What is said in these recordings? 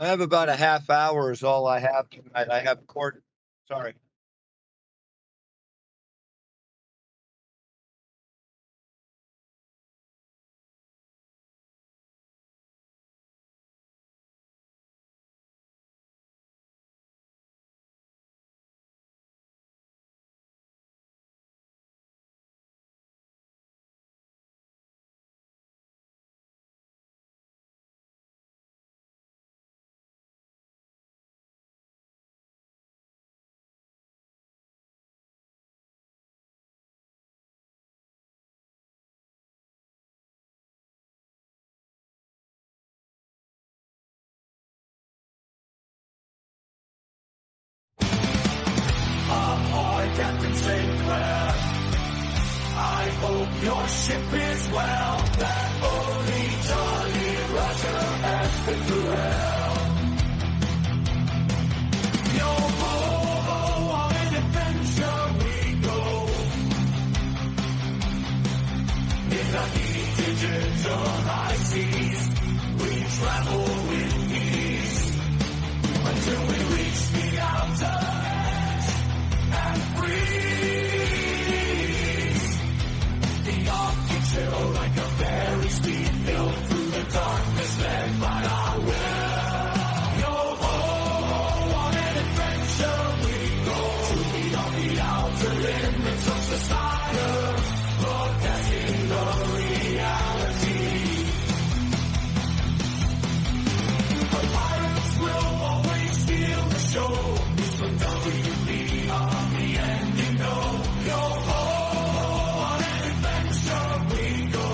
I have about a half hour is all I have tonight. I have court. Sorry. Ahoy, Captain Sinclair. I hope your ship is well. That only Jolly Roger has been through hell. Yo ho, on an adventure we go. In the heated digital high seas, we travel with ease until we reach the outer and freeze. The Arctic chill like a very speed hill through the darkness led by our will. Yo ho, on an adventure we go beyond the outer limits of society, broadcasting the reality. But pirates will always steal the show. From WPRPN, you know. Yo ho, on an adventure we go.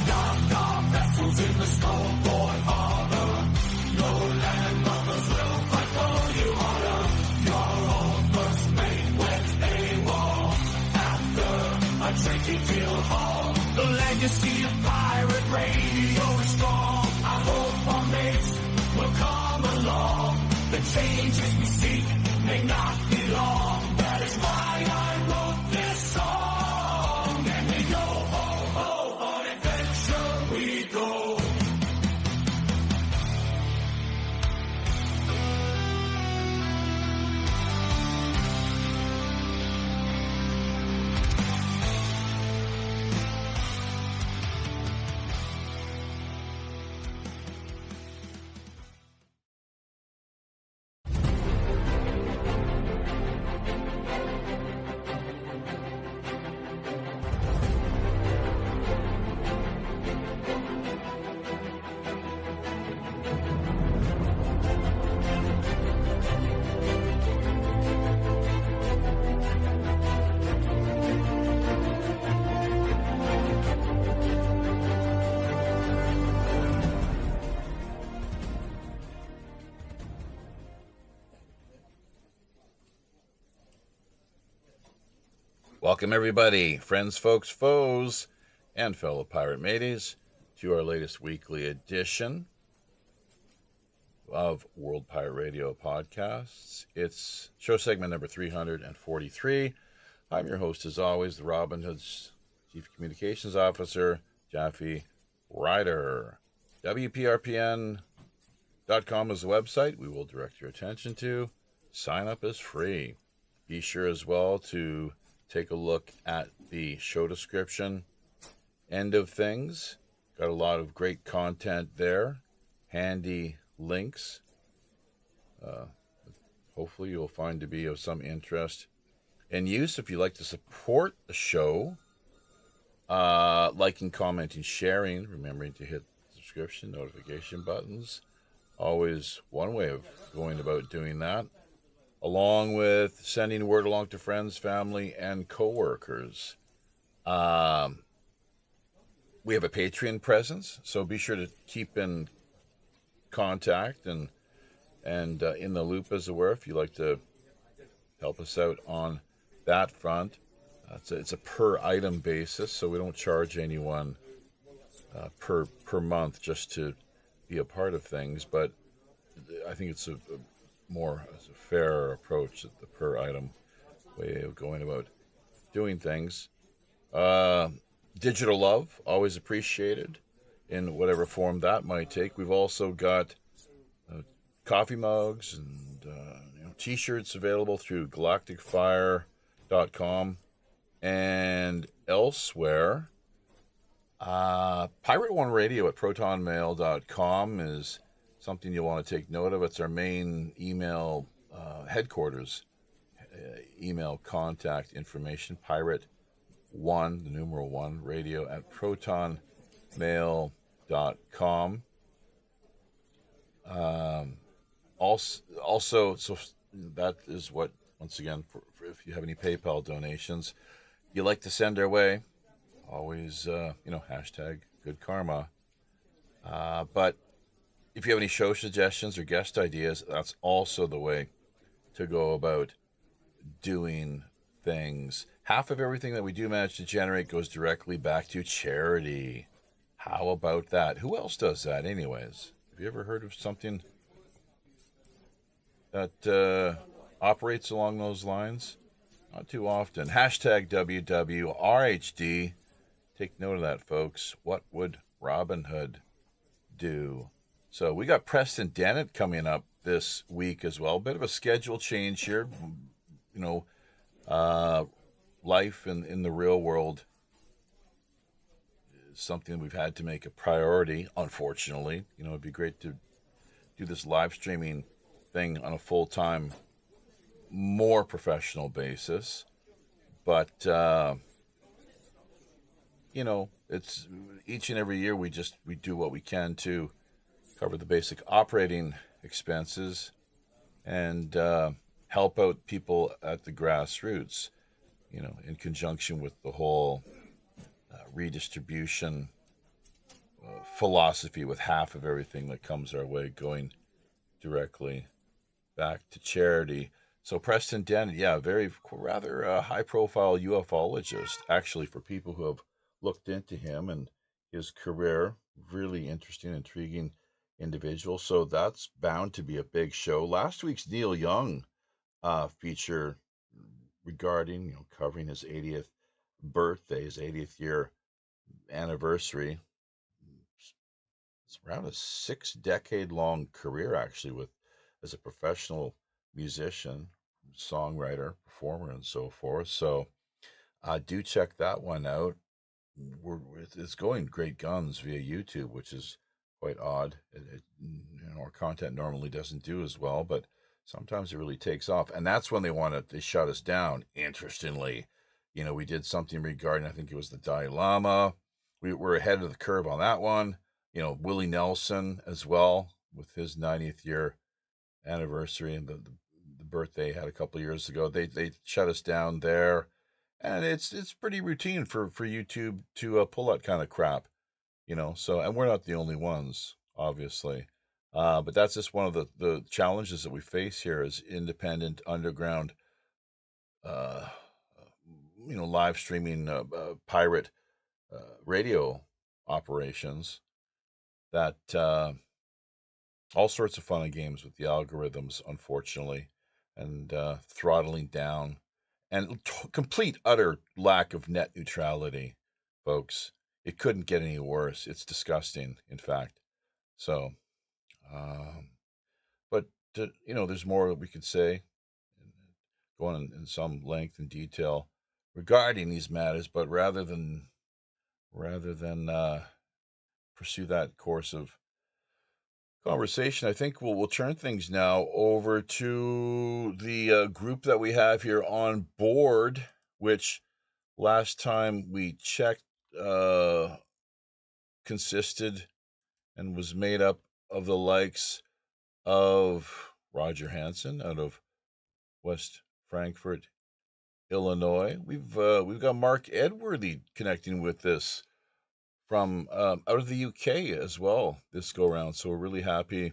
Docked our vessels in the Skullport Harbor. No land mothers will fight for you harder. Your old first mate went AWOL after a drinking deal haul. The legacy of pirate radio is strong. I hope our mates will come along. The changes we seek may not be long. That is why I wrote this song. And we go ho ho, on adventure we go. Welcome, everybody, friends, folks, foes, and fellow pirate mateys, to our latest weekly edition of World Pirate Radio podcasts. It's show segment number 343. I'm your host, as always, the Robin Hood's Chief Communications Officer, Jaffe Ryder. WPRPN.com is the website we will direct your attention to. Sign up is free. Be sure as well to take a look at the show description end of things. Got a lot of great content there. Handy links. Hopefully you'll find to be of some interest and use. If you'd like to support the show, liking, commenting, sharing, remembering to hit the subscription, notification buttons. Always one way of going about doing that, along with sending word along to friends, family, and coworkers. We have a Patreon presence, so be sure to keep in contact and in the loop, as it were, if you'd like to help us out on that front. It's a per item basis, so we don't charge anyone per month just to be a part of things, but I think it's a fair approach at the per item way of going about doing things. Digital love, always appreciated. in whatever form that might take. We've also got coffee mugs and t-shirts available through galacticfire.com and elsewhere. Pirate One Radio at protonmail.com is something you'll want to take note of. It's our main email headquarters email contact information. Pirate One, the numeral 1, radio at protonmail.com. Also, so that is what, once again, for if you have any PayPal donations you like to send our way, always, hashtag good karma. But if you have any show suggestions or guest ideas, that's also the way to go about doing things. Half of everything that we do manage to generate goes directly back to charity. How about that? Who else does that anyways? Have you ever heard of something that operates along those lines? Not too often. Hashtag WWRHD. Take note of that, folks. What would Robin Hood do? So we got Preston Dennett coming up this week as well. Bit of a schedule change here. Life in the real world is something we've had to make a priority, unfortunately. It'd be great to do this live streaming thing on a full-time, more professional basis. But, it's each and every year we do what we can to cover the basic operating expenses and help out people at the grassroots, in conjunction with the whole redistribution philosophy, with half of everything that comes our way going directly back to charity. So Preston Dennett, rather high-profile ufologist, actually, for people who have looked into him and his career. Really interesting, intriguing individual. So that's bound to be a big show. Last week's Neil Young feature regarding, covering his 80th birthday, his 80th year anniversary. It's around a 6-decade-long career, actually, as a professional musician, songwriter, performer, and so forth. So do check that one out. It's going great guns via YouTube, which is quite odd. Our content normally doesn't do as well, but sometimes it really takes off. And that's when they shut us down, interestingly. We did something regarding, I think it was the Dalai Lama. We were ahead of the curve on that one. Willie Nelson as well, with his 90th year anniversary and the birthday had a couple of years ago. They shut us down there. And it's pretty routine for YouTube to pull that kind of crap, So, and we're not the only ones, obviously. But that's just one of the challenges that we face here as independent underground, live streaming pirate radio operations. That all sorts of fun and games with the algorithms, unfortunately, and throttling down. And complete, utter lack of net neutrality, folks. It couldn't get any worse. It's disgusting, in fact. So, but, there's more that we could say, going in some length and detail regarding these matters. But rather than pursue that course of conversation, I think we'll turn things now over to the group that we have here on board, which last time we checked consisted and was made up of the likes of Roger Hansen out of West Frankfort, Illinois. We've got Mark Edworthy connecting with this from out of the UK as well this go round. So we're really happy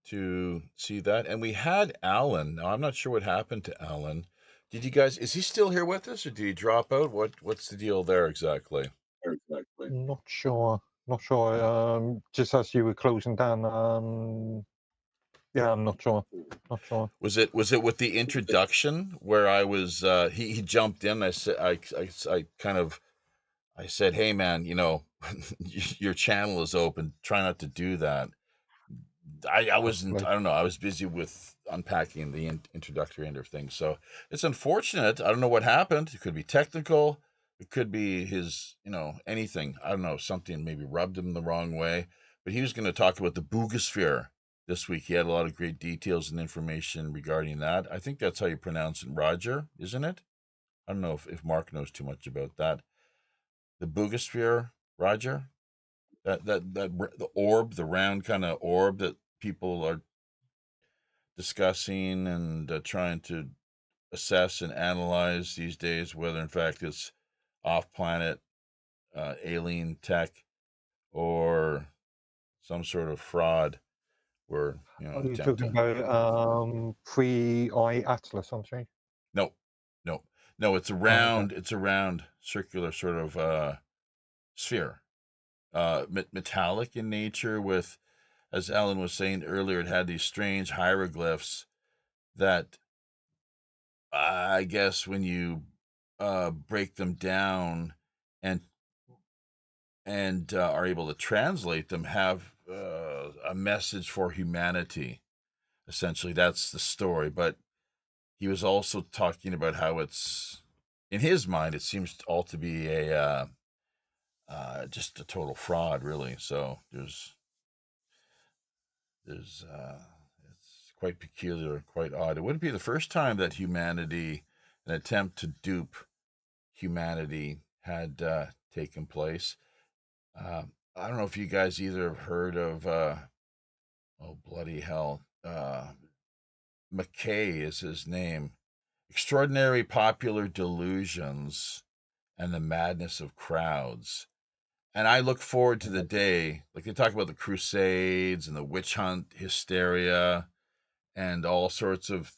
to see that. And we had Alan. Now I'm not sure what happened to Alan. Is he still here with us, or did he drop out? What's the deal there exactly? Not sure. Just as you were closing down, I'm not sure. Was it with the introduction where I was? He jumped in. I said, I said, hey man, your channel is open. Try not to do that. I wasn't, Hopefully. I don't know, I was busy with unpacking the introductory end of things. So it's unfortunate. I don't know what happened. It could be technical. It could be his, anything. I don't know, something maybe rubbed him the wrong way. But he was going to talk about the boogosphere this week. He had a lot of great details and information regarding that. I think that's how you pronounce it, Roger, isn't it? I don't know if Mark knows too much about that. The boogosphere, Roger? The orb, the round kind of orb that people are discussing and trying to assess and analyze these days, whether in fact it's off-planet alien tech or some sort of fraud. We're Are you attempt talking to about Pre-I Atlas, aren't you? no, no, no. It's a Oh, okay. round. It's a round, circular sort of sphere, metallic in nature. With, as Alan was saying earlier, it had these strange hieroglyphs that I guess when you break them down and are able to translate them, have a message for humanity. Essentially, that's the story. But he was also talking about how it's, in his mind, it seems all to be a just a total fraud, really. So there's it's quite peculiar, quite odd. It wouldn't be the first time that humanity, an attempt to dupe humanity, had taken place. I don't know if you guys either have heard of, oh bloody hell, McKay is his name. Extraordinary Popular Delusions and the Madness of Crowds. And I look forward to the day, like they talk about the Crusades and the witch hunt hysteria and all sorts of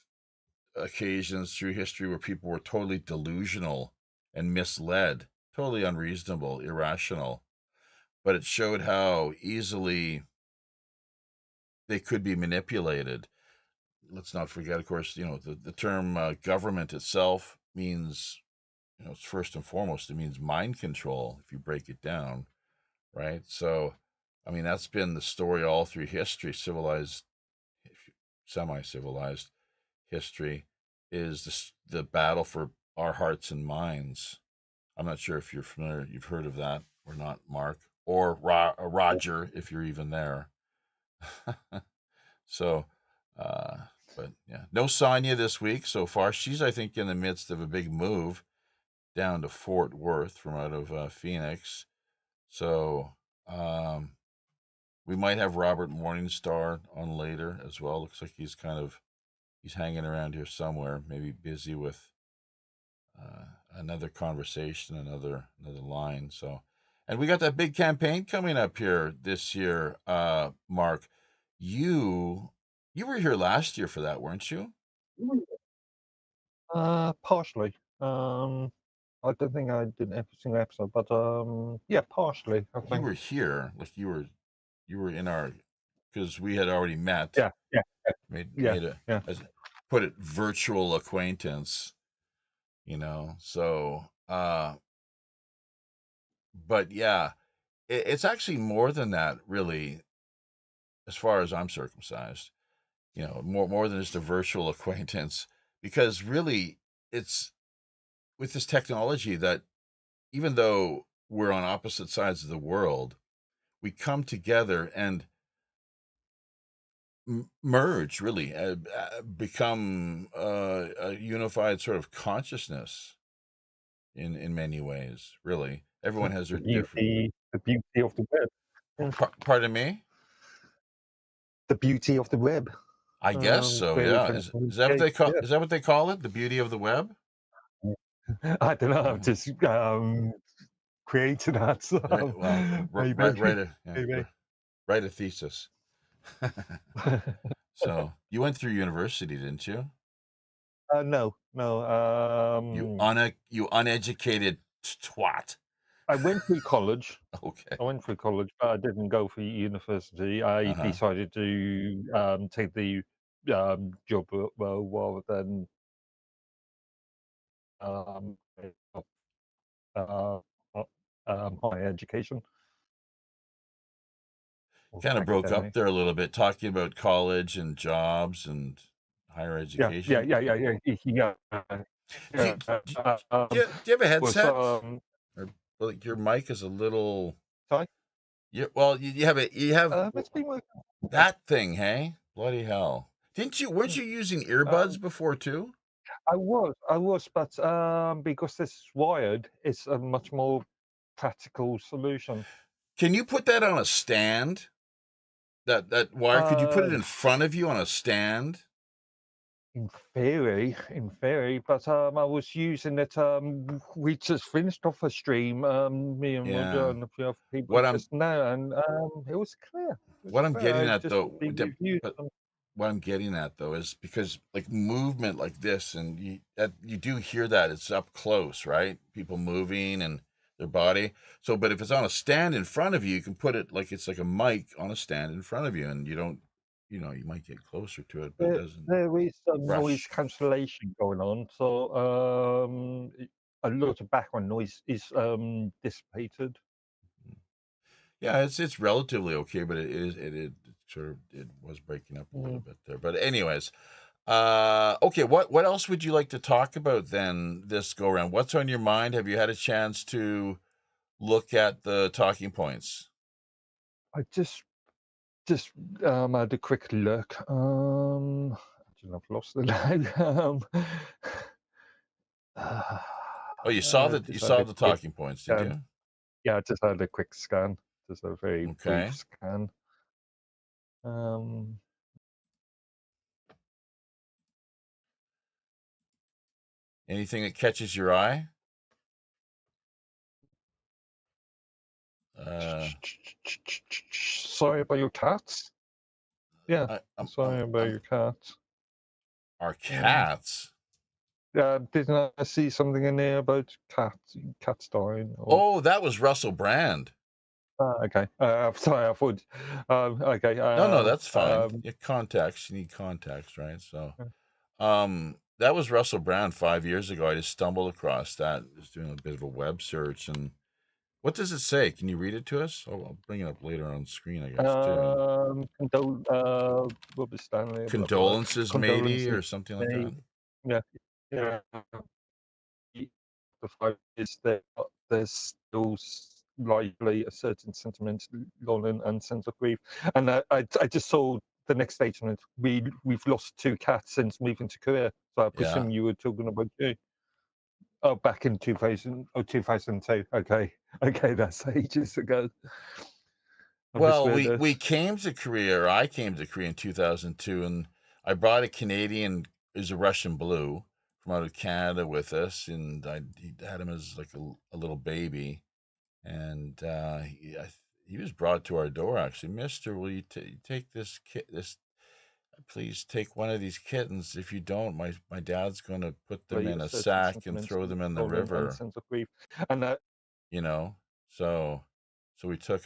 occasions through history where people were totally delusional and misled, totally unreasonable, irrational. But it showed how easily they could be manipulated. Let's not forget, of course, the term government itself means, it's first and foremost, it means mind control if you break it down, right? So, I mean, that's been the story all through history, civilized, semi civilized history, is the battle for our hearts and minds. I'm not sure if you're familiar, you've heard of that or not, Mark, or Roger, if you're even there. So, uh, but yeah, no Sonia this week so far. She's, I think, in the midst of a big move down to Fort Worth from out of Phoenix. So, um, we might have Robert Morningstar on later as well. Looks like he's hanging around here somewhere, maybe busy with another conversation, another line. So, and we got that big campaign coming up here this year. Mark, you you were here last year for that, weren't you? Partially. I don't think I did every single episode, but yeah, partially, I You think. were here, like you were in our, because we had already met, Yeah, yeah, yeah, made a, yeah. as put it, virtual acquaintance. So but yeah, it's actually more than that, really, as far as I'm circumcised. More than just a virtual acquaintance, because really, it's with this technology that even though we're on opposite sides of the world, we come together and merge, really, become a unified sort of consciousness in many ways. Really, everyone has their different. The beauty of the web. Yeah. Pardon me. The beauty of the web, I guess so. where we Yeah. can Is that what communicate. they call? Yeah. Is that what they call it? The beauty of the web? I don't know. I've Uh, just created that. So well, maybe, maybe. write a thesis. So you went through university, didn't you? No, no. You uneducated twat. I went through college. Okay. I went through college, but I didn't go for university. I Uh-huh. decided to take the job rather than um, uh, higher education. kind of broke up academic. there a little bit, talking about college and jobs and higher Yeah, yeah, education. yeah, yeah, yeah, yeah. Do, Yeah, do, do you have a was headset? Or like your mic is a little. sorry. Well, you have It's been working. that thing, hey? Bloody hell! Weren't you using earbuds before too? I was, but because this is wired, it's a much more practical solution. Can you put that on a stand? That wire? Could you put it in front of you on a stand? In theory, but I was using it. We just finished off a stream, me and Roger Yeah. and a few other people What I'm just now, and it was clear. It was what I'm clear. getting I at just though, been reviewed. but what I'm getting at though is because like movement like this, and you do hear that it's up close, right? People moving and their body. So, but if it's on a stand in front of you, you can put it like it's like a mic on a stand in front of you, and you don't, you might get closer to it, but it doesn't There is some noise rush. cancellation going on, so a lot of background noise is dissipated. Yeah, it's relatively okay, but it sort of it was breaking up a little bit there. But anyways, okay, what else would you like to talk about then this go around? What's on your mind? Have you had a chance to look at the talking points? I just had a quick look. Actually, I've lost the now. Oh, you saw Just had a the quick talking points, did scan. you? Yeah, I just had a quick scan, just a very brief Okay. scan. Um, Anything that catches your eye? Uh, sorry about your cats. Yeah, I, sorry about your cats. our Um, cats. didn't I see something in there about cats dying? Or Oh, that was Russell Brand. okay. Sorry, I thought. Okay. No, that's fine. Context, you need context, right? So, that was Russell Brand 5 years ago. I just stumbled across that. Just doing a bit of a web search, and what does it say? Can you read it to us? Oh, I'll bring it up later on screen, I guess, too. Robert Stanley. Blah, blah, blah. Condolences, maybe, Condolences. or something like They, that. yeah, yeah. The fact is that there's still likely a certain sentiment on uncensored grief, and I just saw the next statement. We've lost 2 cats since moving to Korea. So I Yeah. presume you were talking about you. Oh, back in 2000 or 2002. Okay, that's ages ago. Well, we came to Korea, or I came to Korea in 2002, and I brought a Canadian, who's a Russian blue, from out of Canada with us, and he had him as like a little baby, and he was brought to our door actually. Mister, will you take this please take one of these kittens. If you don't, my dad's going to put them in a certain sack and sentiments throw them in the on river. uncensored grief, and You know, so we took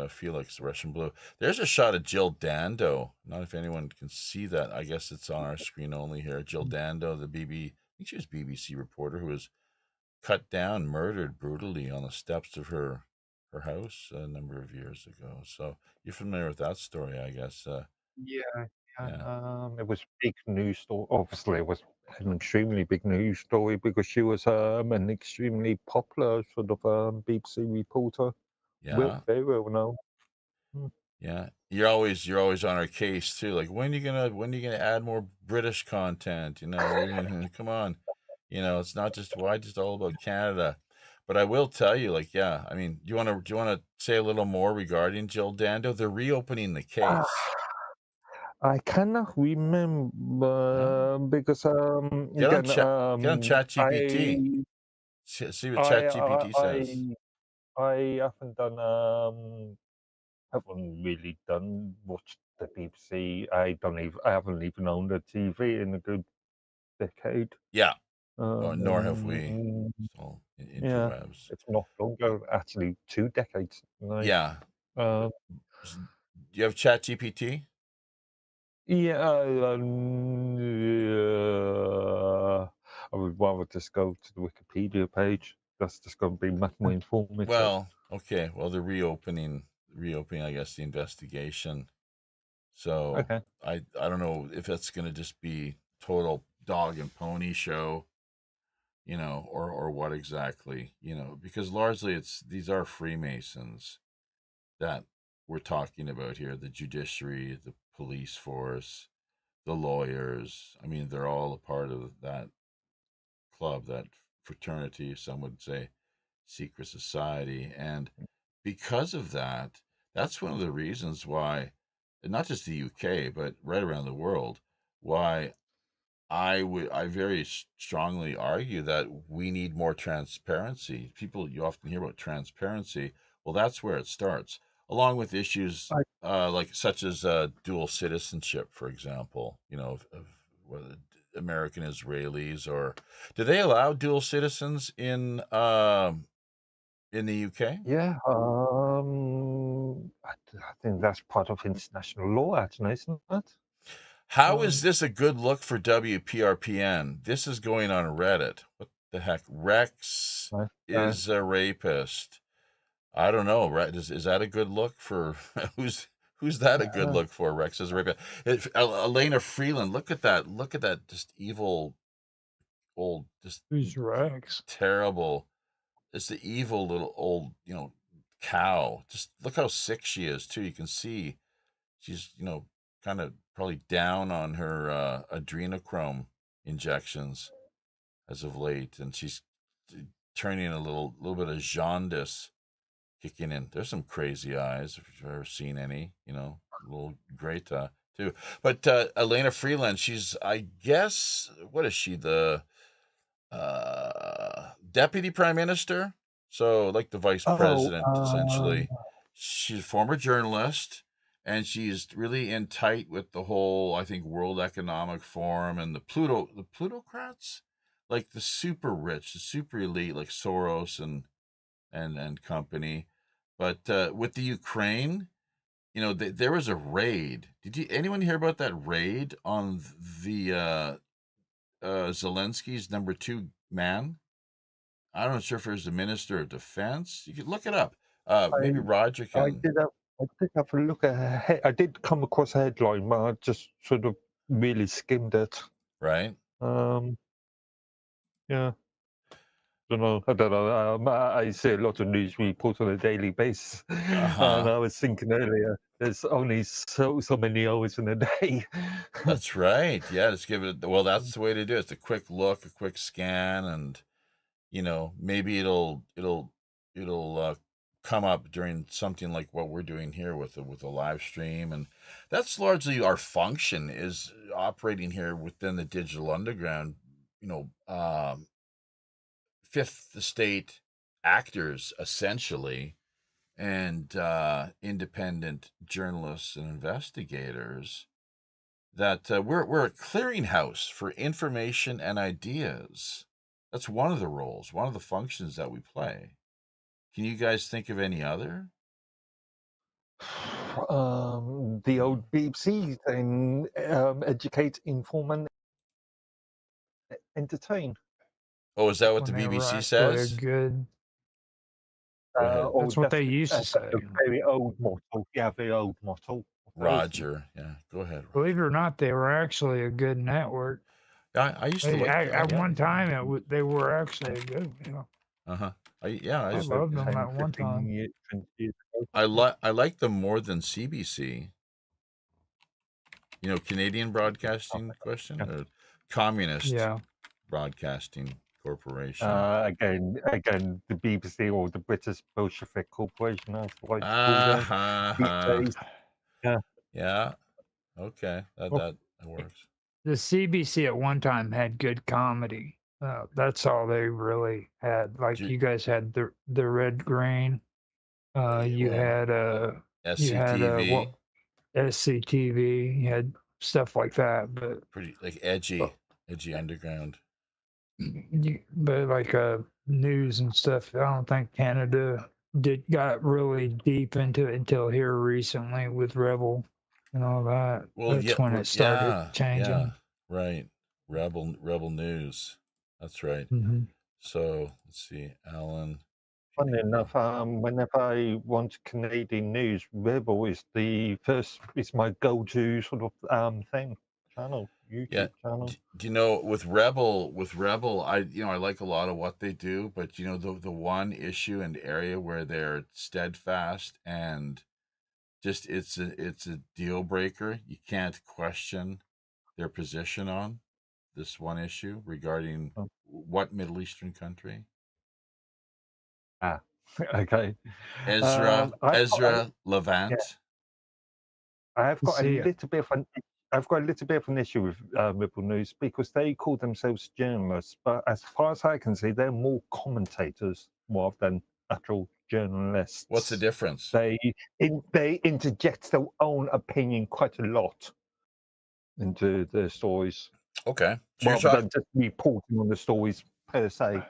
Felix, the Russian blue. There's a shot of Jill Dando. Not if anyone can see that. I guess it's on our screen only here. Jill Dando, I think she was BBC reporter who was cut down, murdered brutally on the steps of her house a number of years ago. So you're familiar with that story, I guess. yeah, Yeah. it was a big news story. Obviously, it was an extremely big news story because she was an extremely popular sort of BBC reporter. Yeah. Very well known. Yeah. You're always on our case too. Like when are you gonna add more British content? Come on. It's not just why just all about Canada. But I will tell you, like, yeah, I mean, do you wanna say a little more regarding Jill Dando? They're reopening the case. I cannot No? remember because Get on again chat get on Chat GPT. I See what I Chat I GPT says. I I haven't done haven't really done watched the BBC. I haven't even owned a TV in a good decade. Yeah. Nor have we. Um, So yeah, interwebs. it's not longer. Actually, 2 decades. Like, Yeah. uh, Do you have Chat GPT? yeah, I would rather just go to the Wikipedia page. That's just going to be much more informative. Well, okay. Well, they're reopening reopening, I guess, the investigation. So Okay. I don't know if it's going to just be total dog and pony show, or what exactly, because largely these are Freemasons that we're talking about here: the judiciary, the police force, the lawyers. I mean, they're all a part of that club, that fraternity, some would say secret society. And because of that, that's one of the reasons why, not just the UK, but right around the world, why I very strongly argue that we need more transparency. People, you often hear about transparency. Well, that's where it starts, along with issues I, like such as dual citizenship, for example. Of whether American Israelis, or do they allow dual citizens in the UK? yeah. I think that's part of international law, actually, isn't it? How is this a good look for WPRPN? This is going on Reddit. What the heck? Rex Right. is a rapist. I don't know. Right? Is that a good look for who's that a good look for? Rex is a rapist. Elena Freeland. Look at that. Look at that. Just evil, old, just Who's Rex? terrible. It's the evil little old, cow. Just look how sick she is too. You can see she's, kind of probably down on her adrenochrome injections as of late, and she's turning a little bit of jaundice kicking in. There's some crazy eyes, if you've ever seen any, little Greta too. But Elena Freeland, she's, I guess, what is she, the deputy prime minister? So, like the vice Oh, president, essentially. She's a former journalist, and she's really in tight with the whole, I think, World Economic Forum and the plutocrats, like the super rich, the super elite, like Soros and company. But with the Ukraine, there was a raid. Did anyone hear about that raid on the Zelensky's number 2 man? I'm not sure if it was the Minister of Defense. You could look it up. Maybe Roger I can. did have a look at I did come across a headline, but I just sort of really skimmed it. Right. Yeah. I don't know. I see a lot of news reports on a daily basis, and I was thinking earlier, there's only so many hours in a day. That's right. Yeah, just give it. Well, that's the way to do it. It's a quick look, a quick scan, and maybe it'll come up during something like what we're doing here with a live stream. And that's largely our function, is operating here within the digital underground. Fifth estate actors, essentially, and independent journalists and investigators, that we're a clearinghouse for information and ideas. That's one of the roles, one of the functions that we play. Can you guys think of any other? The old BBC thing, educate, inform, and entertain. Oh, is that what the When they were BBC actually a says? good. Go ahead. Or That's what they used to that's say. a very old motto. Yeah, very old motto. Roger. Yeah, go ahead, Roger. Believe it or not, they were actually a good network. I used to like At yeah. one time, they were actually a good. Uh-huh. I I just, loved them 10, at one 15 time. years, 20 years ago. I like them more than CBC. Canadian Broadcasting question, Yeah. or Communist Yeah. Broadcasting Corporation. Again, the BBC, or the British Bolshevik Corporation, as I like to call Ah them ha these ha. days. Yeah. Yeah. Okay. That works. The CBC at one time had good comedy. That's all they really had. Like Ju- you guys had the Red Green. You well, had SCTV, what, SCTV. You had stuff like that, but pretty like uh, edgy underground. but like news and stuff. I don't think Canada got really deep into it until here recently with Rebel and all that. Well, That's when it started yeah, changing. right. Rebel News. That's right. Hmm. So let's see, Alan funny enough, whenever I want Canadian news, Rebel is my go-to sort of channel, Yeah. YouTube channel. Do you know with Rebel, I like a lot of what they do, but the one issue and area where they're steadfast and just it's a deal breaker. You can't question their position on this one issue regarding Oh. what Middle Eastern country? Okay. Ezra Yeah, Levant. I've got a See, little bit of an issue with Rebel News because they call themselves journalists, but as far as I can see, they're more commentators rather than actual journalists. What's the difference? They interject their own opinion quite a lot into the stories, Okay. So you're rather talking. than just reporting on the stories per se.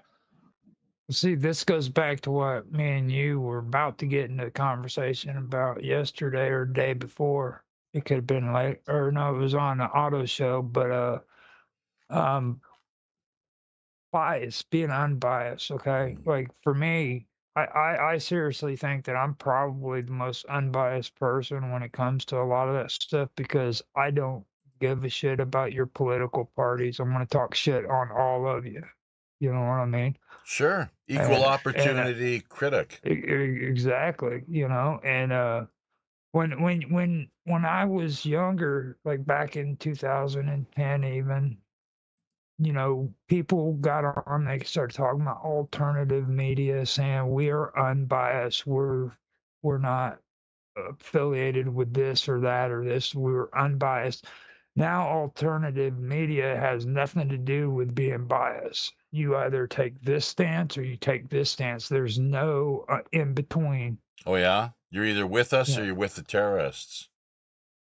see, this goes back to what me and you were about to get into a conversation about yesterday or the day before. It could have been late, or no, it was on the auto show, but bias, being unbiased, okay? Like for me, I seriously think that I'm probably the most unbiased person when it comes to a lot of that stuff because I don't give a shit about your political parties. I'm gonna talk shit on all of you. You know what I mean? Sure. Equal And opportunity critic. exactly, you know, and when I was younger, like back in 2010 even, you know, people got on, they started talking about alternative media, saying we are unbiased, we're not affiliated with this or that or this, we're unbiased. Now alternative media has nothing to do with being biased. You either take this stance or you take this stance. There's no in between. Oh yeah? You're either with us or Yeah. you're with the terrorists.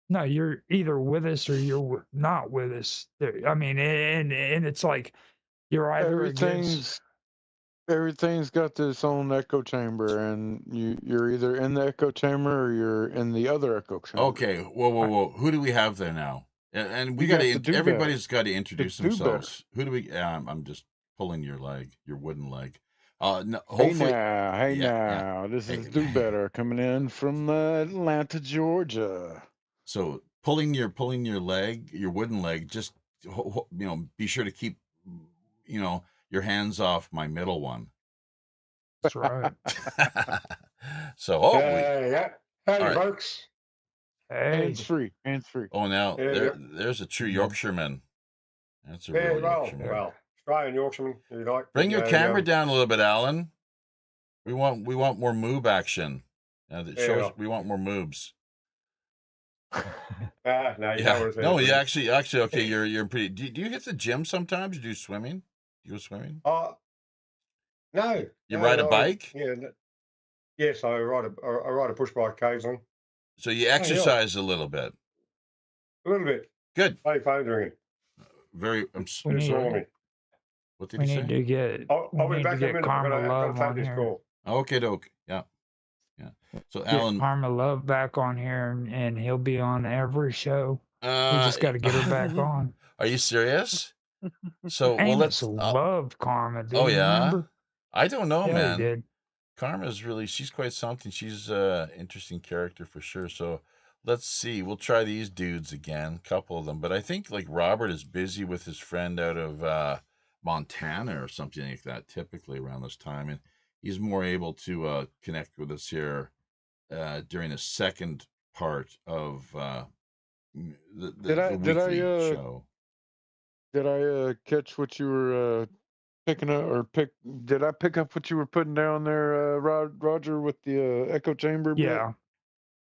No, you're either with us or you're not with us. I mean, and it's like you're either against. Everything's got this own echo chamber, and you're either in the echo chamber or you're in the other echo chamber. Okay. Whoa. Who do we have there now? And we You got got to. the do Everybody's got to introduce do better. themselves. Who do we? I'm just pulling your leg, your wooden leg. No, Hey hopefully. now, Yeah. this is Hey. Do Better coming in from Atlanta, Georgia. So pulling your leg, your wooden leg. Just be sure to keep your hands off my middle one. That's right. So Yeah. Howdy, all right. folks. Hey, Hands free. Oh, now Yeah, there's a true Yorkshireman. That's a Yeah, real well, Yorkshireman. Australian Yorkshireman, if you like. Bring You your know, camera down a little bit, Alan. We want more moob action. That shows Yeah. we want more moobs. No, you know what Yeah. it is. No, you actually okay. You're pretty. Do you hit the gym sometimes? Do you swimming? Do you go swimming? No. You no, ride a I- bike? Yeah. Yes, I ride a push bike occasionally. So you exercise a little bit. A little bit. Good. Play phone ringing. Very. We need- sorry. What did we he say? need to get. I'll we be need back to in a get minute. I've Karma got Love to take on this here. call. Okay, doke. Yeah. So Get Alan, Karma Love back on here, and he'll be on every show. We just got to get her back on. Are you serious? So Amos let's. loved Karma. Do Oh you yeah. remember? I don't know, Yeah, man. he did. Karma's she's quite something. She's a interesting character for sure. So let's see. We'll try these dudes again, couple of them. But I think like Robert is busy with his friend out of Montana or something like that, typically around this time. And he's more able to connect with us here during the second part of the weekly show. Did I catch what you were picking up, or did I pick up what you were putting down there, Roger, with the echo chamber bit? Yeah,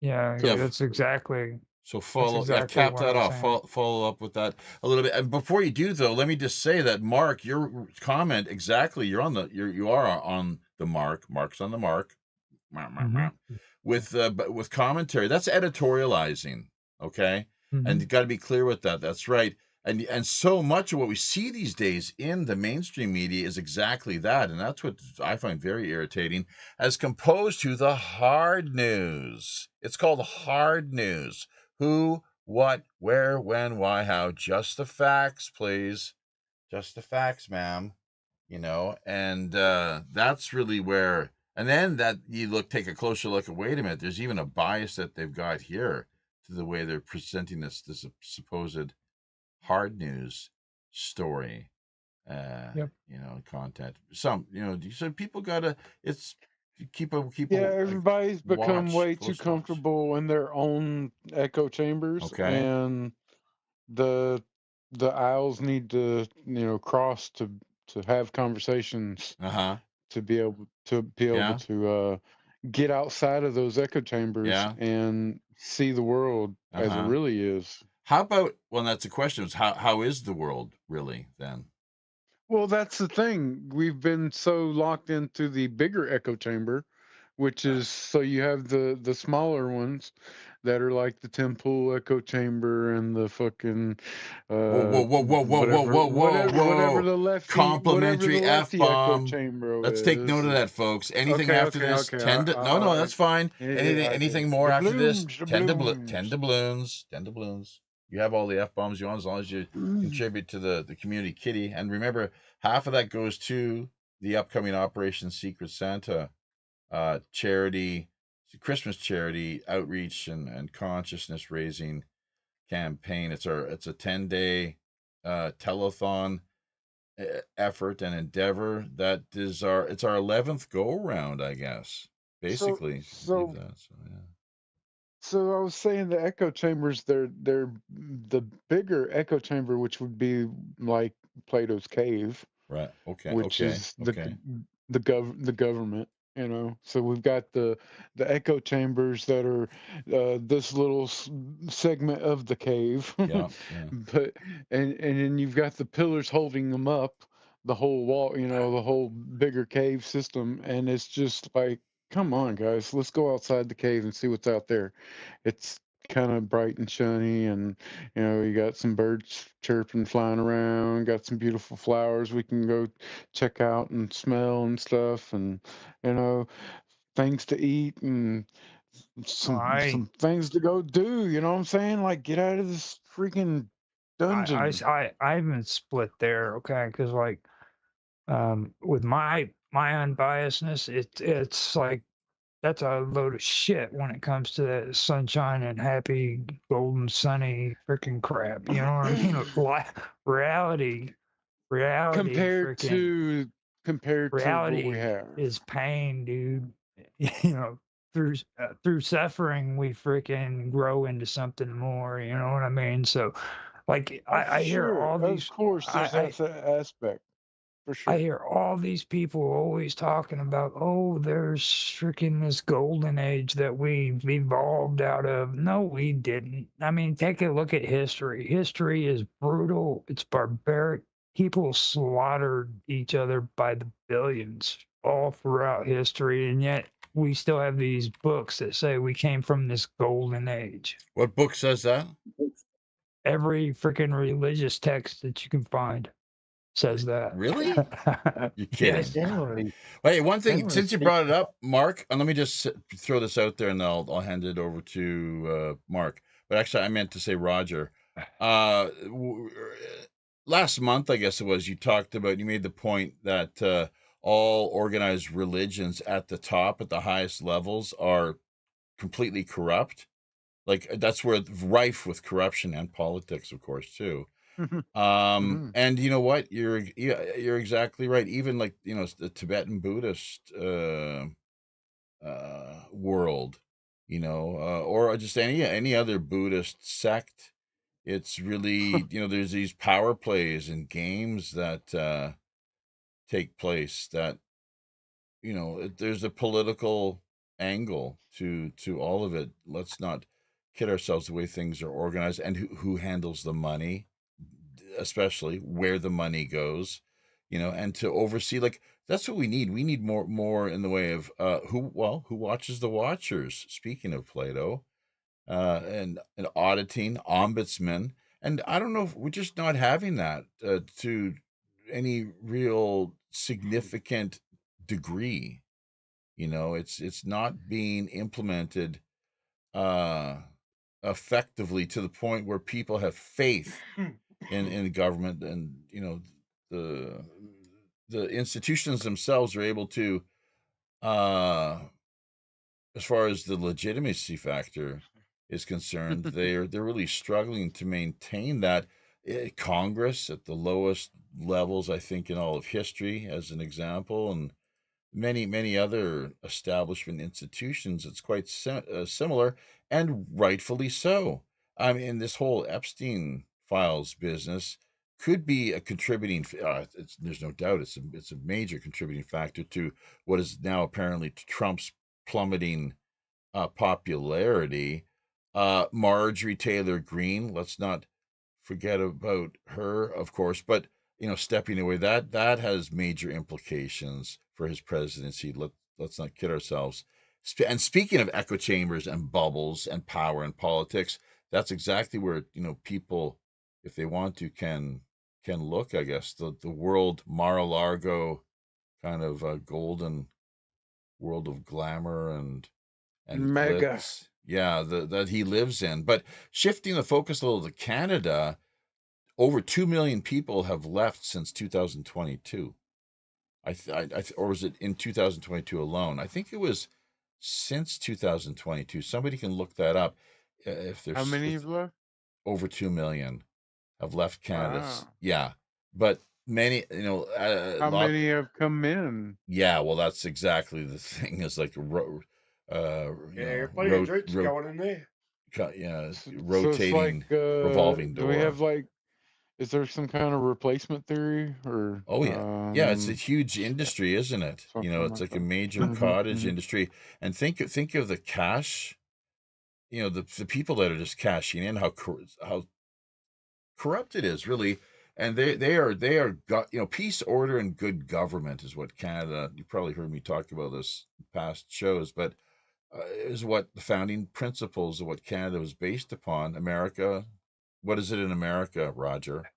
Yeah. that's exactly. So follow, exactly cap what that I'm off. saying. Follow up with that a little bit. And before you do, though, let me just say that Mark, your comment exactly. You are on the mark. Mark's on the mark. With commentary, that's editorializing. Okay, and you got to be clear with that. That's right. And so much of what we see these days in the mainstream media is exactly that, and that's what I find very irritating, as composed to the hard news. It's called hard news. Who, what, where, when, why, how. Just the facts, please. Just the facts, ma'am. And that's really where And then that you take a closer look at, wait a minute, there's even a bias that they've got here to the way they're presenting this supposed hard news story, Yep. content. So people gotta, it's keep Yeah, like, everybody's become watch way too close watch. comfortable in their own echo chambers, Okay. and the aisles need to cross to have conversations, Uh-huh. to be able Yeah. to get outside of those echo chambers Yeah. and see the world as it Uh-huh. really is. How about, well, that's the question, is how is the world really then? Well, that's the thing. We've been so locked into the bigger echo chamber, which is, so you have the smaller ones that are like the temple echo chamber and the fucking Whoa, whatever whoa. the Complimentary echo F-bomb. chamber Let's take note is. of that, folks. Anything Okay, after okay, this, okay. 10 to, no, that's fine. Anything more after this, The 10 blooms. doubloons. 10 doubloons. You have all the F-bombs you want, as long as you contribute to the community kitty. And remember, half of that goes to the upcoming Operation Secret Santa charity, Christmas charity outreach and consciousness raising campaign. It's a 10-day telethon effort and endeavor. That is it's our 11th go around, I guess. Basically, I believe that. So yeah. So I was saying the echo chambers, they're the bigger echo chamber, which would be like Plato's cave, Right. Okay. which Okay. is Okay. the government. So we've got the echo chambers that are this little segment of the cave, Yeah. Yeah. but and then you've got the pillars holding them up, the whole wall, the whole bigger cave system, and it's just like, come on, guys, let's go outside the cave and see what's out there. It's kind of bright and sunny, and you got some birds chirping, flying around, got some beautiful flowers we can go check out and smell and stuff, and things to eat, and I some things to go do. You know what I'm saying? Like, get out of this freaking dungeon. I even split there, okay? Because like with my unbiasedness, it's like that's a load of shit when it comes to that sunshine and happy golden sunny freaking crap. You know what I mean? Reality, reality, compared freaking to what we reality have. is pain, dude. You know, through suffering, we freaking grow into something more. You know what I mean? So, like, Oh, for I hear sure. all Of these. course, there's that aspect. For I sure. hear all these people always talking about, oh, there's freaking this golden age that we've evolved out of. No, we didn't. I mean, take a look at history. History is brutal, it's barbaric. People slaughtered each other by the billions all throughout history, and yet we still have these books that say we came from this golden age. What book says that? Every freaking religious text that you can find says that. Really? You're kidding. Yes. Generally, Hey, one thing, generally since you brought it speaking, up, Mark, and let me just throw this out there, and then I'll hand it over to Mark. But actually, I meant to say Roger. Last month, I guess it was, you made the point that all organized religions at the top, at the highest levels, are completely corrupt. Like, that's where it's rife with corruption and politics, of course, too. And you know what? You're exactly right. Even like, the Tibetan Buddhist world, or just any other Buddhist sect. It's really, there's these power plays and games that take place that, there's a political angle to all of it. Let's not kid ourselves, the way things are organized, and who handles the money, especially where the money goes, and to oversee, like, that's what we need. We need more in the way of who watches the watchers, speaking of Plato, and auditing ombudsman. And I don't know if we're just not having that to any real significant degree. It's not being implemented uh effectively to the point where people have faith in government, and the the institutions themselves are able to as far as the legitimacy factor is concerned, they're really struggling to maintain that. Congress at the lowest levels, I think, in all of history, as an example, and many other establishment institutions, it's quite similar, and rightfully so. I mean, this whole Epstein files business could be a contributing. There's no doubt it's a major contributing factor to what is now apparently Trump's plummeting popularity. Marjorie Taylor Greene, let's not forget about her, of course, but stepping away, that has major implications for his presidency. Let's not kid ourselves. And speaking of echo chambers and bubbles and power and politics, that's exactly where people, if they want to, can look. I guess the world Mar-a-Lago kind of golden world of glamour and Mega. glitz, yeah, that he lives in. But shifting the focus a little to Canada, over 2 million people have left since 2022. Or was it in 2022 alone? I think it was since 2022. Somebody can look that up. If How there's many if have left? over 2 million have left Canada. Wow. Yeah, but many, a How lot. many have come in? Yeah, well, that's exactly the thing. Is like Yeah, plenty of roots ro- going in there. yeah, So it's like, rotating revolving do we door. have like, is there some kind of replacement theory or Oh yeah, it's a huge industry, isn't it? something It's like like a that? major cottage Mhm. industry. And think of the cash. The people that are just cashing in, how corrupt it is, really. And they are peace, order, and good government is what Canada. You probably heard me talk about this in past shows, but is what the founding principles of what Canada was based upon. America, what is it in America, Roger?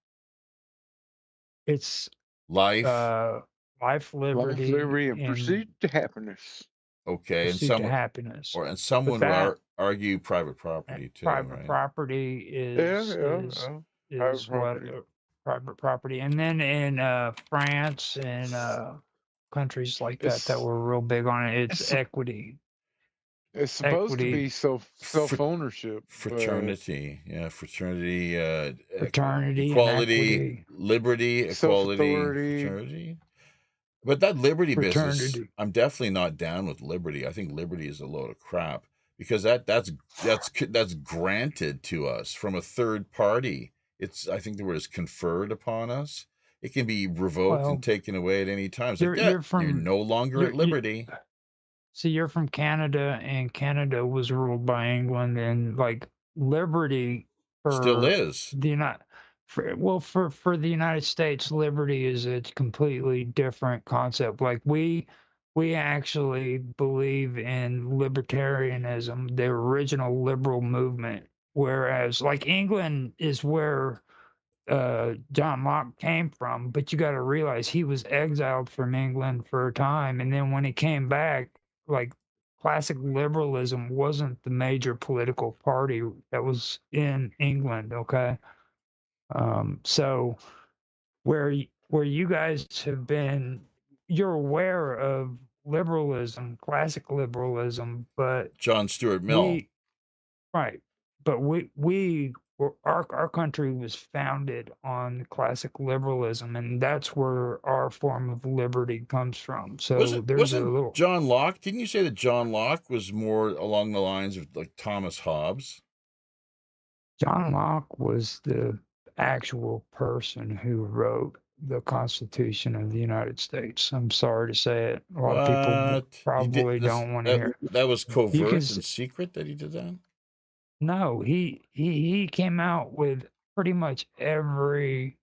It's Life, life, Life, liberty, liberty, and and pursuit to happiness. okay, and pursuit to some happiness. and some But would that argue private property too, private right? property Yeah, is yeah, yeah. Private what property. private property, and then in France and countries like that It's were real big on it. It's it's equity, it's supposed to equity, be self ownership, but Fraternity, yeah, fraternity, fraternity, and equality, equity, liberty, self equality, authority. fraternity. But that liberty business, fraternity. I'm definitely not down with liberty. I think liberty is a load of crap because that's granted to us from a third party. I think the word is conferred upon us. It can be revoked and Well, taken away at any time. It's like you're that. You're from no longer at you liberty. see, you're from Canada, and Canada was ruled by England, and like liberty Still for is. the United, for the United States, liberty is a completely different concept. Like we actually believe in libertarianism, the original liberal movement, whereas like England is where John Locke came from, but you got to realize he was exiled from England for a time, and then when he came back, like classic liberalism wasn't the major political party that was in England. Okay, so where you guys have been, you're aware of liberalism, classic liberalism, but John Stuart Mill. we right. But our country was founded on classic liberalism, and that's where our form of liberty comes from. So there's a Wasn't little John Locke? Didn't you say that John Locke was more along the lines of like Thomas Hobbes? John Locke was the actual person who wrote the Constitution of the United States. I'm sorry to say it. A lot of people What he did probably this don't want to that hear. that was You can covert and secret that he did that? no, he came out with pretty much every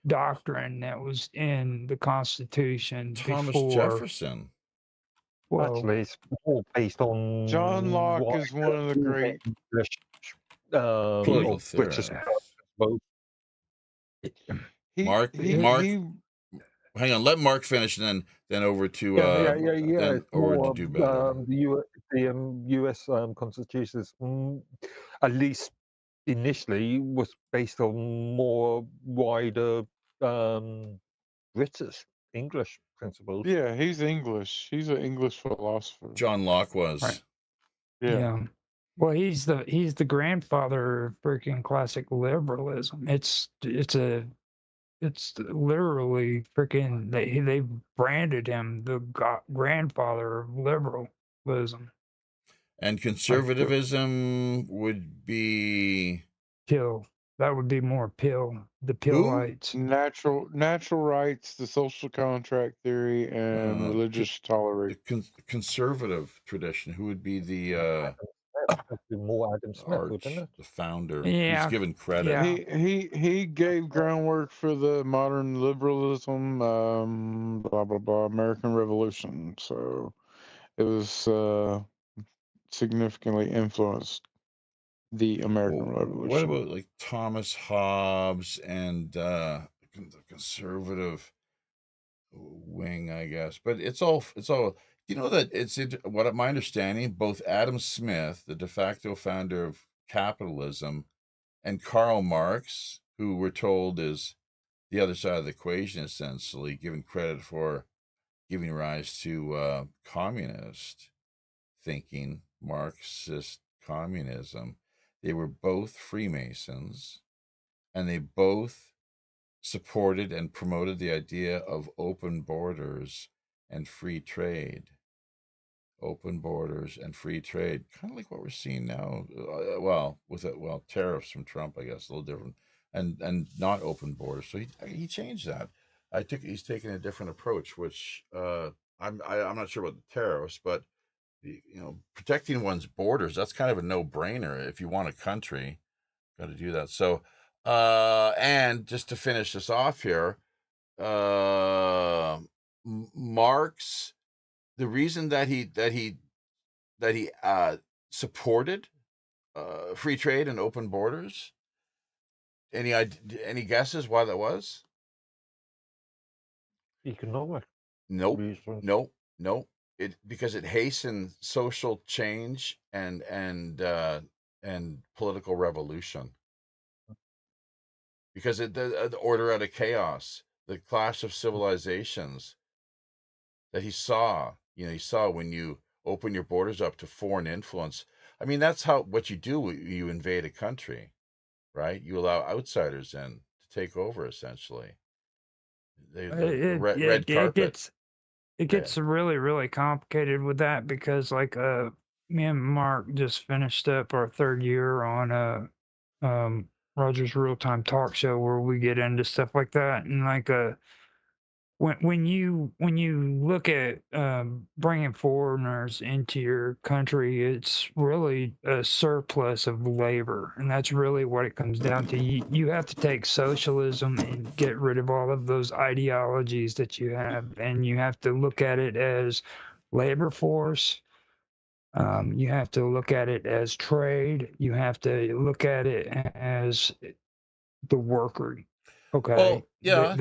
doctrine that was in the Constitution Thomas before. Jefferson. Well, Actually, it's all based John on Locke what is one of the great. English, Political or British theorist. both. Mark Mark He hang on, let Mark finish and then over to Yeah. then It's over to more do better. the U.S. Constitution is at least initially was based on more wider British English principles. Yeah, he's English. He's an English philosopher. John Locke was. Right. Yeah. Yeah. Well, he's the grandfather of freaking classic liberalism. It's literally freaking they branded him the grandfather of liberalism. And Like conservatism would be Pill. That would be more Pill. The who? Pillites. Natural rights, the social contract theory, and Uh, religious The toleration. conservative tradition. Who would be the Would be more Adam Smith, wouldn't it? the founder? Who's Yeah. given credit? Yeah. He gave groundwork for the modern liberalism, blah blah blah, American Revolution. So it was significantly influenced the American What Revolution. about like Thomas Hobbes and the conservative wing, I guess? But it's all. You know that what my understanding, both Adam Smith, the de facto founder of capitalism, and Karl Marx, who we're told is the other side of the equation, essentially given credit for giving rise to communist thinking, Marxist communism. They were both Freemasons, and they both supported and promoted the idea of open borders and free trade. Open borders and free trade, kind of like what we're seeing now. With tariffs from Trump, I guess, a little different, and not open borders. So he changed that. He's taken a different approach, which I'm not sure about the tariffs, but protecting one's borders, that's kind of a no-brainer. If you want a country, got to do that. So and just to finish this off here, Marx, the reason that he supported free trade and open borders, any guesses why that was? Economic Nope. reasons. Nope. Because it hastened social change and political revolution. Because the order out of chaos, the clash of civilizations that he saw. He saw when you open your borders up to foreign influence. I mean, that's what you do. You invade a country, right? You allow outsiders in to take over, essentially. The red carpet. It gets really, really complicated with that because me and Mark just finished up our third year on Roger's Real Time Talk Show where we get into stuff like that. And when you look at bringing foreigners into your country, it's really a surplus of labor, and that's really what it comes down to. You have to take socialism and get rid of all of those ideologies that you have, and you have to look at it as labor force. You have to look at it as trade. You have to look at it as the worker. Okay. Well, yeah.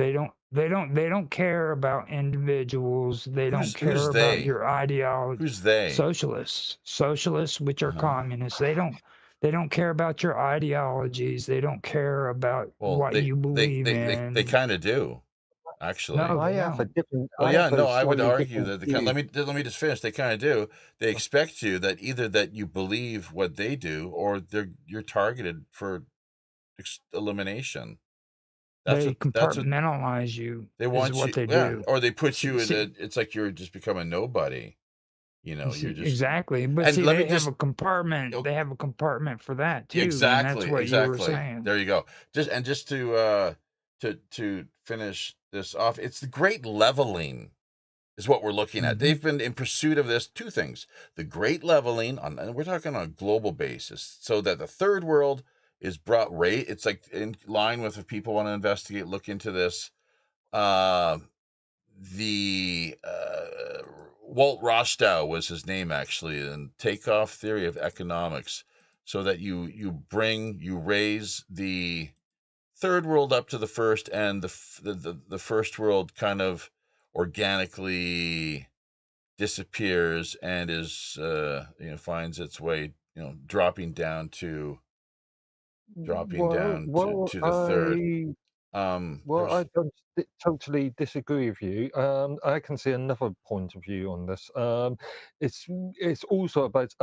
They don't care about individuals. They don't care who's about they? your ideology. Who's they? Socialists, which are communists. They don't care about your ideologies. They don't care about what you believe in. They kind of do, actually. No, I they have a don't. different. Well, I yeah, have a no, I would slightly argue different that view. let me just finish. They kind of do. They expect you that either that you believe what they do, or you're targeted for elimination. They That's what compartmentalize you. they want is what you. they Yeah, do. or they put you in See, it's like you're just become a nobody. You're just exactly. But and see, let me they have just a compartment. oh, They have a compartment for that too, and that's exactly, what you were exactly. saying. There you go. Just to finish this off, it's the great leveling is what we're looking at. They've been in pursuit of this. Two things: the great leveling and we're talking on a global basis, so that the third world is brought right. It's like in line with if people want to investigate, look into this. The Walt Rostow was his name actually, and takeoff theory of economics, so that you raise the third world up to the first, and the first world kind of organically disappears and is finds its way dropping down to the third. Well, I There's don't totally disagree with you. I can see another point of view on this. It's also about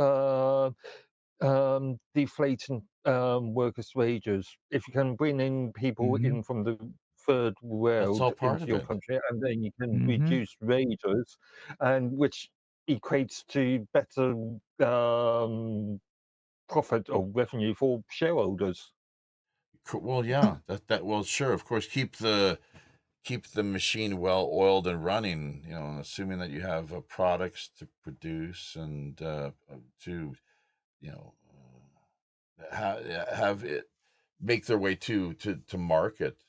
deflating workers' wages. If you can bring in people Mhm. in from the third that's world all part into of your it. country, and then you can Mhm. reduce wages, and which equates to better profit or revenue for shareholders. Well, yeah, well, sure, of course, keep the machine well oiled and running. You know, assuming that you have products to produce and to you know have it make their way to market.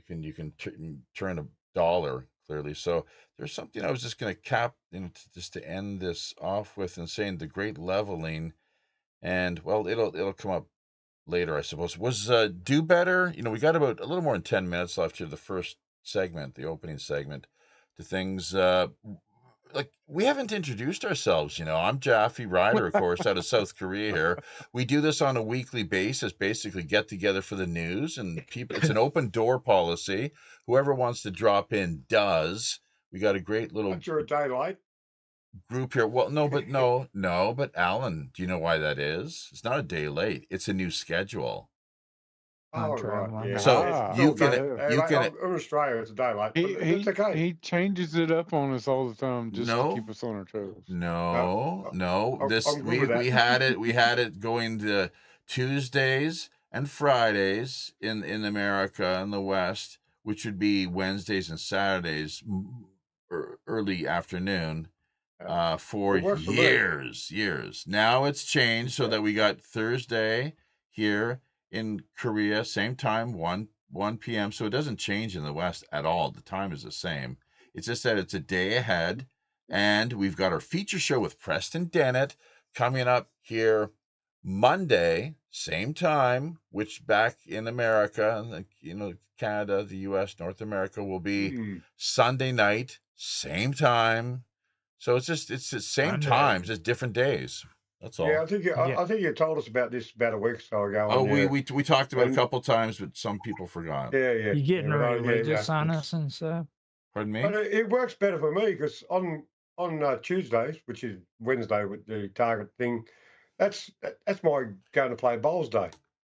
You can turn a dollar clearly. So there's something I was just going to cap, just to end this off with, and saying the great leveling, and well, it'll come up later, I suppose. Was do better. We got about a little more than 10 minutes left here. The first segment, the opening segment, to things. Like, we haven't introduced ourselves. I'm Jaffe Ryder, of course, out of South Korea here. We do this on a weekly basis, basically get together for the news, and people. It's an open door policy. Whoever wants to drop in does. We got a great little But you're a day late. group here. Well, no, but Alan, do you know why that is? It's not a day late. It's a new schedule. Oh, I'm right. traveling. Yeah. So It's Ah, you all can day. yeah. you Mate, can I'm in Australia. It's a day late, but He that's he okay. he changes it up on us all the time just to keep no us on our toes. Uh, no. This I'm good we with that. we had it we had it going to Tuesdays and Fridays in America in the West, which would be Wednesdays and Saturdays, early afternoon, Uh, for it works for me. years. Now it's changed so Yeah. that we got Thursday here in Korea, same time, 1 p.m. So it doesn't change in the West at all. The time is the same. It's just that it's a day ahead. And we've got our feature show with Preston Dennett coming up here Monday, same time, which back in America, Canada, the US, North America, will be Hmm. Sunday night, same time. So it's the same Sunday. times, just different days. That's Yeah, all. Yeah. I think you told us about this about a week or so ago Oh, on we your we we talked about it a and couple times, but some people forgot. You yeah, getting but religious on us and stuff? Pardon but me? it works better for me because on Tuesdays, which is Wednesday with the target thing, that's my going to play bowls day.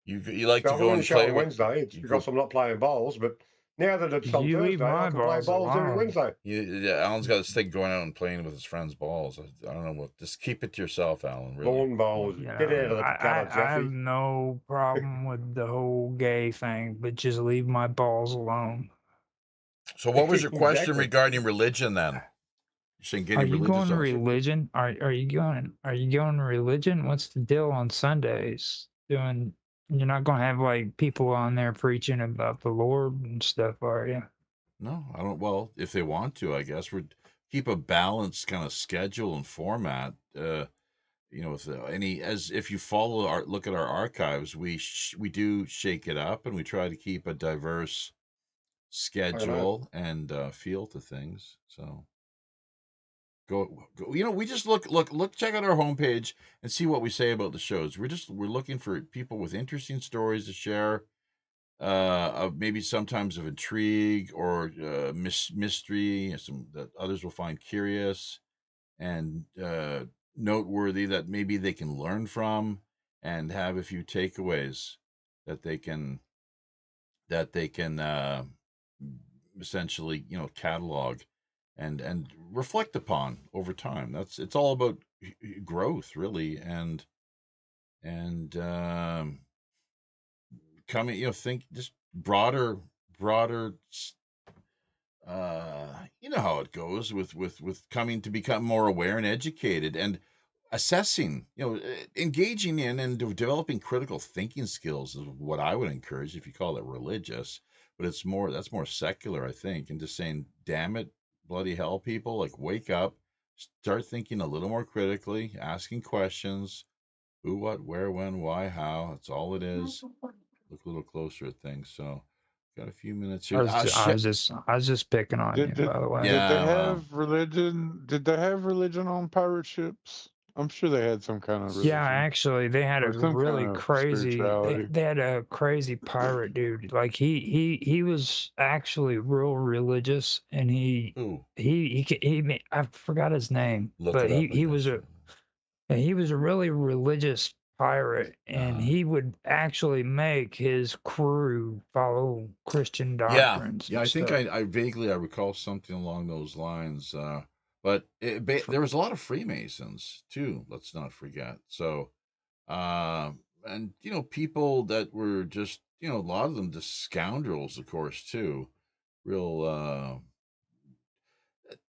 You like So to if I'm go in the and show play on with Wednesday, it's you because go. I'm not playing bowls. But now that it's 'Cause on you leave Thursday, I my can play balls bowls every alone. Wednesday. Yeah, Alan's got this thing going out and playing with his friends' balls. I don't know what. Just keep it to yourself, Alan. Really. Lawn Come bowls, on. You get out know, of the gutter, I have Jeffy. no problem with the whole gay thing, but just leave my balls alone. So, what was your question Exactly. regarding religion then? You're saying Are getting you religious going to on us? religion? Are you going to religion? What's the deal on Sundays? You're not going to have like people on there preaching about the Lord and stuff, are you? No, I don't. Well, if they want to, I guess we're keep a balanced kind of schedule and format. With any as if you follow our look at our archives, we do shake it up and we try to keep a diverse I know. schedule and feel to things. So go. We just look. Check out our homepage and see what we say about the shows. We're looking for people with interesting stories to share. Of maybe sometimes of intrigue or mystery, some that others will find curious and noteworthy, that maybe they can learn from and have a few takeaways that they can essentially catalog and reflect upon over time. It's all about growth, really, and coming, think just broader. You know how it goes with coming to become more aware and educated and assessing, engaging in and developing critical thinking skills is what I would encourage, if you call it religious. But that's more secular, I think, and just saying, damn it, bloody hell, people, like, wake up, start thinking a little more critically, asking questions: who, what, where, when, why, how. That's all it is. Look a little closer at things. So got a few minutes here. I was just picking on you, Did did by the way. did they Yeah, well, have religion? Did they have religion on pirate ships? I'm sure they had some kind of Yeah, religion actually, they had a or some really kind of crazy. They, spirituality. they had a crazy pirate dude. Like he was actually real religious, and Ooh, I forgot his name, look but it up, I guess. he was a really religious pirate, and Uh-huh. he would actually make his crew follow Christian Yeah, doctrines yeah. and I think stuff. I vaguely I recall something along those lines. But there was a lot of Freemasons too. Let's not forget. So, and people that were just a lot of them just scoundrels, of course, too. Real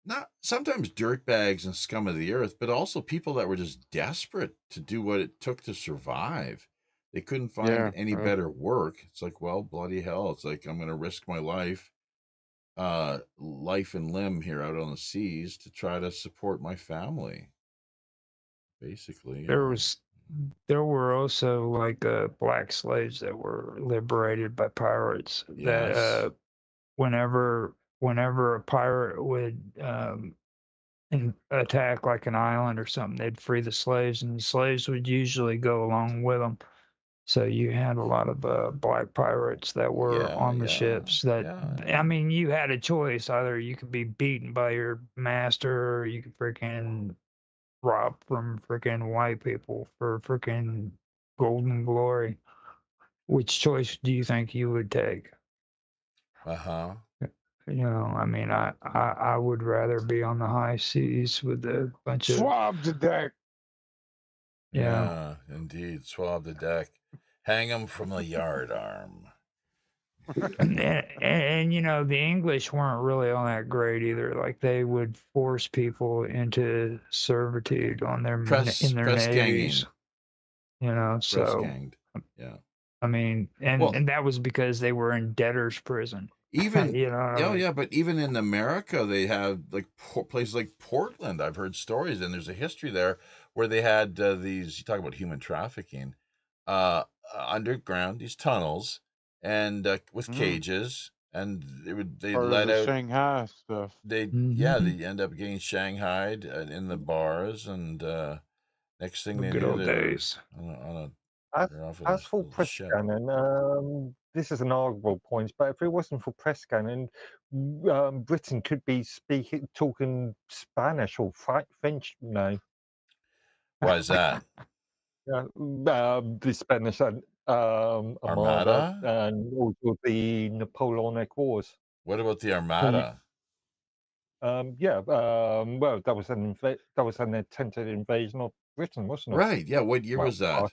not sometimes dirtbags and scum of the earth, but also people that were just desperate to do what it took to survive. They couldn't find Yeah. any better work. It's like, well, bloody hell. It's like I'm going to risk my life and limb here out on the seas to try to support my family, basically. There was there were also like black slaves that were liberated by pirates that Yes. whenever a pirate would attack like an island or something, they'd free the slaves, and the slaves would usually go along with them. So you had a lot of black pirates that were Yeah, on the yeah, ships. That I yeah. mean, you had a choice: either you could be beaten by your master, or you could freaking rob from freaking white people for freaking golden glory. Which choice do you think you would take? Uh-huh. I mean, I would rather be on the high seas with a bunch of, Swab the deck. yeah. Yeah, indeed. Swab the deck. Hang 'em from the yard arm. And the English weren't really all that great either. Like they would force people into servitude on in their Press navies. ganging. Press So ganged. Yeah. I mean, and Well, and that was because they were in debtor's prison. even You know what I oh mean? yeah, but even in America, they have like places like Portland. I've heard stories, and there's a history there where they had these. You talk about human trafficking, underground these tunnels, and with Mm. cages, and they Part of let the out. Shanghai stuff. Hmm. They end up getting shanghaied in the bars, and next thing The they good knew, old they were days. As, they're off in as for a press ship. scanning, this is an arguable point, but if it wasn't for press scanning, Britain could be talking Spanish or French now. Why is that? Yeah, the Spanish and Armada Armada? and also the Napoleonic Wars. What about the When you, Armada? well, that was an attempted invasion of Britain, wasn't it? Right. Yeah. What year Well, was that?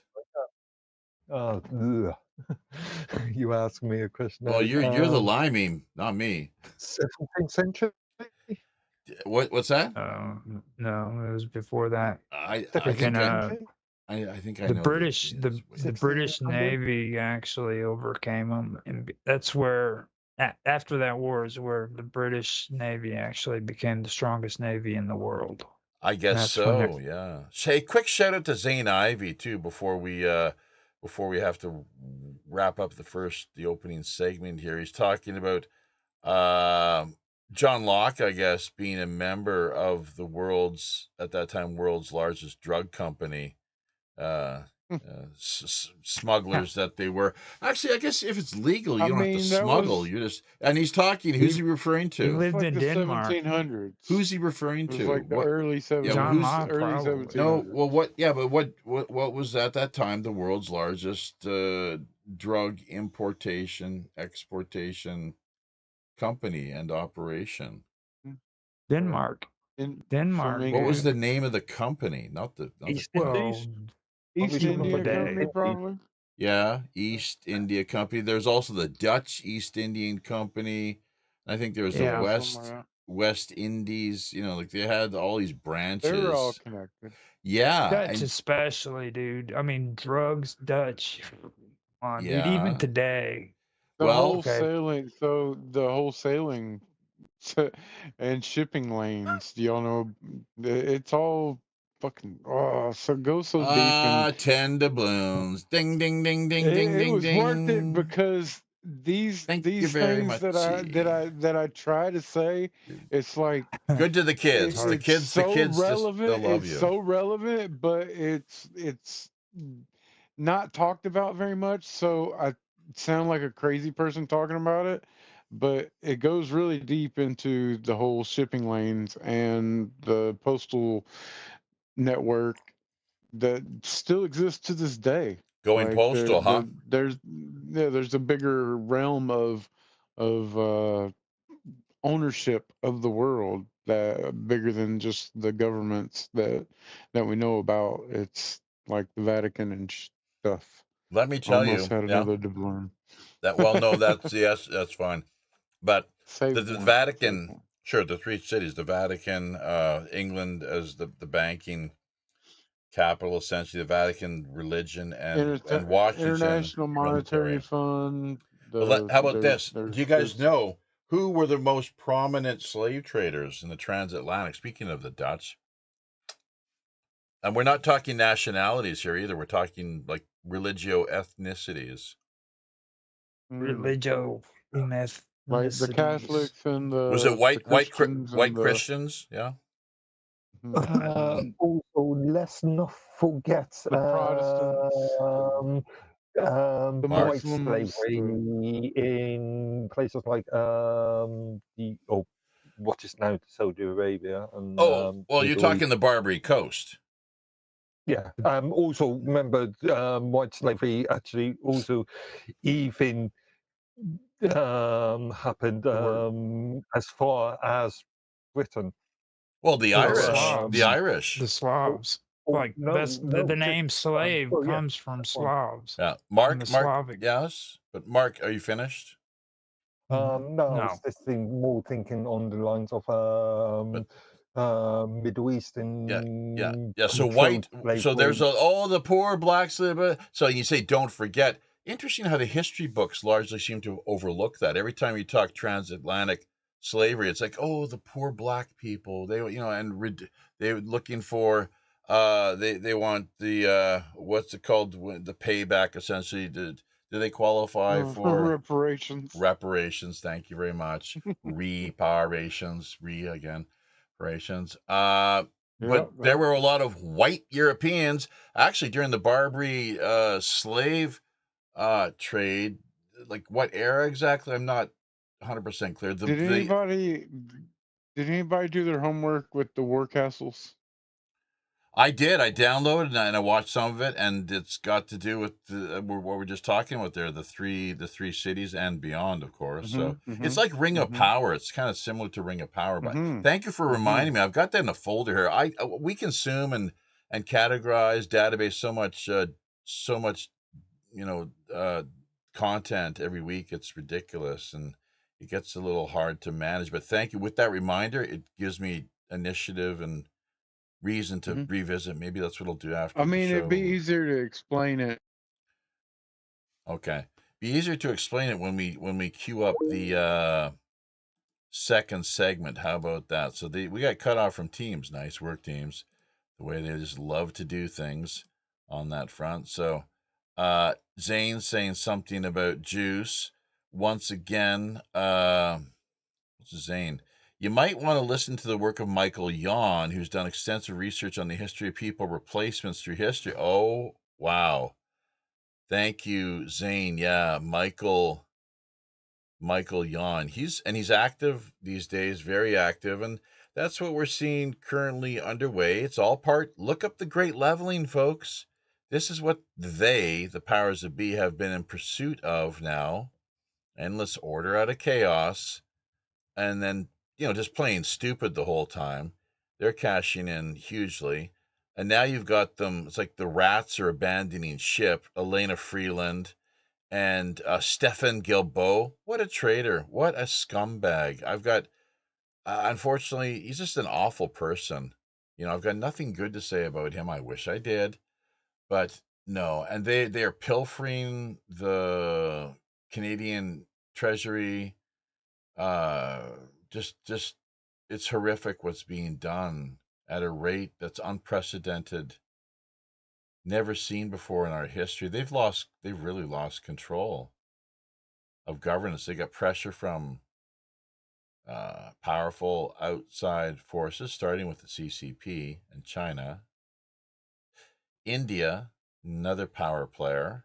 ugh. You ask me a question Well, now. you're the limey, not me. 17th century, What's that? No, it was before that. I Freaking think 17th century, I think I the know the British years. Wait. the British 1600. Navy actually overcame them, and that's where after that war is where the British Navy actually became the strongest navy in the world. I And guess that's when they so. Yeah. Hey, quick shout out to Zane Ivey too before we have to wrap up the opening segment here. He's talking about um John Locke, I guess, being a member of the at that time world's largest drug company. Uh, Smugglers that they were. Actually, I guess if it's legal, I you don't have to mean, that smuggle. was You just and he's talking. Who's he he referring he to? it's lived like in the Denmark. 1700s. Who's he referring It was to? like the What? early Yeah, well, 17 John who's Locke early probably. no? 1700s. Well, what? Yeah, but what was at that time the world's largest drug importation exportation company and operation? Uh, Denmark. from Denmark, What was dude. the England. name of the company? Not the East Well, Indies, East probably even India East today. Company, Indies. probably. Yeah, East India Company. There's also the Dutch East Indian Company. I think there was the Yeah. Yeah, something like that. West Indies. Like they had all these They were all branches. connected. Yeah, Dutch and especially, dude. I mean, drugs, Dutch. Come on, dude. Even yeah. today. The Well, whole Okay. sailing, so the whole sailing and shipping lanes, y'all know, it's all fucking, oh, so go so deep. And ten doubloons. Ding, ding, ding, ding, ding, it ding, was worth it ding. because Thank you these very things much. that I try to say, it's like Good to the kids. The it's kids, so just they'll relevant. love It's you. so relevant, but it's not talked about very much. So I sound like a crazy person talking about it, but it goes really deep into the whole shipping lanes and the postal network that still exists to this day. Going Like postal, huh? there's a bigger realm of ownership of the world that bigger than just the governments that we know about. It's like the Vatican and stuff. Let me tell Almost you, had yeah. another doubloon. That well, no, that's yes, that's fine. But Save the one. Save Vatican, one. sure, the three cities, the Vatican, England as the banking capital, essentially, the Vatican religion, and Washington International Monetary military. Fund. How about this? Do you guys There's know who were the most prominent slave traders in the transatlantic? Speaking of the Dutch, and we're not talking nationalities here either. We're talking like religio ethnicities. Religio like the ethnicities. Catholics and Was it the Christians and white the Christians? Yeah. mhm, Also, let's not forget the Protestants, the Mark. white Muslims, slavery in places like what is now Saudi Arabia and Oh, well, you're Middle East. talking the Barbary Coast. Yeah. Also, remember, white slavery actually also even happened as far as Britain. Well, the The Irish, the Slavs. Irish. The Slavs. Like that's the name slave oh yeah, comes from point. Slavs. Yeah, From the Mark. Slavic. Yes, but Mark, are you finished? No, I was No. just more thinking on the lines of But Middle Eastern yeah. So controlled white. So there's slavery. the poor black slave. So you say don't forget. Interesting how the history books largely seem to overlook that. Every time you talk transatlantic slavery, it's like, oh, the poor black people. They they were looking for. They want the what's it called, the payback, essentially. Do they qualify for reparations. reparations? Thank you very much. Reparations, again, reparations. Yeah, But there were a lot of white Europeans actually during the Barbary slave trade. Like what era exactly? I'm not 100% clear. Did anybody do their homework with the war castles? I did. I downloaded and I watched some of it, and it's got to do with what we're just talking about there, the three cities and beyond, of course. Mm-hmm, So it's mm-hmm, like Ring of mm-hmm, Power. It's kind of similar to Ring of Power, but mm-hmm, thank you for mm-hmm. reminding me. I've got that in a folder here. We consume and categorize database so much, you know, content every week. It's ridiculous, and it gets a little hard to manage. But thank you with that reminder. It gives me initiative and reason to Mm-hmm. revisit. Maybe that's what I'll do I after the mean, it'd be show. easier to explain it. Okay, be easier to explain it when we queue up the second segment. How about that? So we got cut off from Teams. Nice work, Teams. The way they just love to do things on that front. So Zane saying something about juice once again. What's Zane? You might want to listen to the work of Michael Yon, who's done extensive research on the history of people replacements through history. Oh, wow. Thank you, Zane. Yeah, Michael Yon. He's active these days, very active, and that's what we're seeing currently underway. It's all look up the Great Leveling, folks. This is what the powers that be, have been in pursuit of now. Endless order out of chaos. And then, just playing stupid the whole time. They're cashing in hugely. And now you've got them, it's like the rats are abandoning ship. Elena Freeland and Stefan Gilbo. What a traitor. What a scumbag. I've got, unfortunately, he's just an awful person. I've got nothing good to say about him. I wish I did. But no. And they are pilfering the Canadian Treasury. Just it's horrific what's being done at a rate that's unprecedented, never seen before in our history. They've really lost control of governance. They got pressure from powerful outside forces, starting with the CCP and China. India, another power player.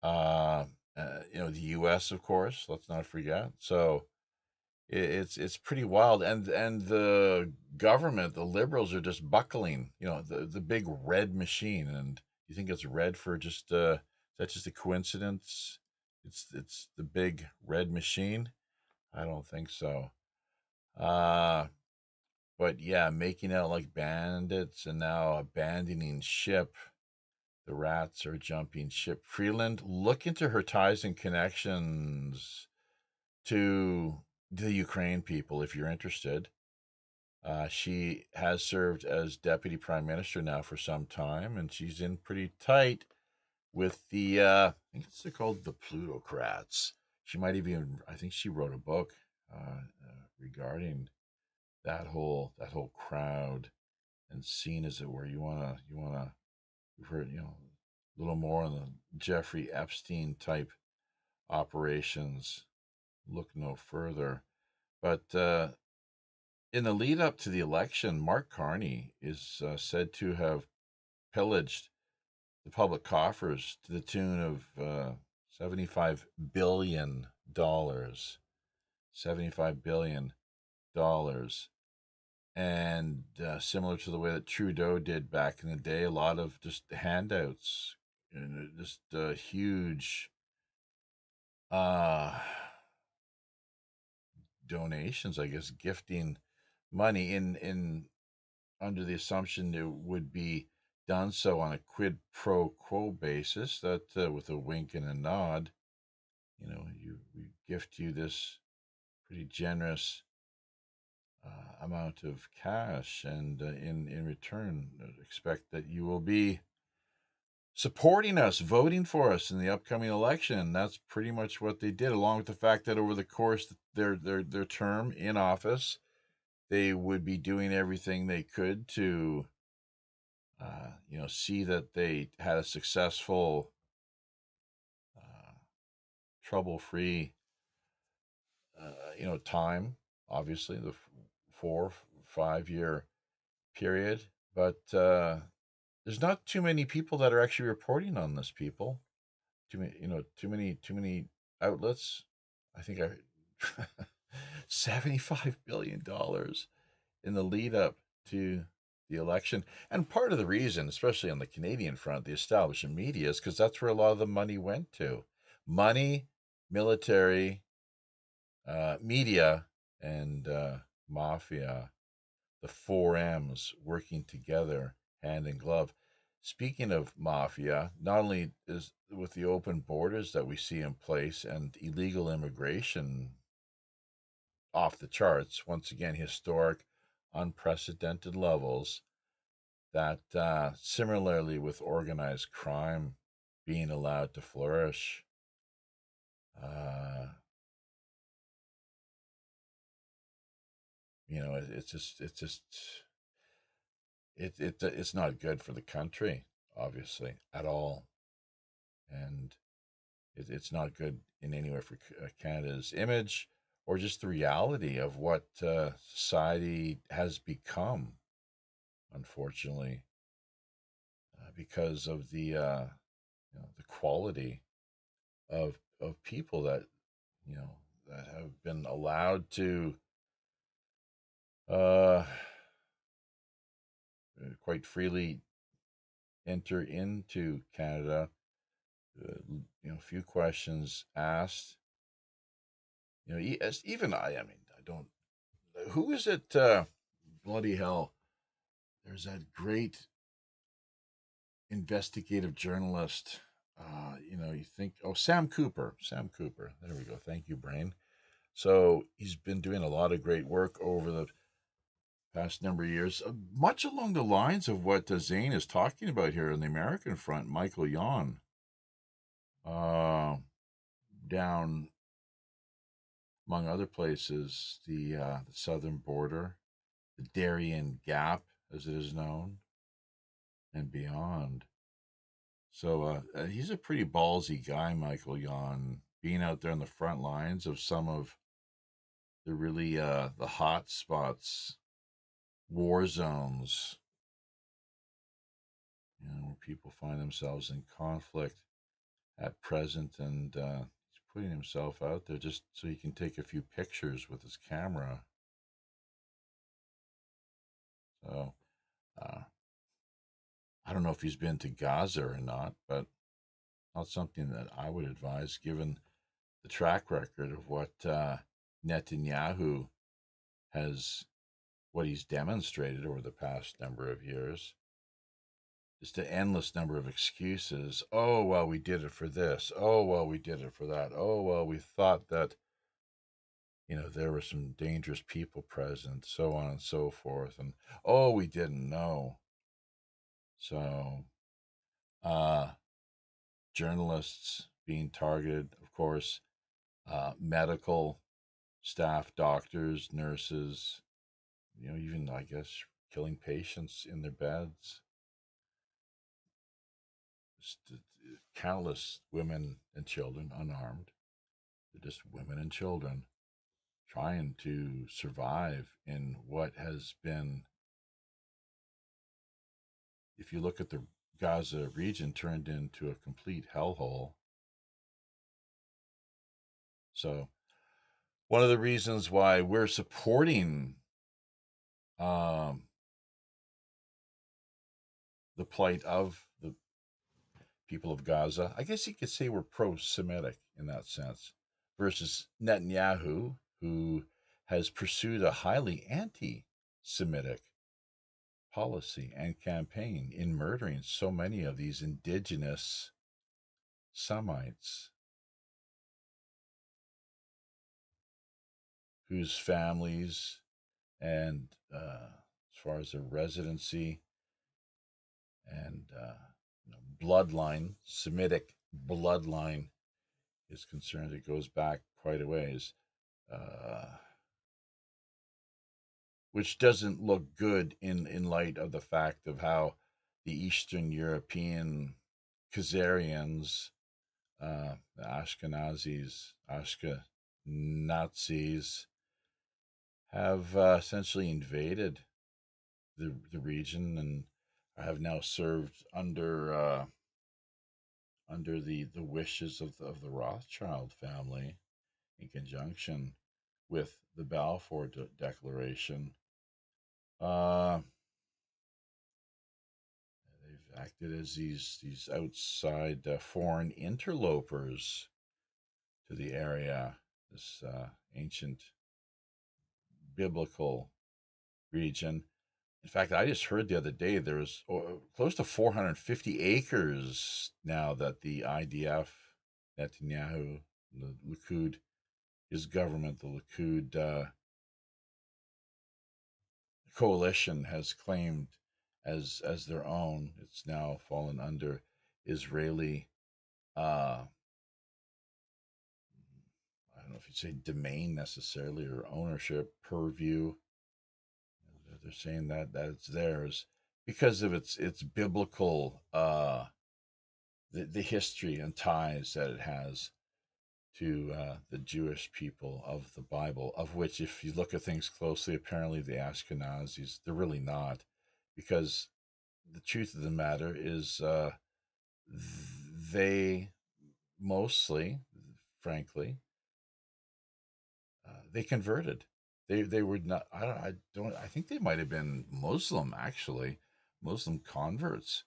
The U.S., of course. Let's not forget. So it's pretty wild, and the government, the liberals, are just buckling. The big red machine, and you think it's red for just is that just a coincidence? It's the big red machine. I don't think so. But yeah, making out like bandits and now abandoning ship. The rats are jumping ship. Freeland, look into her ties and connections to the Ukraine people if you're interested. She has served as deputy prime minister now for some time, and she's in pretty tight with the, I think they're called the plutocrats. She might even, I think she wrote a book regarding that whole crowd and scene, as it were. You wanna we've heard a little more on the Jeffrey Epstein type operations. Look no further. But in the lead up to the election, Mark Carney is said to have pillaged the public coffers to the tune of $75 billion. $75 billion. And similar to the way that Trudeau did back in the day, a lot of just handouts, and just huge donations, I guess, gifting money in under the assumption it would be done so on a quid pro quo basis, that with a wink and a nod, we gift you this pretty generous amount of cash, and in return, expect that you will be supporting us, voting for us in the upcoming election. And that's pretty much what they did, along with the fact that over the course of their term in office, they would be doing everything they could to see that they had a successful, trouble-free time, obviously the 4-5 year period. But there's not too many people that are actually reporting on this, people. Too many outlets. I think $75 billion in the lead up to the election. And part of the reason, especially on the Canadian front, the establishment media, is because that's where a lot of the money went to. Money, military, media, and mafia. The 4Ms working together, hand in glove. Speaking of mafia, not only is with the open borders that we see in place and illegal immigration off the charts, once again, historic, unprecedented levels, that similarly with organized crime being allowed to flourish, it's not good for the country, obviously, at all. And it's not good in any way for Canada's image, or just the reality of what society has become, unfortunately, because of the quality of people that that have been allowed to uh, quite freely enter into Canada. Few questions asked. Even I mean, I don't. Who is it? Bloody hell! There's that great investigative journalist. You think, oh, Sam Cooper. Sam Cooper. There we go. Thank you, brain. So he's been doing a lot of great work over the past number of years, much along the lines of what Zane is talking about here on the American front. Michael Yon, down among other places, the southern border, the Darien Gap, as it is known, and beyond. So he's a pretty ballsy guy, Michael Yon, being out there on the front lines of some of the really the hot spots, war zones, where people find themselves in conflict at present, and he's putting himself out there just so he can take a few pictures with his camera. So I don't know if he's been to Gaza or not, but not something that I would advise given the track record of what Netanyahu what he's demonstrated over the past number of years. Just an endless number of excuses. Oh, well, we did it for this. Oh, well, we did it for that. Oh, well, we thought that, there were some dangerous people present, so on and so forth. And, oh, we didn't know. So, journalists being targeted, of course, medical staff, doctors, nurses, even, I guess, killing patients in their beds. Just countless women and children unarmed. They're just women and children trying to survive in what has been, if you look at the Gaza region, turned into a complete hellhole. So one of the reasons why we're supporting the plight of the people of Gaza, I guess you could say we're pro-Semitic in that sense, versus Netanyahu, who has pursued a highly anti-Semitic policy and campaign in murdering so many of these indigenous Semites whose families and as far as their residency and bloodline, Semitic bloodline is concerned, it goes back quite a ways, which doesn't look good in light of the fact of how the Eastern European Khazarians, the Ashkenazis, Nazis, have essentially invaded the region and have now served under the wishes of the Rothschild family in conjunction with the Balfour Declaration. They've acted as these outside foreign interlopers to the area, this ancient biblical region. In fact, I just heard the other day there's close to 450 acres now that the IDF, Netanyahu, the Likud, his government, the Likud coalition has claimed as their own. It's now fallen under Israeli, I don't know if you'd say domain necessarily, or ownership, purview. They're saying that it's theirs because of its biblical the history and ties that it has to the Jewish people of the Bible, of which, if you look at things closely, apparently the Ashkenazis, they're really not, because the truth of the matter is they mostly, frankly, they converted. They were not. I think they might have been Muslim, actually, Muslim converts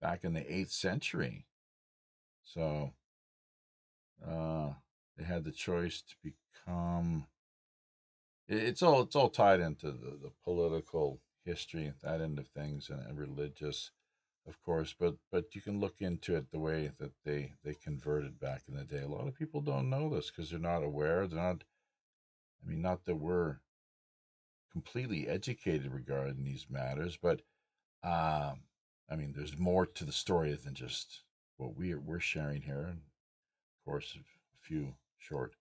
back in the 8th century. So they had the choice to become. It's all tied into the political history, that end of things, and religious, of course. But you can look into it the way that they converted back in the day. A lot of people don't know this because they're not aware. They're not. I mean, not that we're completely educated regarding these matters, but I mean, there's more to the story than just what we're sharing here. And of course, a few short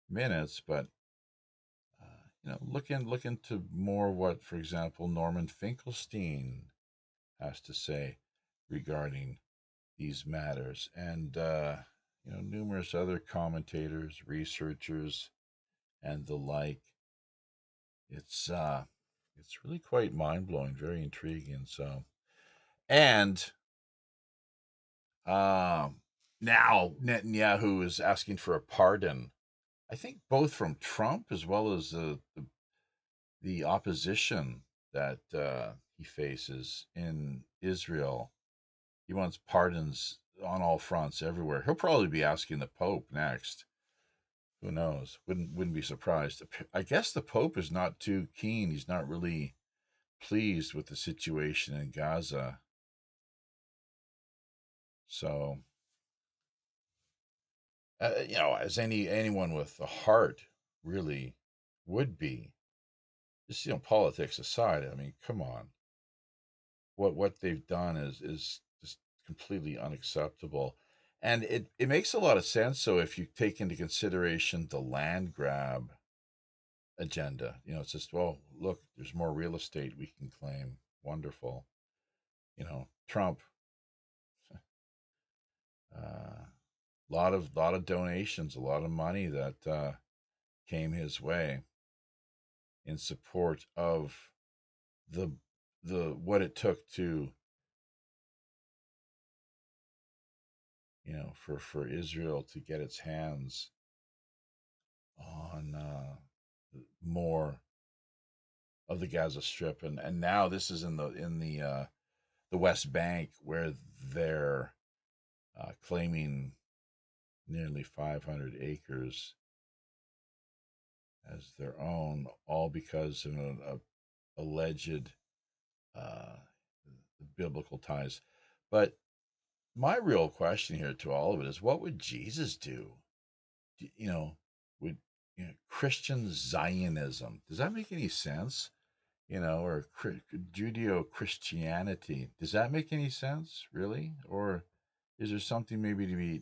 minutes, but look into more what, for example, Norman Finkelstein has to say regarding these matters, and numerous other commentators, researchers, and the like. It's really quite mind blowing, very intriguing. So, and now Netanyahu is asking for a pardon. I think both from Trump as well as the opposition that he faces in Israel. He wants pardons on all fronts everywhere. He'll probably be asking the Pope next. Who knows? Wouldn't be surprised. I guess the Pope is not too keen. He's not really pleased with the situation in Gaza. So, as anyone with a heart really would be, just politics aside. I mean, come on. What they've done is just completely unacceptable, and it makes a lot of sense. So if you take into consideration the land grab agenda, it's just, well, look, there's more real estate we can claim. Wonderful. Trump, lot of donations, a lot of money that came his way in support of the what it took to for Israel to get its hands on more of the Gaza Strip, and now this is in the West Bank, where they're claiming nearly 500 acres as their own, all because of an alleged uh, biblical ties. But my real question here to all of it is, what would Jesus do? Would Christian Zionism, does that make any sense? Or Judeo Christianity, does that make any sense, really? Or is there something maybe to be,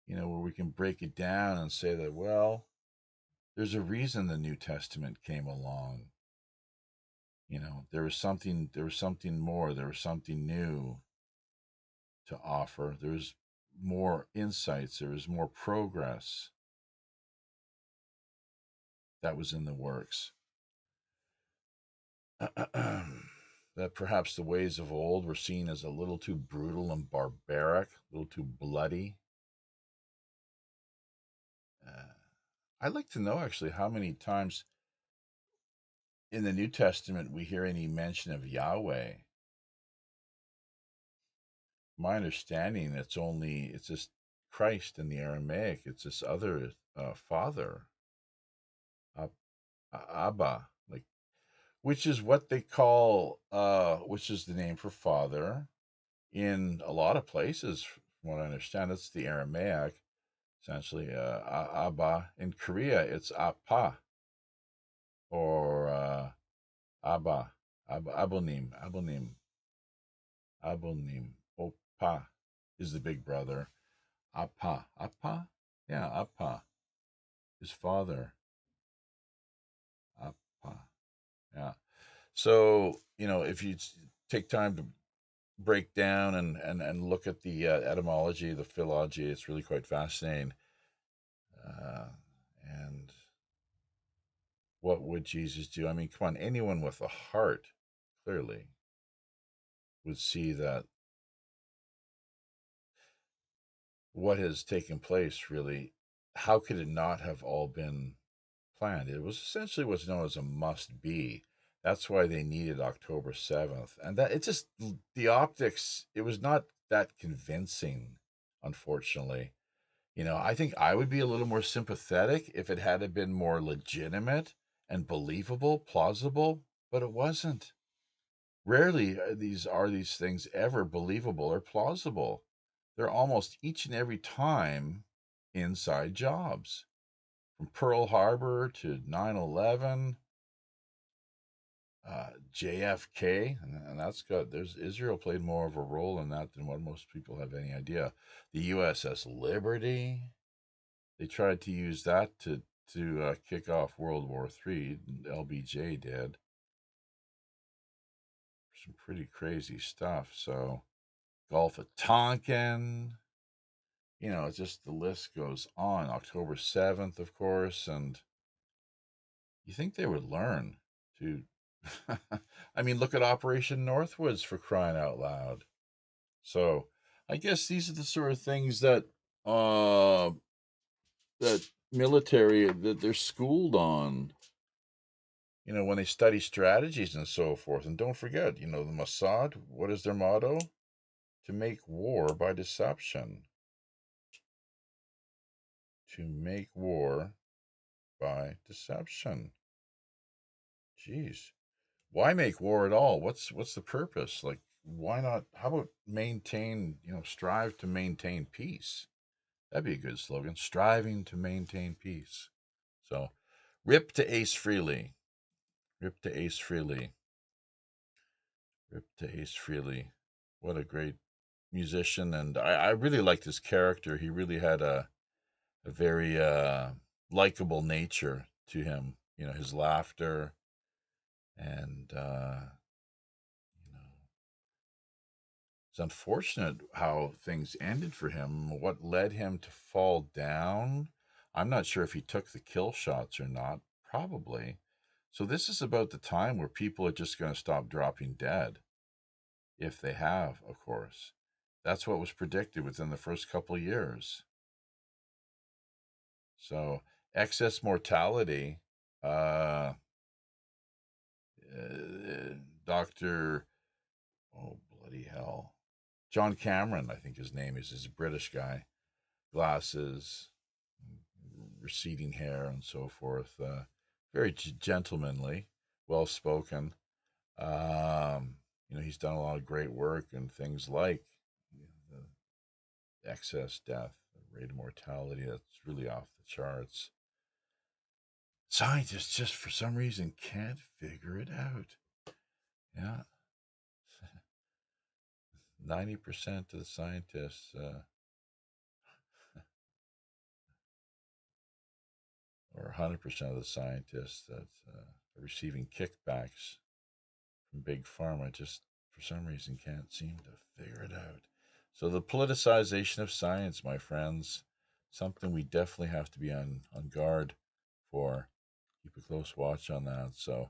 where we can break it down and say that, well, there's a reason the New Testament came along. There was something more, there was something new to offer. There was more insights, there was more progress that was in the works. That perhaps the ways of old were seen as a little too brutal and barbaric, a little too bloody. Uh, I'd like to know actually how many times in the New Testament we hear any mention of Yahweh. My understanding, it's just Christ in the Aramaic. It's this other Father, Ab- Abba, like, which is what they call, which is the name for Father in a lot of places. From what I understand, it's the Aramaic, essentially. Abba in Korea, it's Appa, or Abba, Abonim. Oppa is the big brother. Appa, yeah, Appa, his father. Appa, yeah. So if you take time to break down and look at the etymology, the philology, it's really quite fascinating. Uh, and what would Jesus do? I mean, come on, anyone with a heart clearly would see that what has taken place, really, how could it not have all been planned? It was essentially what's known as a must be. That's why they needed October 7th. And that it's just the optics, it was not that convincing, unfortunately. I think I would be a little more sympathetic if it had been more legitimate and believable, plausible, but it wasn't. Rarely are these things ever believable or plausible. They're almost each and every time inside jobs. From Pearl Harbor to 9/11, JFK, and there's Israel played more of a role in that than what most people have any idea. The USS Liberty, they tried to use that to kick off World War III. LBJ did some pretty crazy stuff. So Gulf of Tonkin, You know, it's just the list goes on. October 7th, of course, and you think they would learn to. I mean, look at Operation Northwoods, for crying out loud. So, I guess these are the sort of things that that military that they're schooled on. You know, when they study strategies and so forth. And don't forget, you know, the Mossad. What is their motto? To make war by deception. To make war by deception. Jeez. Why make war at all? What's the purpose? Like, why not? How about maintain, you know, strive to maintain peace? That'd be a good slogan. Striving to maintain peace. So, rip to Ace Frehley. Rip to Ace Frehley. Rip to Ace Frehley. What a great musician. And I really liked his character. He really had a very likable nature to him. You know, his laughter and you know, it's unfortunate how things ended for him. What led him to fall down? I'm not sure if he took the kill shots or not. Probably. So this is about the time where people are just going to stop dropping dead, if they have, of course. That's what was predicted within the first couple of years. So excess mortality. Uh, Dr. Oh, bloody hell. John Cameron, I think his name is a British guy. Glasses, receding hair, and so forth. Very gentlemanly, well spoken. You know, he's done a lot of great work and things like the excess death, the rate of mortality that's really off the charts. Scientists just for some reason can't figure it out. Yeah. 90% of the scientists or 100% of the scientists that are receiving kickbacks from big pharma just for some reason can't seem to figure it out. So the politicization of science, my friends, something we definitely have to be on guard for. Keep a close watch on that. So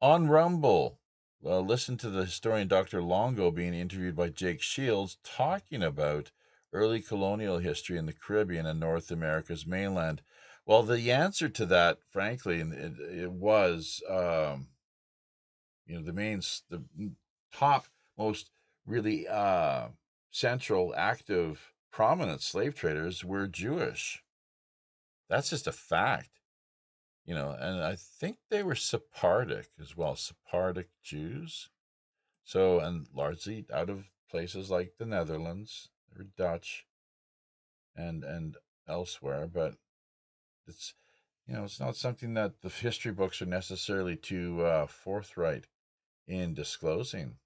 on Rumble, listen to the historian Dr. Longo being interviewed by Jake Shields talking about early colonial history in the Caribbean and North America's mainland. Well, the answer to that, frankly, it was, you know, the top most really central, active, prominent slave traders were Jewish. That's just a fact, you know, and I think they were Sephardic as well, Sephardic Jews. So, and largely out of places like the Netherlands or Dutch and elsewhere, but it's, you know, it's not something that the history books are necessarily too forthright in disclosing.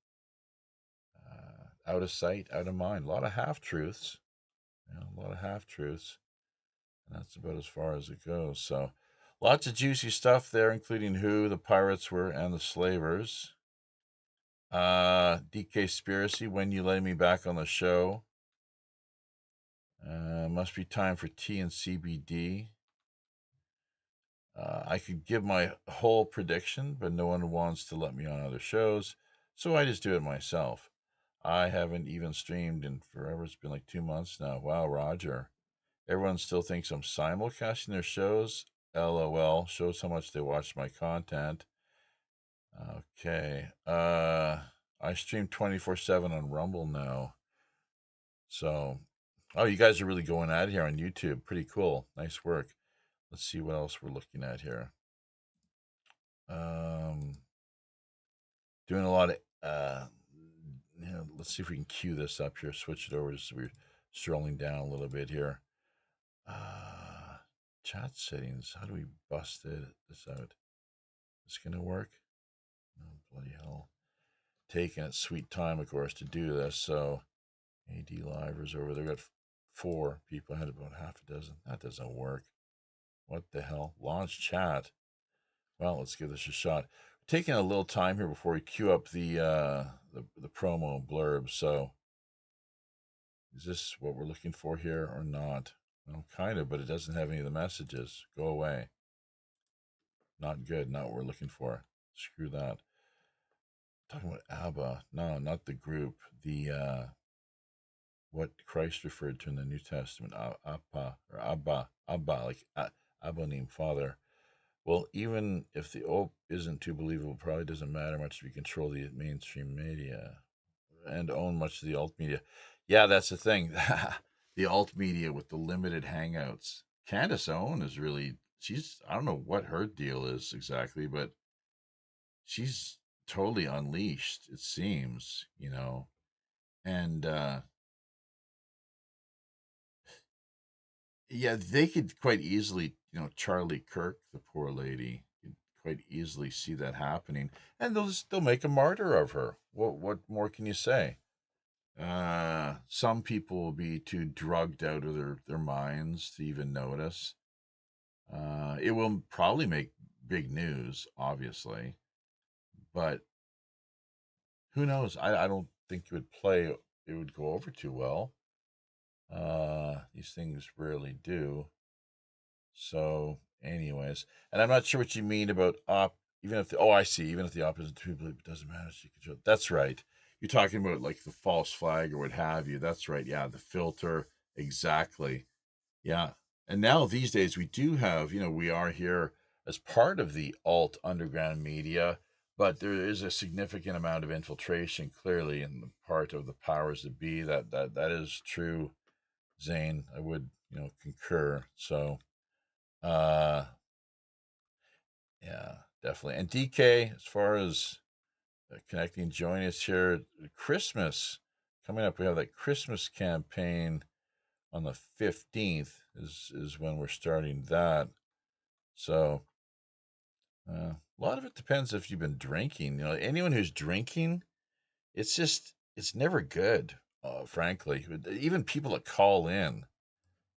Out of sight, out of mind. A lot of half truths, you know, a lot of half truths, and that's about as far as it goes. So, lots of juicy stuff there, including who the pirates were and the slavers. DK Spiracy, when you lay me back on the show. Must be time for tea and CBD. I could give my whole prediction, but no one wants to let me on other shows, so I just do it myself. I haven't even streamed in forever. It's been like 2 months now. Wow, Roger. Everyone still thinks I'm simulcasting their shows. LOL. Shows how much they watch my content. Okay. I stream 24/7 on Rumble now. So, oh, you guys are really going at it here on YouTube. Pretty cool. Nice work. Let's see what else we're looking at here. Doing a lot of, you know, let's see if we can cue this up here. Switch it over just so we're strolling down a little bit here. Chat settings. How do we bust this out? Is going to work? Oh, bloody hell. Taking its sweet time, of course, to do this. So, AD Livers over there. Got 4 people. I had about half a dozen. That doesn't work. What the hell? Launch chat. Well, let's give this a shot. Taking a little time here before we cue up the promo blurb. So is this what we're looking for here or not? Well, kind of, but it doesn't have any of the messages. Go away. Not good. Not what we're looking for. Screw that. Talking about Abba. No, not the group. The what Christ referred to in the New Testament. Appa or Abba, like Abba named Father. Well, even if the OP isn't too believable, probably doesn't matter much if you control the mainstream media and own much of the alt media. Yeah, that's the thing. The alt media with the limited hangouts. Candace Owen is really, I don't know what her deal is exactly, but she's totally unleashed, it seems, And yeah, they could quite easily, Charlie Kirk, the poor lady, could quite easily see that happening, and they'll make a martyr of her. What more can you say? Some people will be too drugged out of their minds to even notice. It will probably make big news, obviously, but who knows? I don't think it would go over too well. These things rarely do. So, anyways, and I'm not sure what you mean about even if I see, even if the opposite people, it doesn't matter. She control. That's right. You're talking about like the false flag or what have you. That's right. Yeah, the filter. Exactly. Yeah. And now these days we do have, we are here as part of the alt underground media, but there is a significant amount of infiltration clearly in the part of the powers that be. That is true, Zane. I would, concur. So uh yeah, definitely. And DK, as far as connecting, join us here. Christmas coming up. We have that Christmas campaign on the 15th is when we're starting that. So a lot of it depends if you've been drinking. Anyone who's drinking, it's never good. Frankly, even people that call in,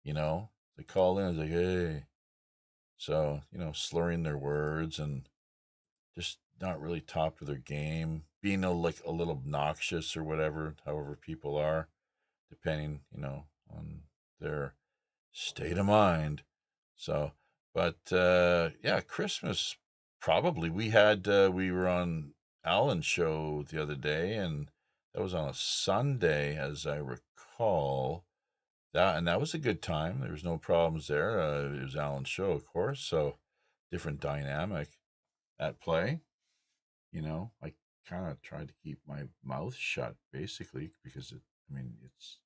they call in and like, hey, so slurring their words and just not really top of their game, being like a little obnoxious or whatever, however people are, depending, on their state of mind. So, but yeah, Christmas probably we were on Alan's show the other day, and that was on a Sunday, as I recall. That was a good time. There was no problems there. It was Alan's show, of course, so different dynamic at play. I kind of tried to keep my mouth shut basically because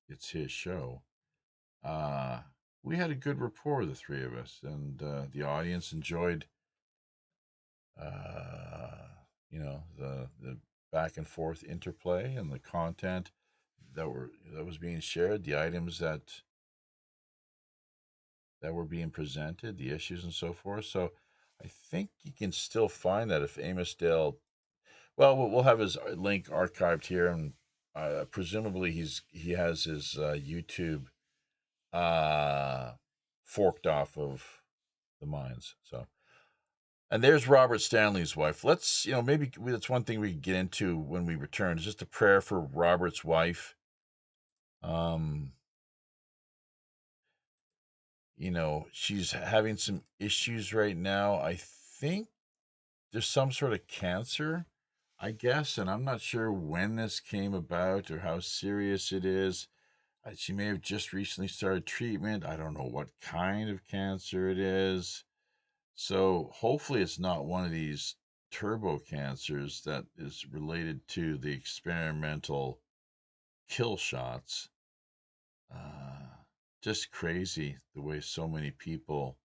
it's his show. Uh, we had a good rapport, the three of us, and the audience enjoyed, uh, the back and forth interplay and the content that was being shared, the items that were being presented, the issues and so forth. So I think you can still find that if Amos Dale. Well, we'll have his link archived here, and presumably he has his YouTube uh, forked off of the mines. So, and there's Robert Stanley's wife. Let's maybe that's one thing we could get into when we return. Is just a prayer for Robert's wife. Um, she's having some issues right now. I think there's some sort of cancer, I guess, and I'm not sure when this came about or how serious it is. She may have just recently started treatment. I don't know what kind of cancer it is. So hopefully it's not one of these turbo cancers that is related to the experimental kill shots. Just crazy the way so many people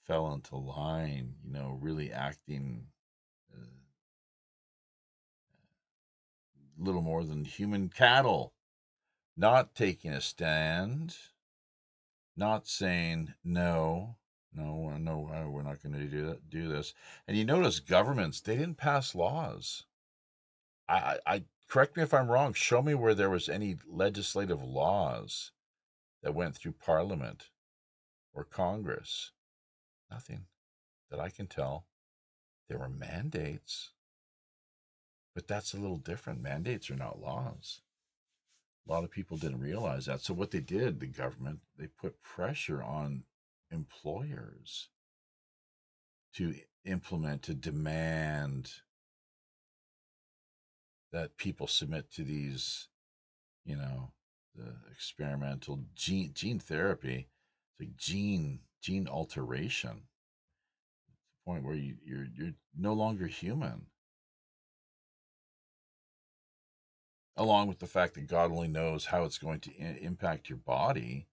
fell into line, really acting little more than human cattle, not taking a stand, not saying no, no, no, we're not going to do this. And you notice governments, they didn't pass laws. I correct me if I'm wrong. Show me where there was any legislative laws that went through Parliament or Congress. Nothing that I can tell. There were mandates, but that's a little different. Mandates are not laws. A lot of people didn't realize that. So what they did, the government, they put pressure on employers to implement, to demand that people submit to these, the experimental gene therapy. It's like gene alteration, to the point where you're no longer human. Along with the fact that God only knows how it's going to impact your body,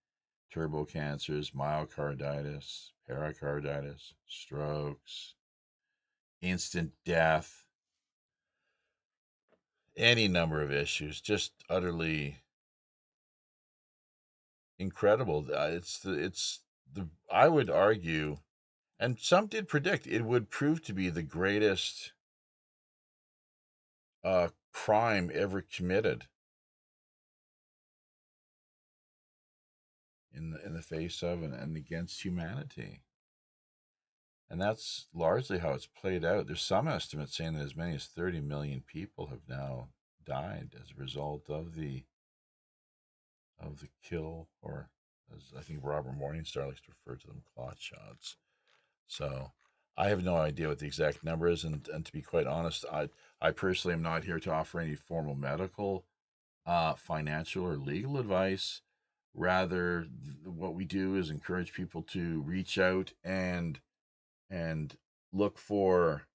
turbo cancers, myocarditis, pericarditis, strokes, instant death, any number of issues, just utterly incredible. It's the I would argue, and some did predict it would prove to be the greatest crime ever committed in the face of and against humanity. And that's largely how it's played out. There's some estimates saying that as many as 30 million people have now died as a result of the kill, or as I think Robert Morningstar likes to refer to them, clot shots. So I have no idea what the exact number is, and to be quite honest, I personally am not here to offer any formal medical, financial, or legal advice. Rather, what we do is encourage people to reach out and look for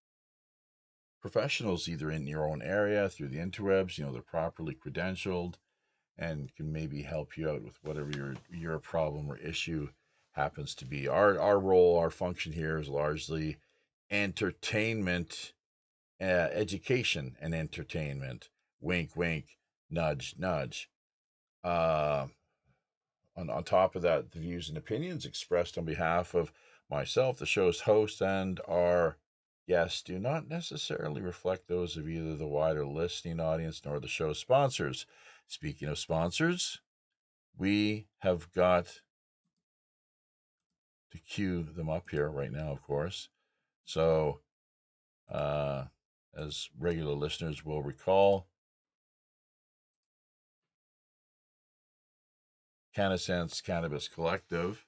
professionals either in your own area through the interwebs. They're properly credentialed and can maybe help you out with whatever your problem or issue happens to be. Our role, our function here is largely entertainment, education and entertainment. Wink, wink, nudge, nudge. On top of that, the views and opinions expressed on behalf of myself, the show's host, and our guests do not necessarily reflect those of either the wider listening audience nor the show's sponsors. Speaking of sponsors, we have got to cue them up here right now, of course. So, as regular listeners will recall, CanaSense Cannabis Collective,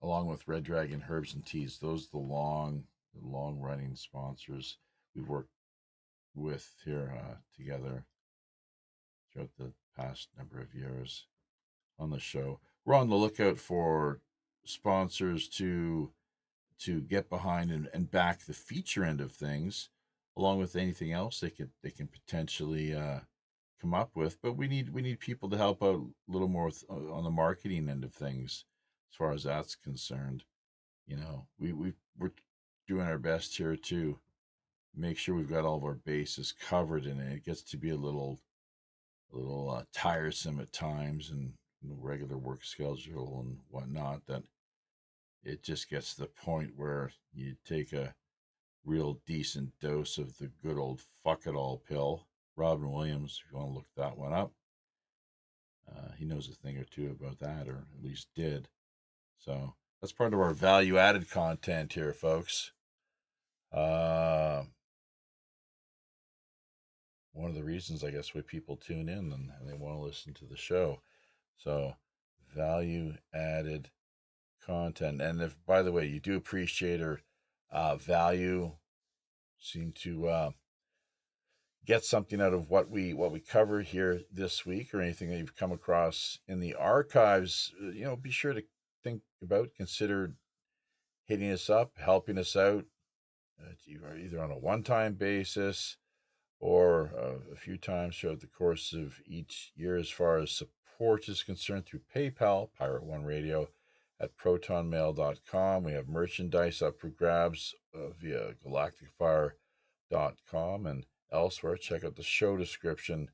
along with Red Dragon Herbs and Teas, those are the long running sponsors we've worked with here together throughout the past number of years on the show. We're on the lookout for sponsors to get behind and back the feature end of things, along with anything else they can potentially come up with. But we need people to help out a little more on the marketing end of things, as far as that's concerned. We're doing our best here to make sure we've got all of our bases covered, and it gets to be a little tiresome at times, and regular work schedule and whatnot, that it just gets to the point where you take a real decent dose of the good old fuck it all pill. Robin Williams, if you want to look that one up, he knows a thing or two about that, or at least did. So that's part of our value added content here, folks. One of the reasons, I guess, why people tune in and they want to listen to the show. So value added content. And if, by the way, you do appreciate or value, seem to get something out of what we cover here this week, or anything that you've come across in the archives, be sure to consider hitting us up, helping us out, either on a one-time basis or a few times throughout the course of each year. As far as support is concerned, through PayPal, Pirate One Radio at protonmail.com. We have merchandise up for grabs via galacticfire.com and elsewhere. Check out the show description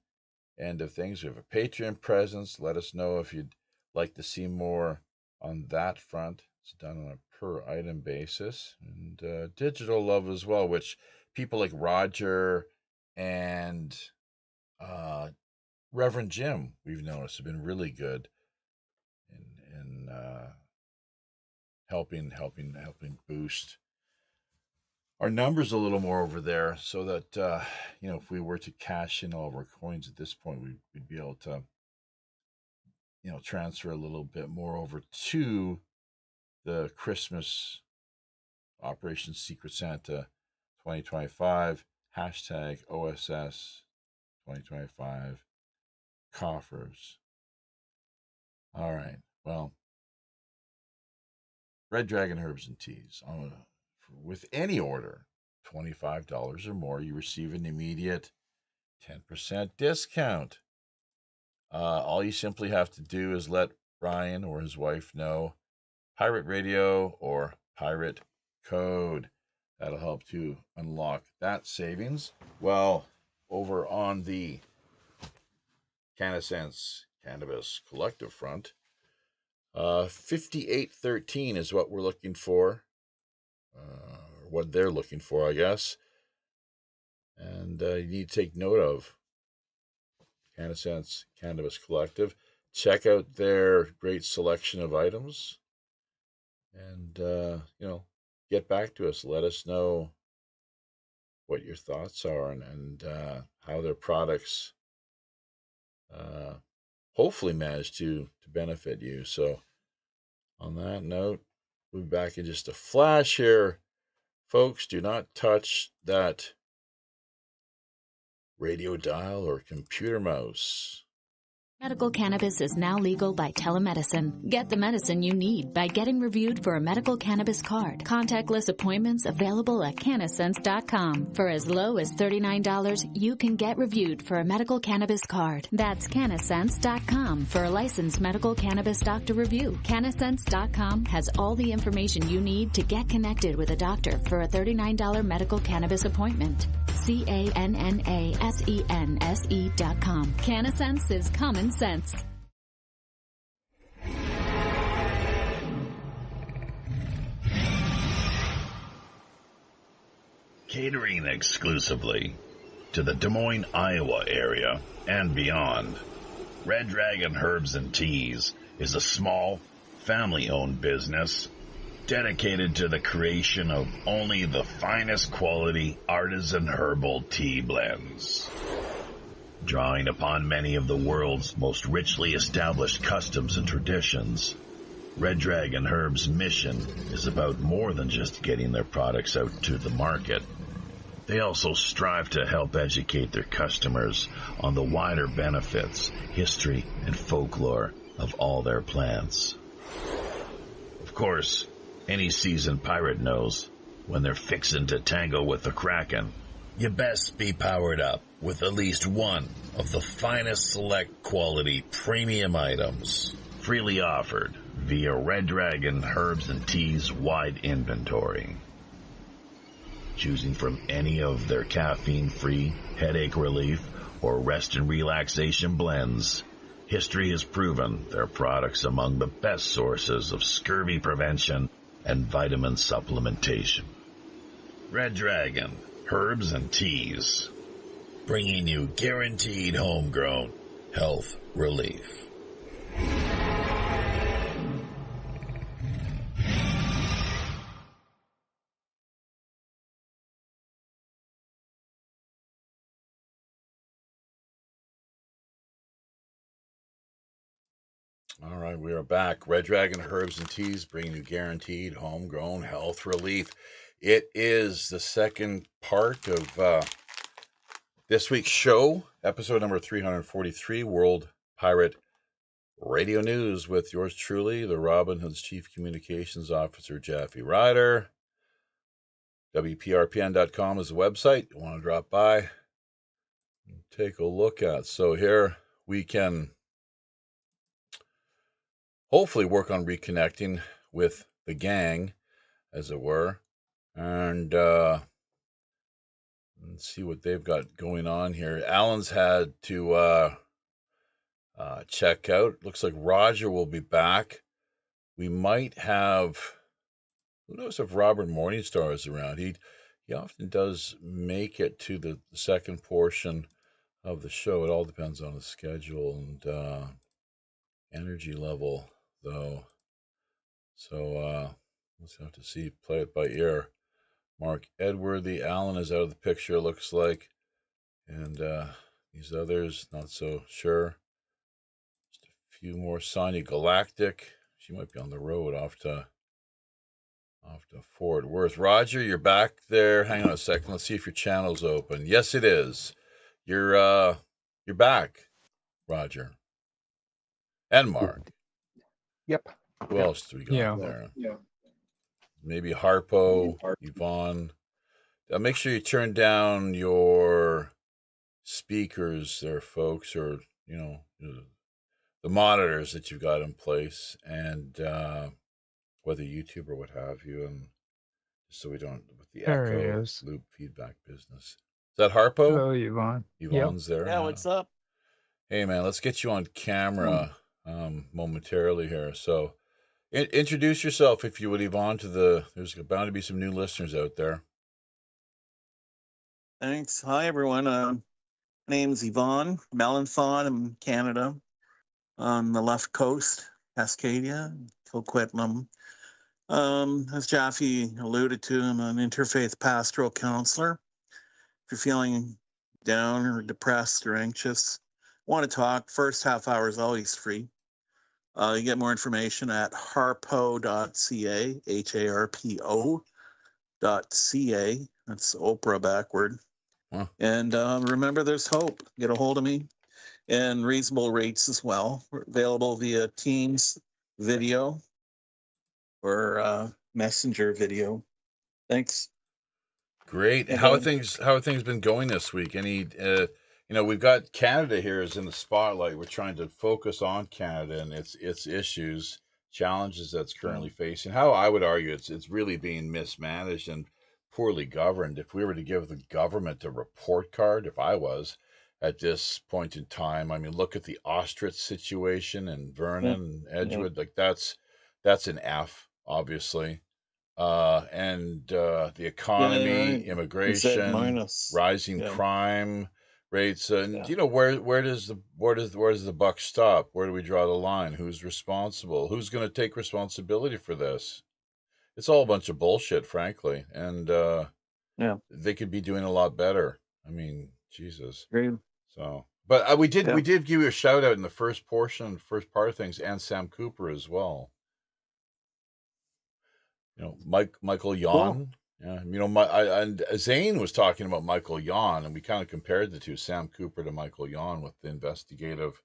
end of things. We have a Patreon presence. Let us know if you'd like to see more on that front. It's done on a per item basis. And digital love as well, which people like Roger and Reverend Jim, we've noticed, have been really good in helping boost our numbers a little more over there, so that if we were to cash in all of our coins at this point, we'd be able to transfer a little bit more over to the Christmas Operation Secret Santa 2025 hashtag OSS 2025 coffers. All right. Well, Red Dragon Herbs and Teas. With any order, $25 or more, you receive an immediate 10% discount. All you simply have to do is let Brian or his wife know Pirate Radio or Pirate Code. That'll help to unlock that savings. Well, over on the CannaSense Cannabis Collective front, 5813 is what we're looking for. What they're looking for, I guess. And you need to take note of CannaSense Cannabis Collective. Check out their great selection of items. And, get back to us. Let us know what your thoughts are and how their products hopefully manage to benefit you. So, on that note, we'll be back in just a flash here. Folks, do not touch that radio dial or computer mouse. Medical cannabis is now legal by telemedicine. Get the medicine you need by getting reviewed for a medical cannabis card. Contactless appointments available at CannaSense.com. For as low as $39, you can get reviewed for a medical cannabis card. That's CannaSense.com for a licensed medical cannabis doctor review. CannaSense.com has all the information you need to get connected with a doctor for a $39 medical cannabis appointment. CannaSense.com. CannaSense is common sense. Catering exclusively to the Des Moines, Iowa area and beyond. Red Dragon Herbs and Teas is a small, family-owned business dedicated to the creation of only the finest quality artisan herbal tea blends. Drawing upon many of the world's most richly established customs and traditions, Red Dragon Herbs' mission is about more than just getting their products out to the market. They also strive to help educate their customers on the wider benefits, history, and folklore of all their plants. Of course, any seasoned pirate knows when they're fixin' to tango with the Kraken, you best be powered up with at least one of the finest select quality premium items freely offered via Red Dragon Herbs and Teas wide inventory. Choosing from any of their caffeine-free, headache relief, or rest and relaxation blends, history has proven their products among the best sources of scurvy prevention and vitamin supplementation. Red Dragon Herbs and Teas, bringing you guaranteed homegrown health relief. All right, we are back. Red Dragon Herbs and Teas bringing you guaranteed homegrown health relief. It is the second part of this week's show, episode number 343, World Pirate Radio News, with yours truly, the Robin Hood's Chief Communications Officer, Jaffe Ryder. WPRPN.com is the website you want to drop by and take a look at. So here we can hopefully work on reconnecting with the gang, as it were, and see what they've got going on here. Alan's had to check out. Looks like Roger will be back. We might have, who knows if Robert Morningstar is around. He often does make it to the second portion of the show. It all depends on his schedule and energy level, though. So let's have to see, play it by ear. Mark Edworthy. Alan is out of the picture, looks like. And these others, not so sure. Just a few more. Sonia Galactic. She might be on the road off to Fort Worth. Roger, you're back there. Hang on a second. Let's see if your channel's open. Yes, it is. You're back, Roger. And Mark. Yep. Who else do we got Yeah. there? Maybe Harpo, Yvonne. Make sure you turn down your speakers there, folks, or, you know, the monitors that you've got in place, and whether YouTube or what have you, and so we don't, with the There he echo is. loop feedback business. Is that Harpo? Hello, Yvonne. Yvonne's there. Yeah, what's up? Hey, man, let's get you on camera momentarily here. So introduce yourself, if you would, Yvonne, there's bound to be some new listeners out there. Thanks. Hi, everyone. My name's Yvonne Melanthon. I'm in Canada on the left coast, Cascadia, Coquitlam. As Jaffe alluded to, I'm an interfaith pastoral counselor. If you're feeling down or depressed or anxious, want to talk, first half hour is always free. You get more information at harpo.ca, HARPO.ca. That's Oprah backward. Huh. And remember, there's hope. Get a hold of me. And reasonable rates as well. We're available via Teams video or Messenger video. Thanks. Great. Okay. How have things been going this week? Any we've got Canada here is in the spotlight. We're trying to focus on Canada and its issues, challenges that's currently facing. How I would argue it's really being mismanaged and poorly governed. If we were to give the government a report card, if I was at this point in time, I mean, look at the ostrich situation in Vernon and Edgewood. Like that's an F, obviously. And the economy, immigration, rising crime rates, and where does the buck stop? Where do we draw the line? Who's responsible? Who's going to take responsibility for this? It's all a bunch of bullshit, frankly, and they could be doing a lot better. I mean, Jesus. Great. So, but we did give you a shout out in the first part of things, and Sam Cooper as well. Michael Yon. Cool. Yeah, and Zane was talking about Michael Yon, and we kind of compared the two, Sam Cooper to Michael Yon, with the investigative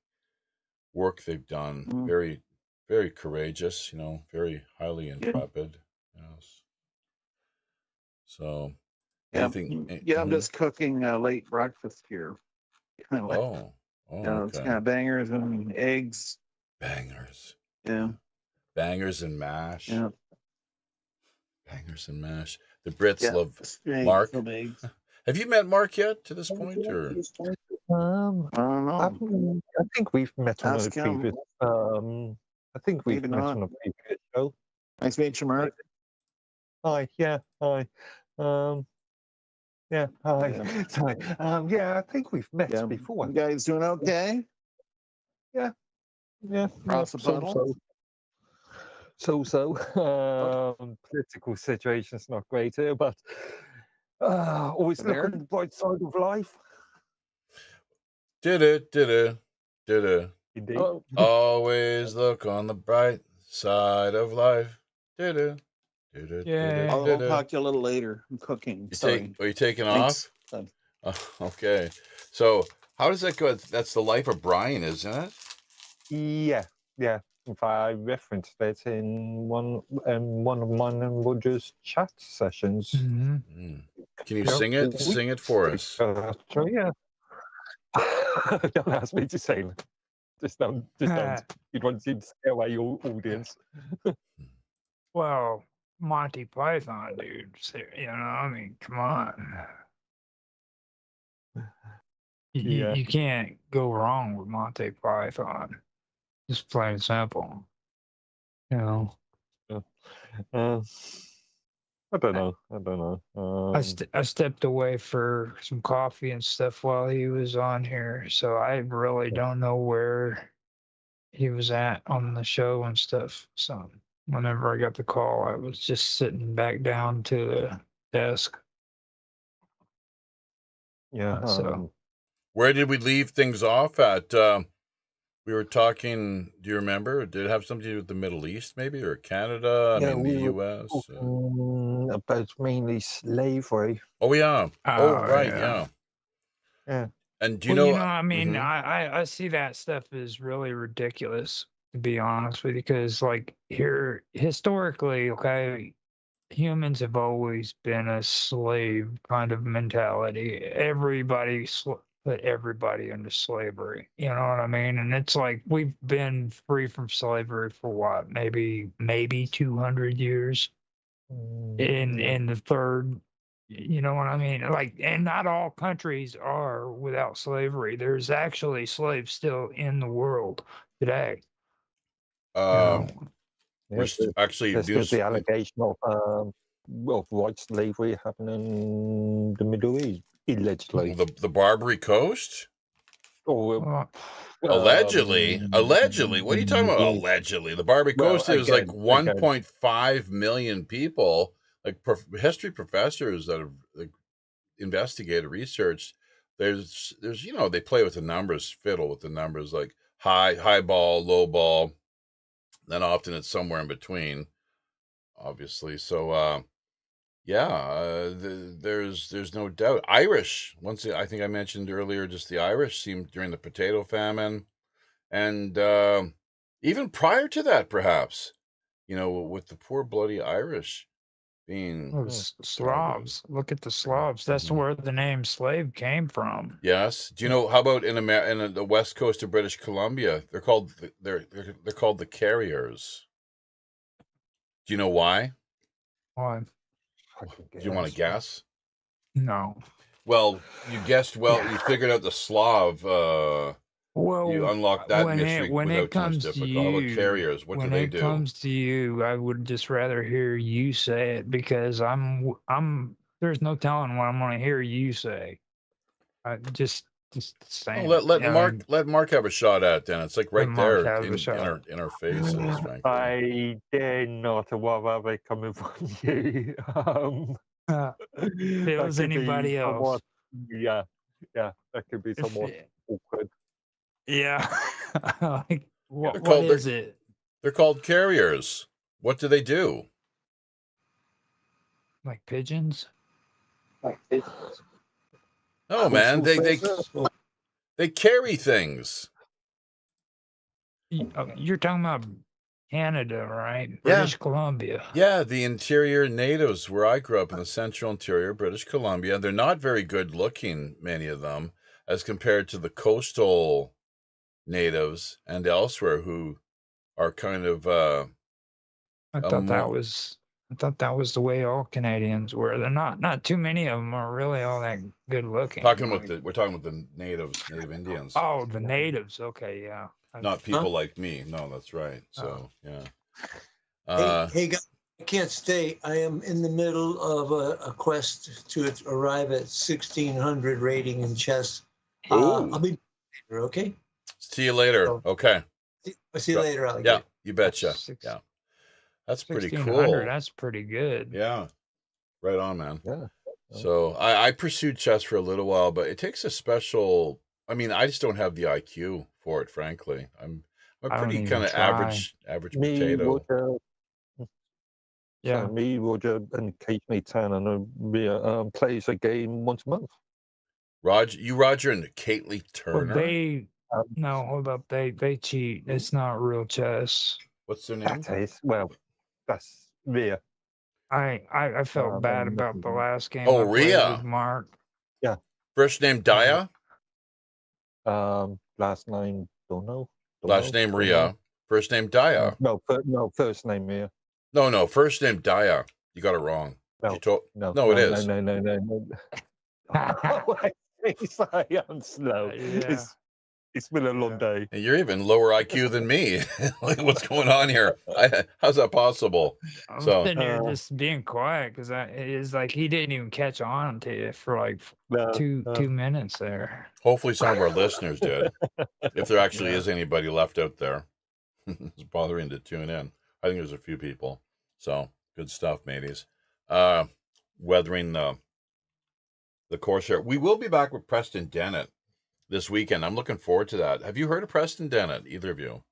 work they've done. Very, very courageous. Very highly intrepid. Yes. So, anything? I'm just cooking late breakfast here. Okay. It's kind of bangers and eggs. Bangers. Yeah. Bangers and mash. Yeah. Bangers and mash. The Brits love Mark. Have you met Mark yet to this point, or? I don't know. I think we've met on a previous. I think we've met on a previous show. Nice to meet you, Mark. Hi. Yeah. Hi. Yeah. Hi. Sorry. I think we've met before. You guys doing okay? Yeah. Across the puddle? So. Political situation's not great here, but always look on the bright side of life. Did it. Indeed. Always look on the bright side of life. Did it. Yeah. I'll talk to you a little later. I'm cooking. Are you taking off? Okay. So how does that go? That's the life of Brian, isn't it? Yeah. In fact, I referenced it in one of mine and Roger's chat sessions. Mm-hmm. Can you sing it? Sing it for us. Yeah. Don't ask me to sing. Just don't. You want to scare away your audience. Well, Monty Python, dude. I mean, come on. You can't go wrong with Monty Python. Just plain and simple. I don't know. I stepped away for some coffee and stuff while he was on here, so I really don't know where he was at on the show and stuff. So whenever I got the call, I was just sitting back down to the desk. Yeah. So Where did we leave things off at? We were talking. Do you remember? Did it have something to do with the Middle East, maybe, or Canada? I mean, the we were U.S. talking about mainly slavery. Oh yeah. Oh right. yeah. Yeah. And do you Well, know? you know, I mean, Mhm. I see that stuff as really ridiculous, to be honest with you, because like here historically, okay, humans have always been a slave kind of mentality. Everybody put everybody into slavery. You know what I mean? And it's like we've been free from slavery for what, maybe 200 years Yeah. in the third. You know what I mean? Like, and not all countries are without slavery. There's actually slaves still in the world today. You Uh, know, we're Yes, actually there's still news. the allegation of white slavery happening in the Middle East, allegedly. The Barbary Coast. Or well, Allegedly, allegedly. What are you talking about? yes, Allegedly, the Barbary well, Coast is like again, 1.5 million people. Like history professors that have like, investigated, researched. There's they play with the numbers, fiddle with the numbers, like high ball, low ball. Then often it's somewhere in between, obviously. So there's no doubt. Irish. I think I mentioned earlier, just the Irish seemed during the potato famine. And even prior to that, perhaps, with the poor bloody Irish being targeted. Slavs. Look at the Slavs. That's where the name slave came from. Yes. Do you know how about in the west coast of British Columbia? They're called they're called the carriers. Do you know why? Why? Do you want to guess? No. Well, you guessed well. You figured out the Slav. You Well, unlocked that when mystery it without too much comes to difficulty. How about you, carriers? What do when they it do? comes to you, I would just rather hear you say it because I'm there's no telling what I'm going to hear you say. I just Oh, saying let it. let I Mark mean, let Mark have a shot at it then. It's like let right Mark there have a in shot. our faces, frankly. I dare not, what are they coming from you? That Feels could be anybody somewhat, else? yeah, that could be If somewhat awkward. yeah, like They're what called is it? they're called carriers. What do they do? Like pigeons? Oh man, they carry things. You're talking about Canada, right? Yeah. British Columbia. Yeah, the interior natives where I grew up in the central interior, British Columbia. They're not very good looking, many of them, as compared to the coastal natives and elsewhere who are kind of I thought that more was I thought that was the way all Canadians were. They're not too many of them are really all that good looking. we're talking about the natives, native Indians. Oh, the natives. Okay, yeah. Not people like me. No, that's right. So, Hey guys, I can't stay. I am in the middle of a quest to arrive at 1600 rating in chess. I'll be later, okay? See you later. So, Okay. I'll see you later, Yeah, alligator. you betcha. Yeah. That's pretty 1600. cool. That's pretty good. Yeah. Right on, man. Yeah. So I pursued chess for a little while, but it takes a special. I mean, I just don't have the IQ for it, frankly. I'm a I don't pretty even kind of try. average Me, potato. Roger, Yeah. me, Roger, and occasionally Tan, and we plays a game once a month. Roger and Caitley Well, Turner. no, hold up. They cheat. It's not real chess. What's their name? That is, well, that's Rhea. I felt bad about the last game Oh, I played Rhea. with Mark. Yeah. First name Daya. Last name don't know. Last name Rhea. First name Daya. No, first name Rhea. No, first name Daya. You got it wrong. No, it is. No. I'm slow. Yeah. It's been a long day. And you're even lower IQ than me. Like, what's going on here? How's that possible? I'm sitting here just being quiet because it's like he didn't even catch on to you for like two minutes there. Hopefully some of our listeners did. If there actually is anybody left out there who's bothering to tune in. I think there's a few people. So good stuff, mateys. weathering the course here. We will be back with Preston Dennett this weekend. I'm looking forward to that. Have you heard of Preston Dennett, either of you?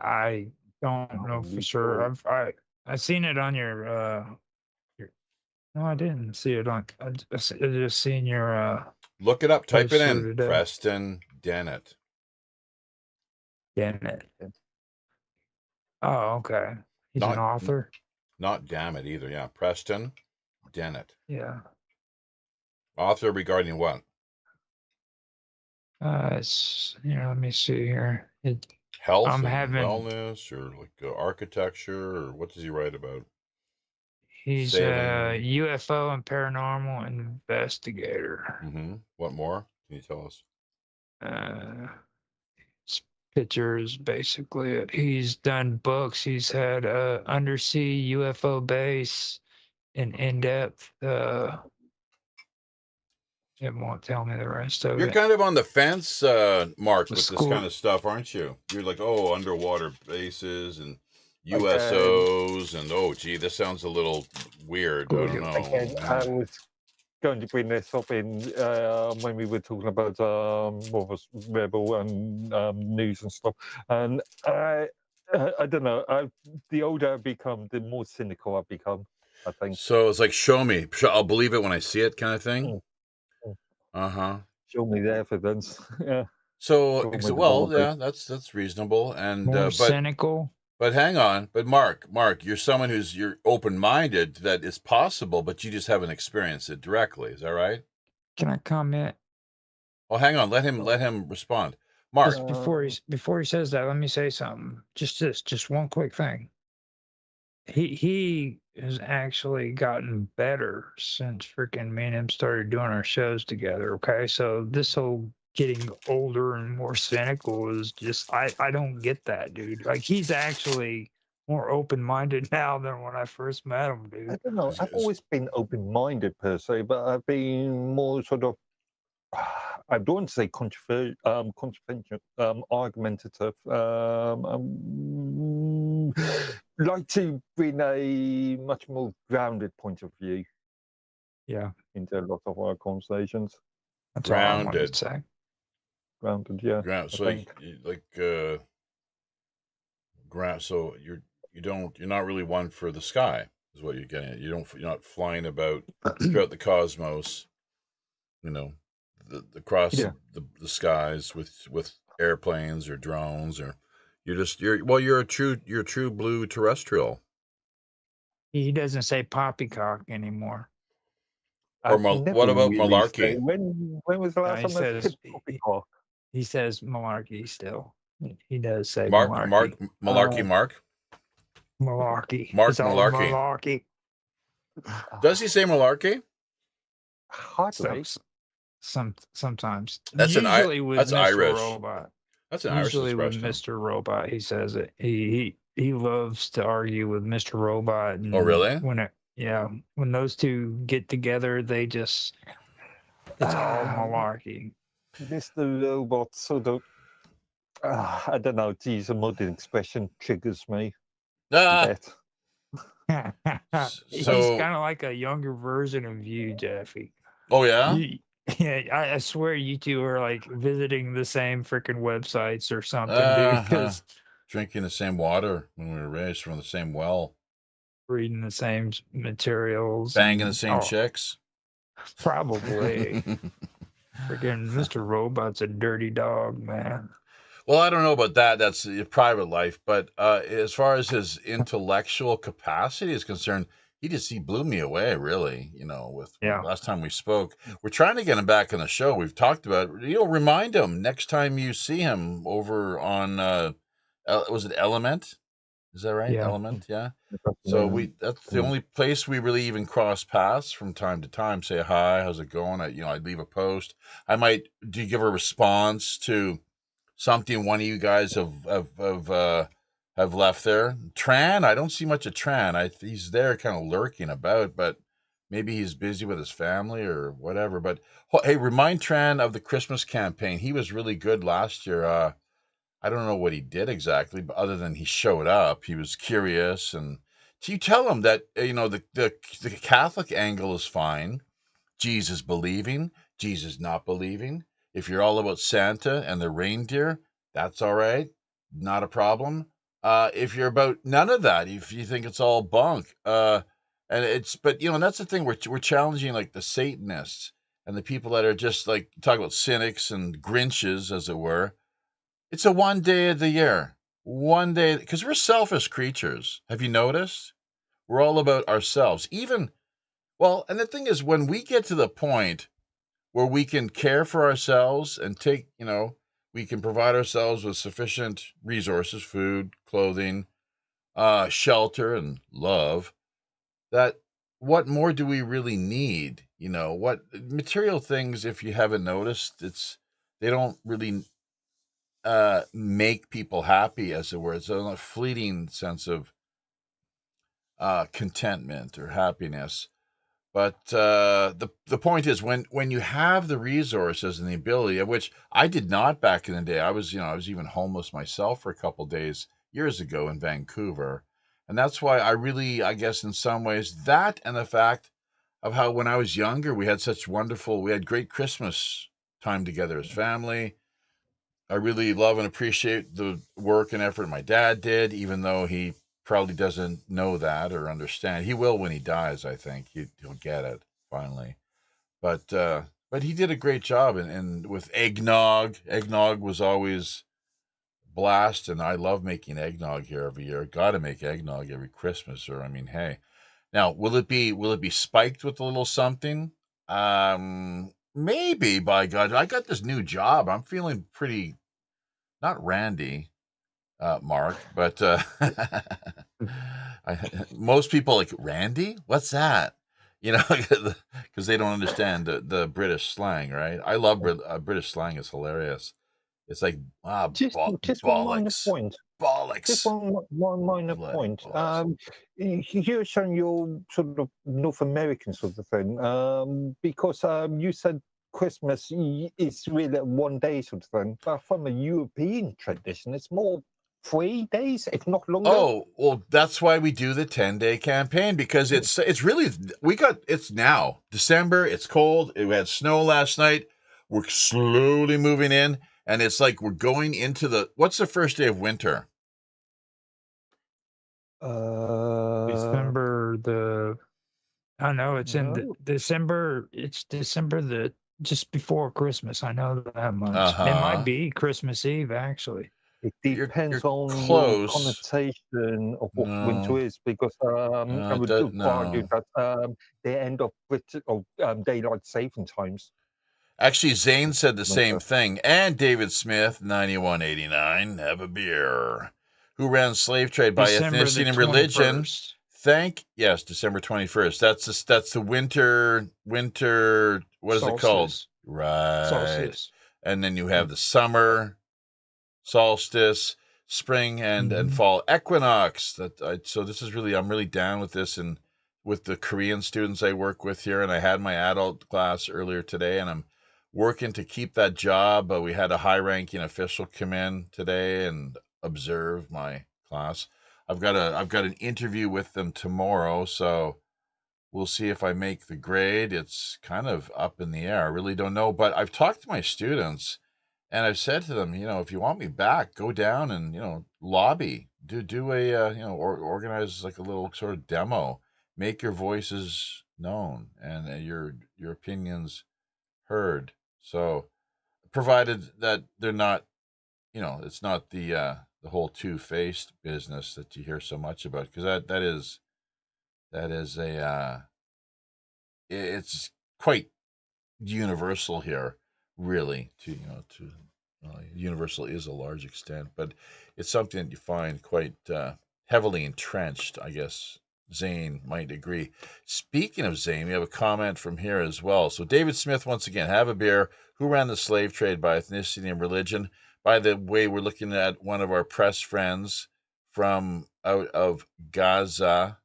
I don't know for sure. I've seen it on your no, I didn't see it on. I just seen your Look it up. Type it post for in. today. Preston Dennett. Damn it. Oh, okay. He's an author. Not damn it either. Yeah, Preston Dennett. Yeah. Author regarding what? It's let me see here. Health I'm and having. wellness, or like architecture, or what does he write about? He's a Sailing. UFO and paranormal investigator. Mm-hmm. What more can you tell us? It's pictures, basically. He's done books. He's had undersea UFO base and in-depth. It won't tell me the rest of You're it. kind of on the fence, Mark, The with school- this kind of stuff, aren't you? You're like, oh, underwater bases and USOs, and oh, gee, this sounds a little weird. I don't know. Again, I was going to bring this up in when we were talking about what was Rebel and news and stuff, and I don't know. The older I become, the more cynical I become, I think. So it's like, show me, I'll believe it when I see it, kind of thing. Uh-huh. Show me the evidence. Yeah. So, well, yeah, that's reasonable, and more cynical. But hang on, but Mark, you're someone you're open-minded that it's possible, but you just haven't experienced it directly. Is that right? Can I comment? Oh, hang on, let him respond. Mark, Just before he says that, let me say something. Just one quick thing. He has actually gotten better since freaking me and him started doing our shows together. Okay, so this whole getting older and more cynical is just I don't get that, dude. Like, he's actually more open-minded now than when I first met him, dude. I don't know. I've always been open-minded per se, but I've been more sort of, I don't want to say controversial, argumentative. Like to bring a much more grounded point of view. Yeah. Into a lot of our conversations. That's all I wanted to say. Grounded, yeah. So so you're not really one for the sky, is what you're getting at. You're not flying about throughout the cosmos, across the skies with airplanes or drones, or you're a true blue terrestrial. He doesn't say poppycock anymore. Or what about malarkey? When was the last time I said poppycock? He says malarkey still. He does say malarkey. Mark. Malarkey. Mark Malarkey. Does he say malarkey? Hardly. Sometimes. That's usually with that's Mr. Irish. Robot. That's an Irish usually expression. With Mr. Robot, he says it. He loves to argue with Mr. Robot. And oh, really? When those two get together, it's all malarkey. Mr. Robot sort of, I don't know, to use a modern expression, triggers me. He's kind of like a younger version of you, Jeffy. Oh, yeah? I swear you two are like visiting the same freaking websites or something, dude. Because drinking the same water when we were raised from the same well. Reading the same materials. Banging the same chicks. Probably. Freaking Mr. Robot's a dirty dog, man. Well, I don't know about that. That's private life. But as far as his intellectual capacity is concerned, he blew me away, really, last time we spoke. We're trying to get him back on the show. We've talked about it. Remind him next time you see him over on, was it Element? Is that right? Yeah. Element, yeah. So that's the only place we really even cross paths from time to time. Say hi, how's it going? I'd leave a post. Do you give a response to something one of you guys have left there? Tran, I don't see much of Tran. He's there kind of lurking about, but maybe he's busy with his family or whatever. But hey, remind Tran of the Christmas campaign. He was really good last year. I don't know what he did exactly, but other than he showed up, he was curious and So you tell them that the Catholic angle is fine. Jesus believing, Jesus not believing. If you're all about Santa and the reindeer, that's all right, not a problem. If you're about none of that, if you think it's all bunk, but and that's the thing, we're challenging like the Satanists and the people that are just like talk about cynics and Grinches, as it were. It's a one day of the year, one day, because we're selfish creatures. Have you noticed? We're all about ourselves. And the thing is, when we get to the point where we can care for ourselves and we can provide ourselves with sufficient resources, food, clothing, shelter, and love, that what more do we really need? What material things, if you haven't noticed, they don't really make people happy, as it were. It's a fleeting sense of contentment or happiness. But the point is, when you have the resources and the ability, of which I did not back in the day. I was even homeless myself for a couple days years ago in Vancouver, and that's why I guess in some ways, that and the fact of how when I was younger we had great Christmas time together as family. I really love and appreciate the work and effort my dad did, even though he probably doesn't know that or understand. He will when he dies, I think. He'll get it finally. But he did a great job, and with eggnog. Eggnog was always blast, and I love making eggnog here every year. Got to make eggnog every Christmas, or I mean, hey. Now, will it be spiked with a little something? Maybe, by God. I got this new job. I'm feeling pretty, not randy, Mark, but most people like, Randy? What's that? Because they don't understand the British slang, right? I love British slang. It's hilarious. It's like, Just one minor bollocks, point. Just bollocks, one minor bloody point. bollocks. You're showing your sort of North American sort of thing, because you said Christmas is really a one day sort of thing, but from a European tradition, it's more 3 days, if not longer. Oh, well, that's why we do the 10-day campaign, because it's really, it's now December. It's cold. We had snow last night. We're slowly moving in, and it's like we're going into what's the first day of winter? December I know it's in no. December. It's December just before Christmas. I know that much. It might Uh-huh. be Christmas Eve, actually. It You're depends on your close. connotation of what winter No, is, because I would argue no. that the end of daylight saving times. Actually, Zane said the same Winter. thing. And David Smith, 9189, have a beer. Who ran slave trade by December the ethnicity and religion. 21st. Yes, December 21st. That's the winter, what is it called? Solstice. Right. Solstice. And then you have the summer solstice, spring and fall equinox. So this is really, I'm really down with this, and with the Korean students I work with here, and I had my adult class earlier today, and I'm working to keep that job. But we had a high-ranking official come in today and observe my class. I've got an interview with them tomorrow, so we'll see if I make the grade. It's kind of up in the air. I really don't know, but I've talked to my students, and I've said to them, if you want me back, go down and lobby, do a or organize like a little sort of demo, make your voices known and your opinions heard. So, provided that they're not, it's not the whole two-faced business that you hear so much about, because that is it's quite universal here, really. Universal is a large extent, but it's something that you find quite heavily entrenched, I guess. Zane might agree. Speaking of Zane, we have a comment from here as well. So David Smith, once again, have a beer. Who ran the slave trade by ethnicity and religion? By the way, we're looking at one of our press friends from out of Gaza.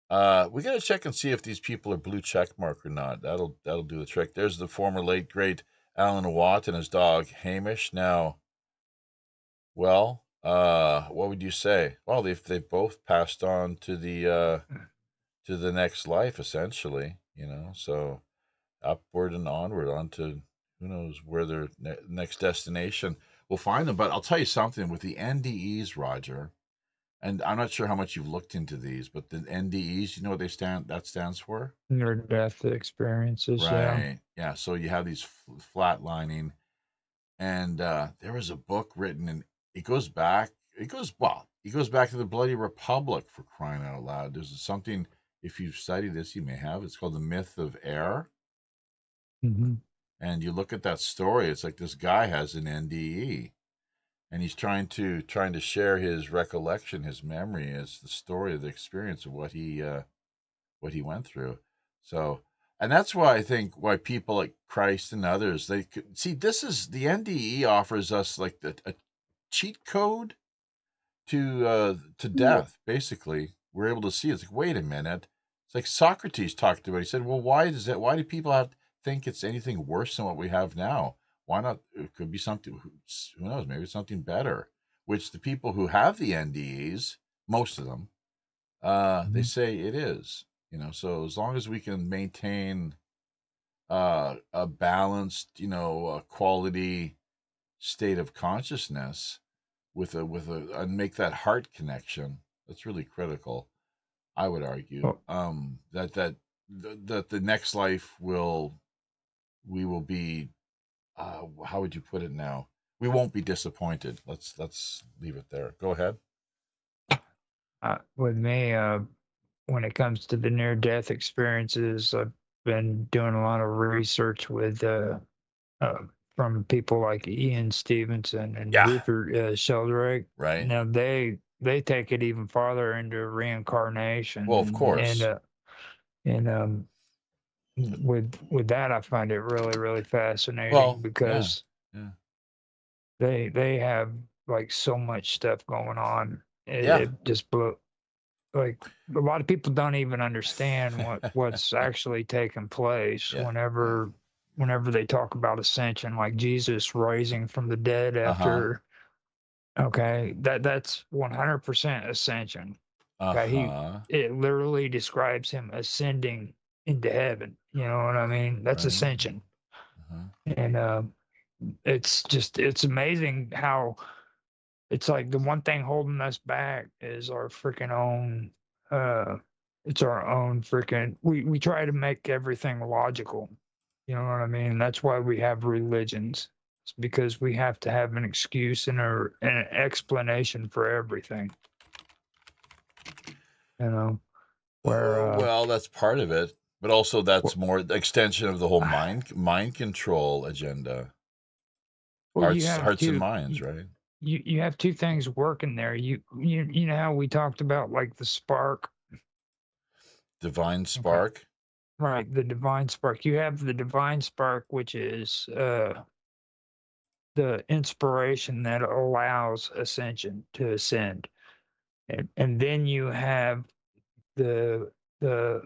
We got to check and see if these people are blue check mark or not. That'll do the trick. There's the former late great Alan Watt and his dog Hamish. Now, well, what would you say? Well, they've both passed on to the next life, essentially. So upward and onward onto who knows where their next destination will find them. But I'll tell you something with the NDEs, Roger, and I'm not sure how much you've looked into these, but the NDEs, you know what that stands for? Near death experiences. Yeah. Right. Yeah. So you have these flatlining, and there was a book written, and it goes back. It goes to the Bloody Republic, for crying out loud. There's something, if you've studied this, you may have. It's called the Myth of Air. Hmm. And you look at that story. It's like this guy has an NDE, and he's trying to share his recollection, his memory, as the story of the experience of what he went through. So, and that's why I think why people like Christ and others, they could see, this is the NDE offers us like a cheat code to death. Basically, we're able to see it's like, wait a minute. It's like Socrates talked about. He said, well, why do people have to think it's anything worse than what we have now? Why not? It could be something, who knows, maybe something better, which the people who have the NDEs, most of them, they say it is. So as long as we can maintain a balanced, quality state of consciousness and make that heart connection, that's really critical. I would argue that the next life we will be, how would you put it now? We won't be disappointed. Let's leave it there. Go ahead. With me, when it comes to the near death experiences, I've been doing a lot of research with from people like Ian Stevenson and Yeah. Rupert Sheldrake. Right. Now they take it even farther into reincarnation. Well, of course. And with that, I find it really, really fascinating Well, because yeah. they have like so much stuff going on. Yeah. It just blew. Like a lot of people don't even understand what's actually taking place Yeah. whenever they talk about ascension, like Jesus rising from the dead after. Okay, that's 100% ascension. Okay, it literally describes him ascending into heaven. You know what I mean? That's Right. ascension. And it's amazing how it's like the one thing holding us back is our freaking own it's our own freaking we try to make everything logical. You know what I mean? That's why we have religions. It's because we have to have an excuse and an explanation for everything. You know, where well, that's part of it, but also that's more the extension of the whole mind control agenda. well, you Hearts and minds, right? You have two things working there. You know how we talked about like the spark, Divine spark. right? The divine spark. You have the divine spark, which is the inspiration that allows ascension to ascend, and then you have the the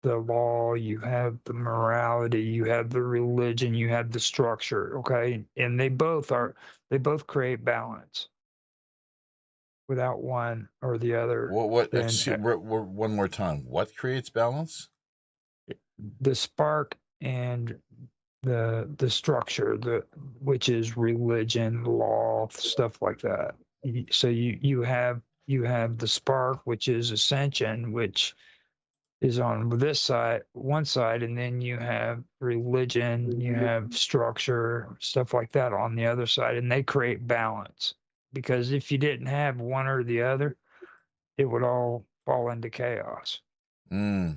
the law, you have the morality, you have the religion, you have the structure. Okay, and they both create balance. Without one or the other, then One more time. What creates balance? the spark and the structure, which is religion, law, stuff like that. So you have the spark, which is ascension, which is on this side, one side, and then you have religion, you have structure, stuff like that on the other side, and they create balance. Because if you didn't have one or the other, it would all fall into chaos. Okay.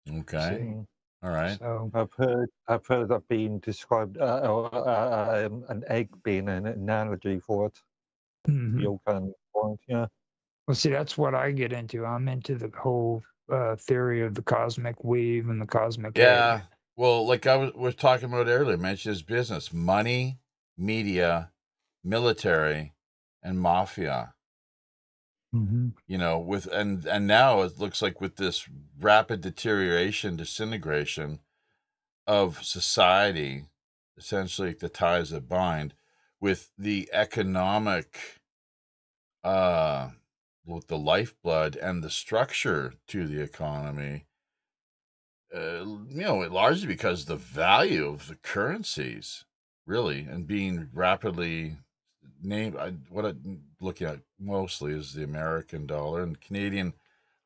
See? All right. So I've heard that being described, an egg being an analogy for it. You can point, yeah. Well, see, that's what I get into. I'm into the whole theory of the cosmic weave and the cosmic egg. Well, like I was talking about earlier, mentioned his business: money, media, military, and mafia. With and now it looks like with this rapid deterioration, disintegration of society, essentially the ties that bind, with the economic with the lifeblood and the structure to the economy, largely because the value of the currencies, really, and being rapidly named. What I'm looking at mostly is the American dollar and Canadian.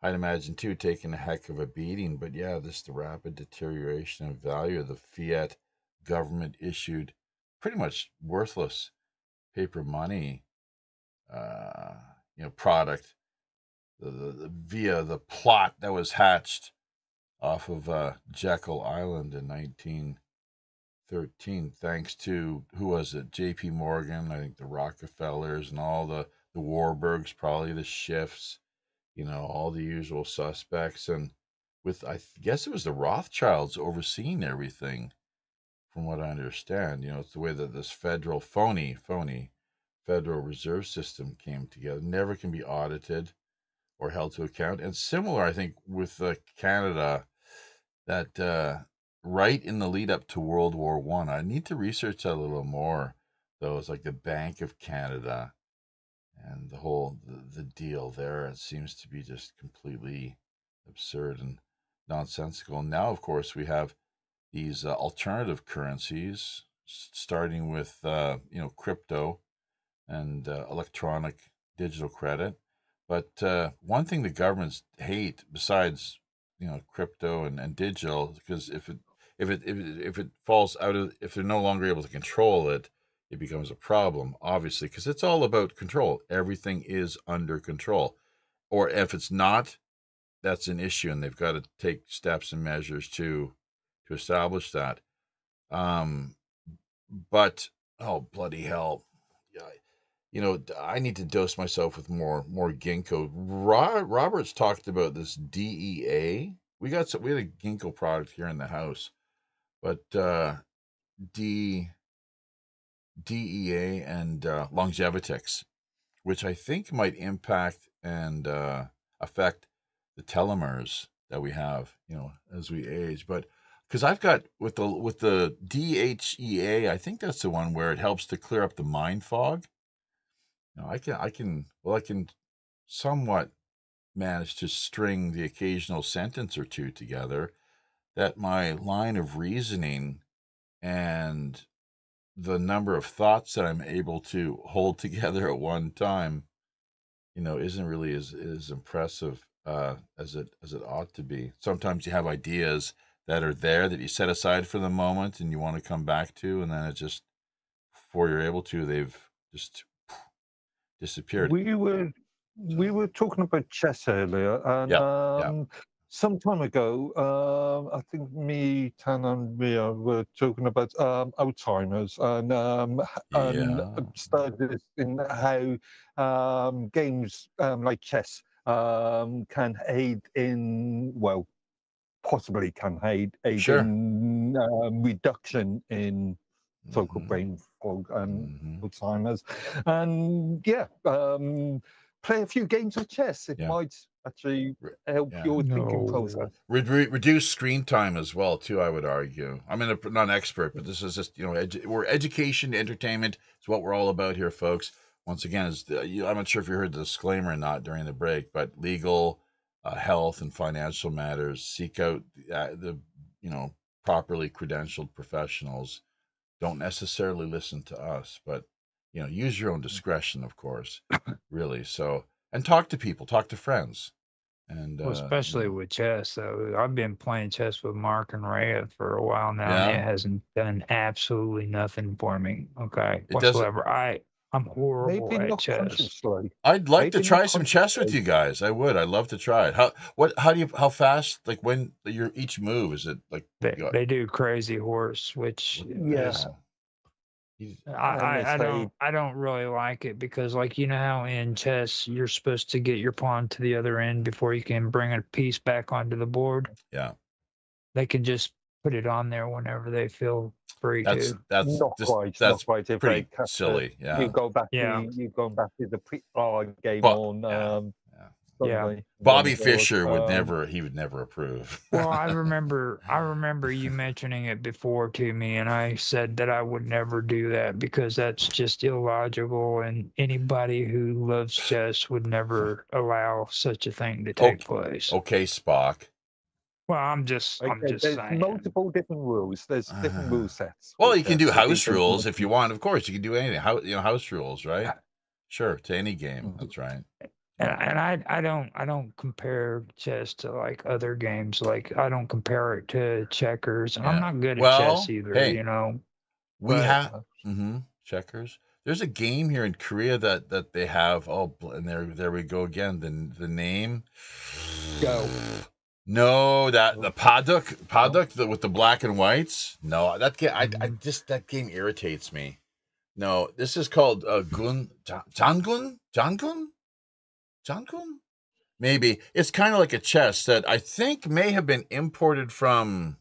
I'd imagine too taking a heck of a beating, but yeah, the rapid deterioration of value of the fiat government issued, pretty much worthless paper money, product, via the plot that was hatched off of Jekyll Island in 1913, thanks to, who was it? J.P. Morgan, I think the Rockefellers and all the Warburgs, probably the Schiffs, all the usual suspects. And with, I guess it was the Rothschilds overseeing everything, from what I understand. It's the way that this phony Federal Reserve System came together. Never can be audited or held to account. And similar, I think, with Canada, that right in the lead up to World War One. I need to research that a little more, though. It's like the Bank of Canada and the whole the deal there. It seems to be just completely absurd and nonsensical. And now, of course, we have these alternative currencies, starting with crypto and electronic digital credit. But one thing the governments hate, besides crypto and digital, because if it falls out of, if they're no longer able to control it, it becomes a problem, obviously, because it's all about control. Everything is under control. Or if it's not, that's an issue, and they've got to take steps and measures to establish that. But oh, bloody hell, yeah, I need to dose myself with more ginkgo. Robert's talked about this DEA. We had a ginkgo product here in the house, but DEA and Longevitix, which I think might impact and affect the telomeres that we have, as we age. But because I've got with the DHEA, I think that's the one where it helps to clear up the mind fog. I can somewhat manage to string the occasional sentence or two together, that my line of reasoning and the number of thoughts that I'm able to hold together at one time, isn't really as impressive as it ought to be. Sometimes you have ideas that are there that you set aside for the moment and you want to come back to, and then it just, before you're able to, they've just disappeared. We were talking about chess earlier, and some time ago, I think me, Tan, and Ria were talking about Alzheimer's and studies in how games like chess can aid in, well, possibly can aid in reduction in so-called brain fog and Alzheimer's. And play a few games of chess. It might actually help your thinking process. Reduce screen time as well, too, I would argue. I'm not an expert, but this is just, we're education, entertainment. It's what we're all about here, folks. Once again, I'm not sure if you heard the disclaimer or not during the break, but legal, health, and financial matters. Seek out the properly credentialed professionals. Don't necessarily listen to us, but use your own discretion, of course. Really. So, and talk to people, talk to friends, and especially with chess. Though I've been playing chess with Mark and Rhea for a while now, and it hasn't done absolutely nothing for me. Okay, whatsoever. I'm horrible at chess. I'd like to try some chess with you guys. I would. I'd love to try it. How fast? Like, when each move, is it like they do crazy horse, which I don't really like it, because, like, how in chess you're supposed to get your pawn to the other end before you can bring a piece back onto the board. Yeah, they can just put it on there whenever they feel free to. That's not quite. If pretty silly. You go back to the game on suddenly. Bobby Then there was, Fischer would never approve. Well, I remember you mentioning it before to me, and I said that I would never do that because that's just illogical, and anybody who loves chess would never allow such a thing to take place. Okay, Spock. Well, I'm just there's saying. multiple different rules. There's different rule sets. Well, with you can chess, do so house these are- rules if you want. Of course, you can do anything. House rules, right? Sure, to any game. That's right. And I don't compare chess to like other games. Like I don't compare it to checkers. And I'm not good at chess either, hey, you know. We But- have checkers. There's a game here in Korea that they have. Oh, and there we go again. The name. Go. No, the Paduk with the black and whites. No, that game. That game irritates me. No, this is called Jangun. Maybe it's kind of like a chess that I think may have been imported from.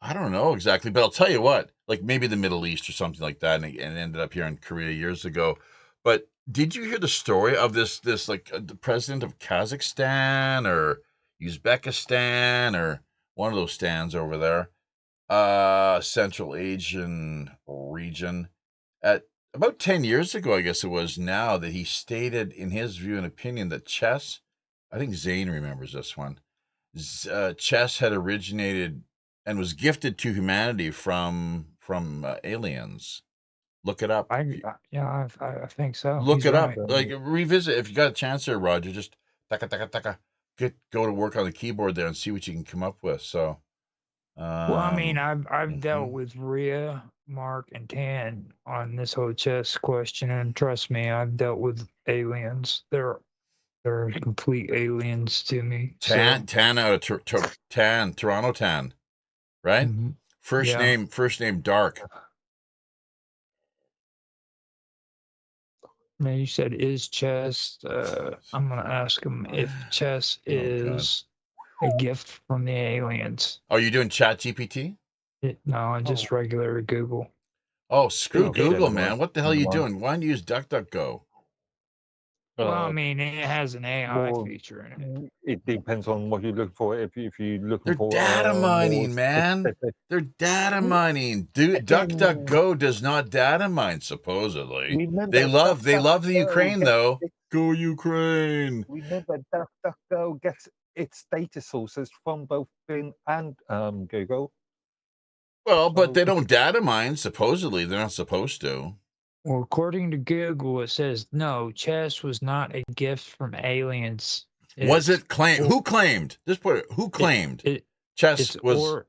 I don't know exactly, but I'll tell you what, like maybe the Middle East or something like that, and ended up here in Korea years ago. But did you hear the story of this like the president of Kazakhstan or Uzbekistan or one of those stands over there, Central Asian region, at about 10 years ago, I guess it was now, that he stated in his view and opinion that chess, I think Zane remembers this one, chess had originated and was gifted to humanity from aliens. Look it up. I think so. Look He's it right. up. Like revisit if you got a chance there, Roger. Just taka go to work on the keyboard there and see what you can come up with. So, Well, I mean, I've dealt with Rhea, Mark, and Tan on this whole chess question, and trust me, I've dealt with aliens. They're complete aliens to me. Tan out of Toronto Tan, right? First name Dark. Now you said is chess. I'm gonna ask him if chess is a gift from the aliens. Are you doing Chat GPT? No, just regular Google. Oh, screw Okay, Google, that's man. right. What the hell are you doing? Why don't you use DuckDuckGo? Well, I mean, it has an AI more- feature in it. It depends on what you're looking for. If you're looking They're for data mining, more man. specific- They're data mining. Dude, DuckDuckGo does not data mine, supposedly. Remember, They love the DuckDuckGo Ukraine, gets though. its- Go Ukraine. Remember, DuckDuckGo gets its data sources from both Bing and Google. Well, but they don't data mine, supposedly. They're not supposed to. Well, according to Google, it says no, chess was not a gift from aliens. Was it claimed? Who claimed? Just put it. Who claimed? Chess was.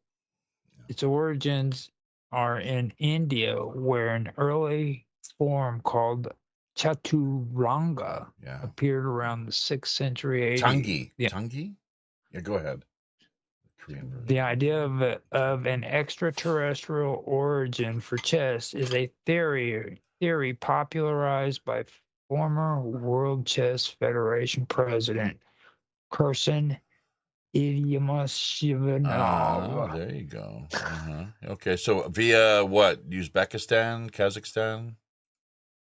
Its origins are in India, where an early form called Chaturanga appeared around the 6th century AD. Tangi. Tangi? Yeah, go ahead. Korean version. The idea of an extraterrestrial origin for chess is a theory popularized by former World Chess Federation president Kirsan Ilyamashivanov. There you go. Okay, so via what? Uzbekistan, Kazakhstan?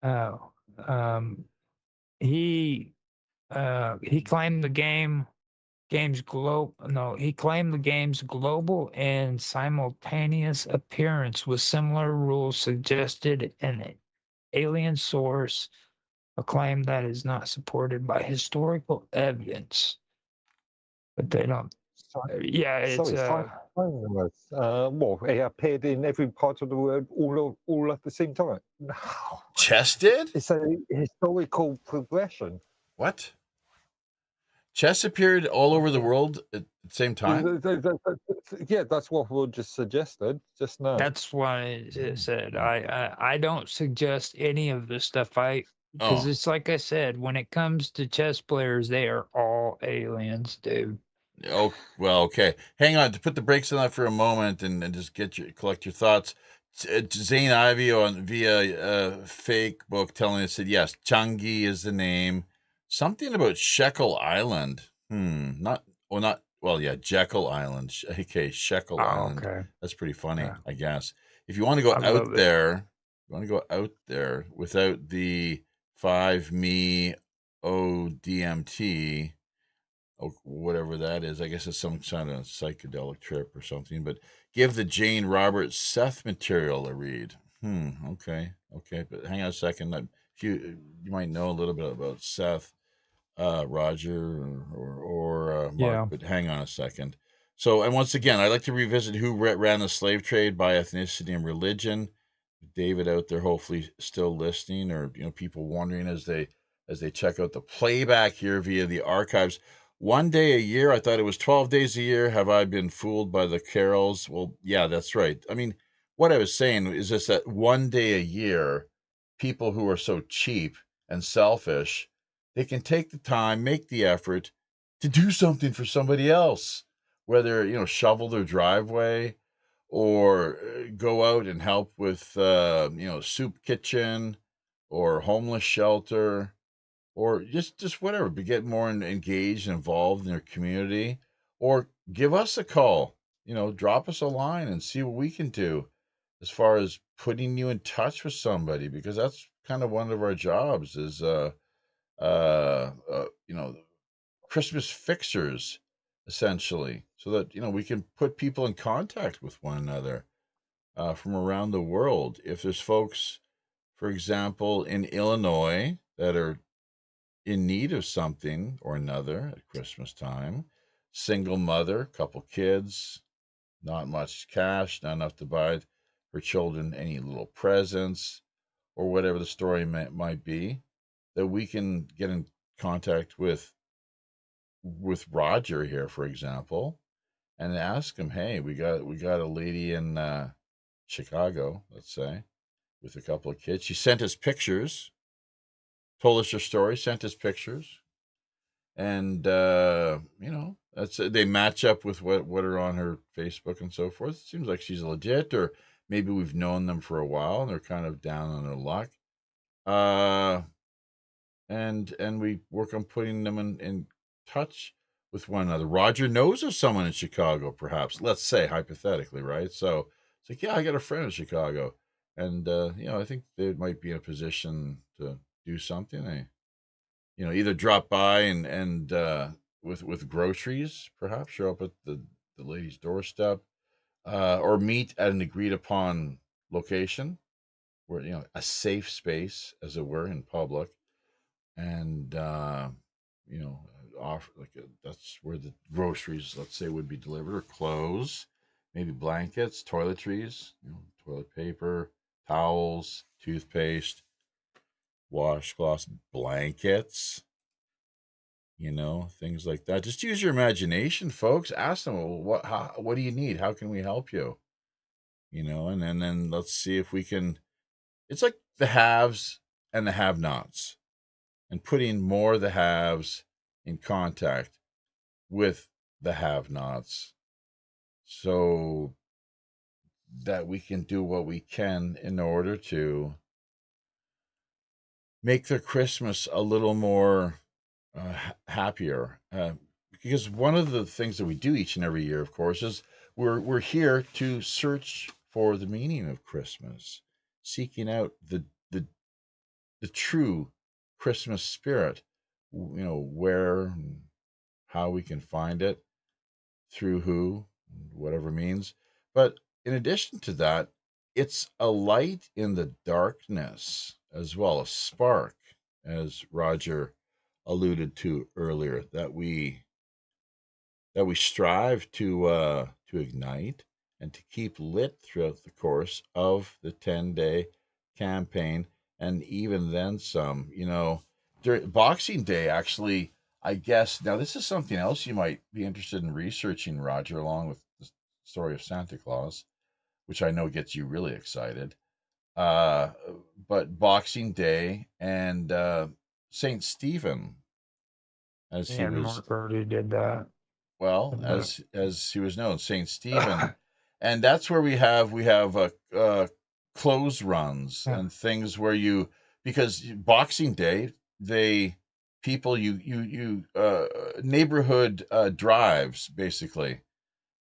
Oh, he claimed the game's global and simultaneous appearance with similar rules suggested an alien source, a claim that is not supported by historical evidence. But they don't. Yeah, it's well, it appeared in every part of the world all at the same time. No. Chess did? It's a historical progression. What? Chess appeared all over the world at the same time? Yeah, that's what we just suggested just now. That's what it said. I don't suggest any of this stuff. Because it's like I said, when it comes to chess players, they are all aliens, dude. Oh, well, okay. Hang on to put the brakes on that for a moment and just collect your thoughts. Zane Ivey via fake book telling us that yes, Changi is the name. Something about Shekel Island. Jekyll Island. Okay, Shekel Island. Okay. That's pretty funny, I guess. If you want to go out there, without the 5 me ODMT, or whatever that is. I guess it's some kind of psychedelic trip or something. But give the Jane Roberts Seth material a read. Okay. But hang on a second. You might know a little bit about Seth, Roger, or Mark, Yeah. but hang on a second. So, and once again, I'd like to revisit who ran the slave trade by ethnicity and religion. David out there, hopefully still listening, or people wondering as they check out the playback here via the archives. One day a year. I thought it was 12 days a year. Have I been fooled by the carols? Well, yeah, that's right. I mean, what I was saying is just that one day a year, people who are so cheap and selfish, they can take the time, make the effort to do something for somebody else, whether shovel their driveway, or go out and help with soup kitchen or homeless shelter, or just whatever, but get more engaged and involved in their community, or give us a call, drop us a line and see what we can do as far as putting you in touch with somebody, because that's kind of one of our jobs is uh, you know Christmas fixers, essentially, so that we can put people in contact with one another from around the world. If there's folks, for example, in Illinois that are in need of something or another at Christmas time, single mother, couple kids, not much cash, not enough to buy her children any little presents, or whatever the story might be, that we can get in contact with Roger here, for example, and ask him, hey, we got a lady in Chicago, let's say, with a couple of kids. She sent us pictures, told us her story, sent us pictures, and they match up with what are on her Facebook and so forth. It seems like she's legit, or maybe we've known them for a while and they're kind of down on their luck. And we work on putting them in touch with one another. Roger knows of someone in Chicago, perhaps. Let's say hypothetically, right? So it's like, yeah, I got a friend in Chicago, and I think they might be in a position to do something. They, either drop by and with groceries, perhaps show up at the lady's doorstep, or meet at an agreed upon location where a safe space, as it were, in public, and you know offer that's where the groceries, let's say, would be delivered, or clothes, maybe blankets, toiletries, toilet paper, towels, toothpaste, washcloths, blankets, things like that. Just use your imagination, folks. Ask them, well, what do you need, how can we help you, and then let's see if we can. It's like the haves and the have-nots, and putting more of the haves in contact with the have-nots, so that we can do what we can in order to make their Christmas a little more happier. Because one of the things that we do each and every year, of course, is we're here to search for the meaning of Christmas, seeking out the true Christmas spirit. Where and how we can find it, through who, whatever means. But in addition to that, it's a light in the darkness as well, a spark, as Roger alluded to earlier, that we strive to ignite and to keep lit throughout the course of the 10-day campaign, and even then some. During Boxing Day, actually, I guess now this is something else you might be interested in researching, Roger, along with the story of Santa Claus, which I know gets you really excited. Uh, but Boxing Day and Saint Stephen, as he Yeah, and was Mark already did that. well, And, as he was known, Saint Stephen, and that's where we have clothes runs yeah, and things where because Boxing Day, they people neighborhood drives, basically,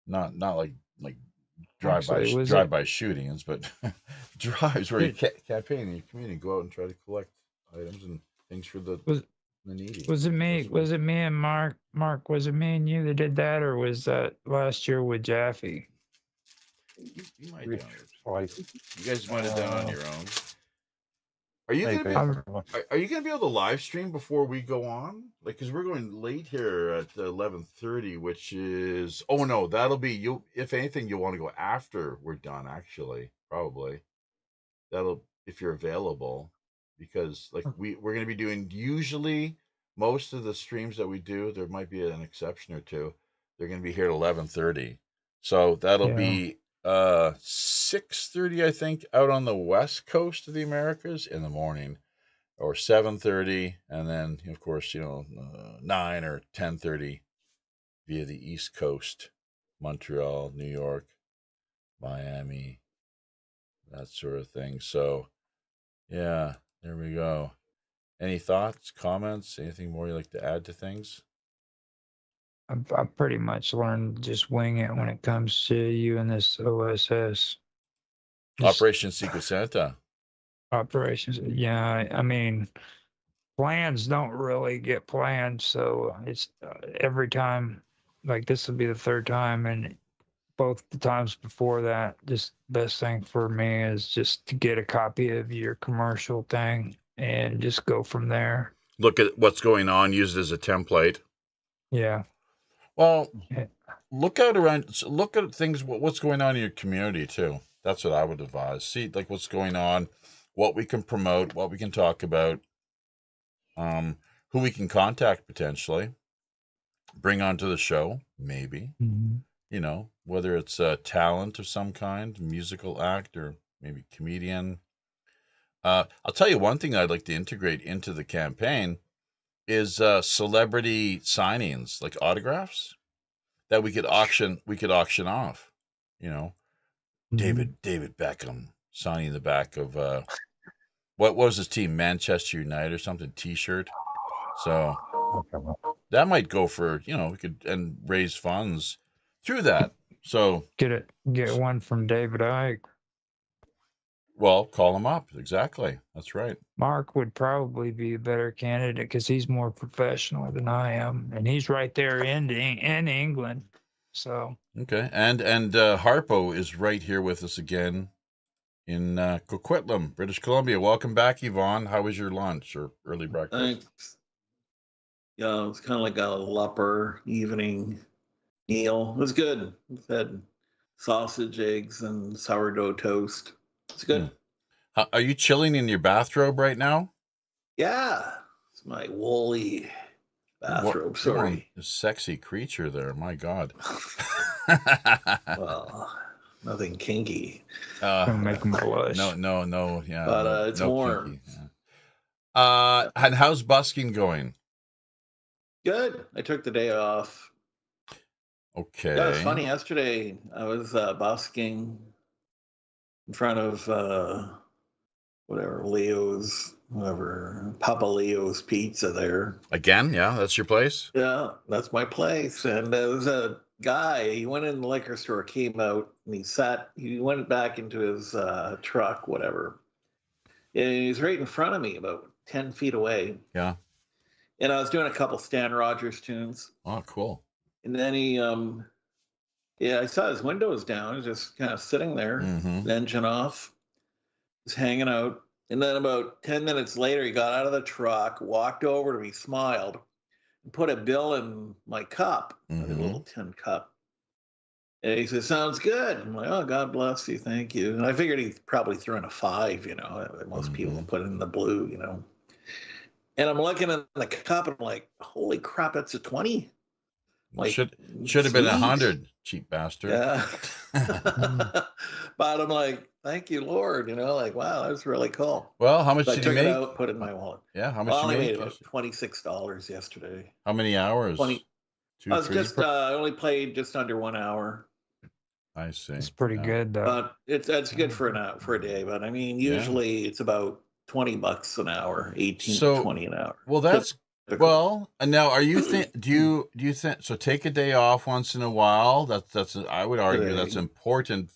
not like actually, it was drive-by shootings, but drives where you it campaign in your community, go out and try to collect items and things for the was Manidi. Was it me? Was it me and Mark? Mark, was it me and you that did that, or was that last year with Jaffe? You might Which do it. like, You guys might have done it on your own. Are you maybe. gonna be? Are you gonna be able to live stream before we go on? Like, cause we're going late here at 11:30, which is. Oh no, that'll be you. If anything, you'll want to go after we're done. Actually, probably. That'll if you're available, because like we're gonna be doing usually most of the streams that we do. There might be an exception or two. They're gonna be here at 11:30, so that'll Yeah. be 6:30, I think, out on the west coast of the Americas in the morning, or 7:30, and then of course 9 or 10:30 via the east coast, Montreal, New York, Miami, that sort of thing. So yeah, there we go. Any thoughts, comments, anything more you like to add to things? I pretty much learned to just wing it when it comes to you and this OSS. Operation Secret Santa. Operations. Yeah, I mean, plans don't really get planned, so it's every time. Like this will be the third time, and both the times before that, just best thing for me is just to get a copy of your commercial thing and just go from there. Look at what's going on, use it as a template. Yeah. Well, look at things, what's going on in your community too. That's what I would advise. See, like, what's going on, what we can promote, what we can talk about, who we can contact potentially, bring onto the show, maybe. Mm-hmm. Whether it's a talent of some kind, musical act, or maybe comedian. I'll tell you one thing I'd like to integrate into the campaign is celebrity signings, like autographs, that we could auction off. David Beckham signing the back of what was his team, Manchester United or something, T-shirt. So that might go for we could and raise funds through that. So get one from David Icke. Well, call him up. Exactly. That's right. Mark would probably be a better candidate because he's more professional than I am, and he's right there in England. So okay, and Harpo is right here with us again in Coquitlam, British Columbia. Welcome back, Yvonne. How was your lunch or early breakfast? Thanks. Yeah, it was kind of like a upper evening meal. It was good. It had sausage, eggs, and sourdough toast. It's good. Are you chilling in your bathrobe right now? Yeah, it's my woolly bathrobe. Sorry, a sexy creature there. My God. Well, nothing kinky. Don't make them blush. No. Yeah, but it's warm. Kinky, yeah. And how's busking going? Good. I took the day off. Okay. Yeah, it's funny. Yesterday I was busking in front of Papa Leo's Pizza there. Again? Yeah, that's your place? Yeah, that's my place. And there was a guy, he went in the liquor store, came out, and he went back into his truck, whatever. And he was right in front of me, about 10 feet away. Yeah. And I was doing a couple Stan Rogers tunes. Oh, cool. And then he, I saw his windows down. He was just kind of sitting there, engine off, just hanging out. And then about 10 minutes later, he got out of the truck, walked over to me, smiled, and put a bill in my cup, a little tin cup. And he said, "Sounds good." I'm like, "Oh, God bless you. Thank you." And I figured he probably threw in a 5, most people put in the blue, And I'm looking at the cup and I'm like, holy crap, that's a 20. Like, should have been 100, cheap bastard. Yeah. But I'm like, thank you, Lord. Wow, that's really cool. Well, how much so did you make? I took it out, put it in my wallet. Yeah, how much did you make? About $26 yesterday. How many hours? 20. 2, I was 3? just I only played just under 1 hour. I see. It's pretty good though. But it's good for a day. But I mean, usually it's about $20 an hour, 18 to 20 an hour. Well, that's and now are you do you think so? Take a day off once in a while. That's I would argue that's important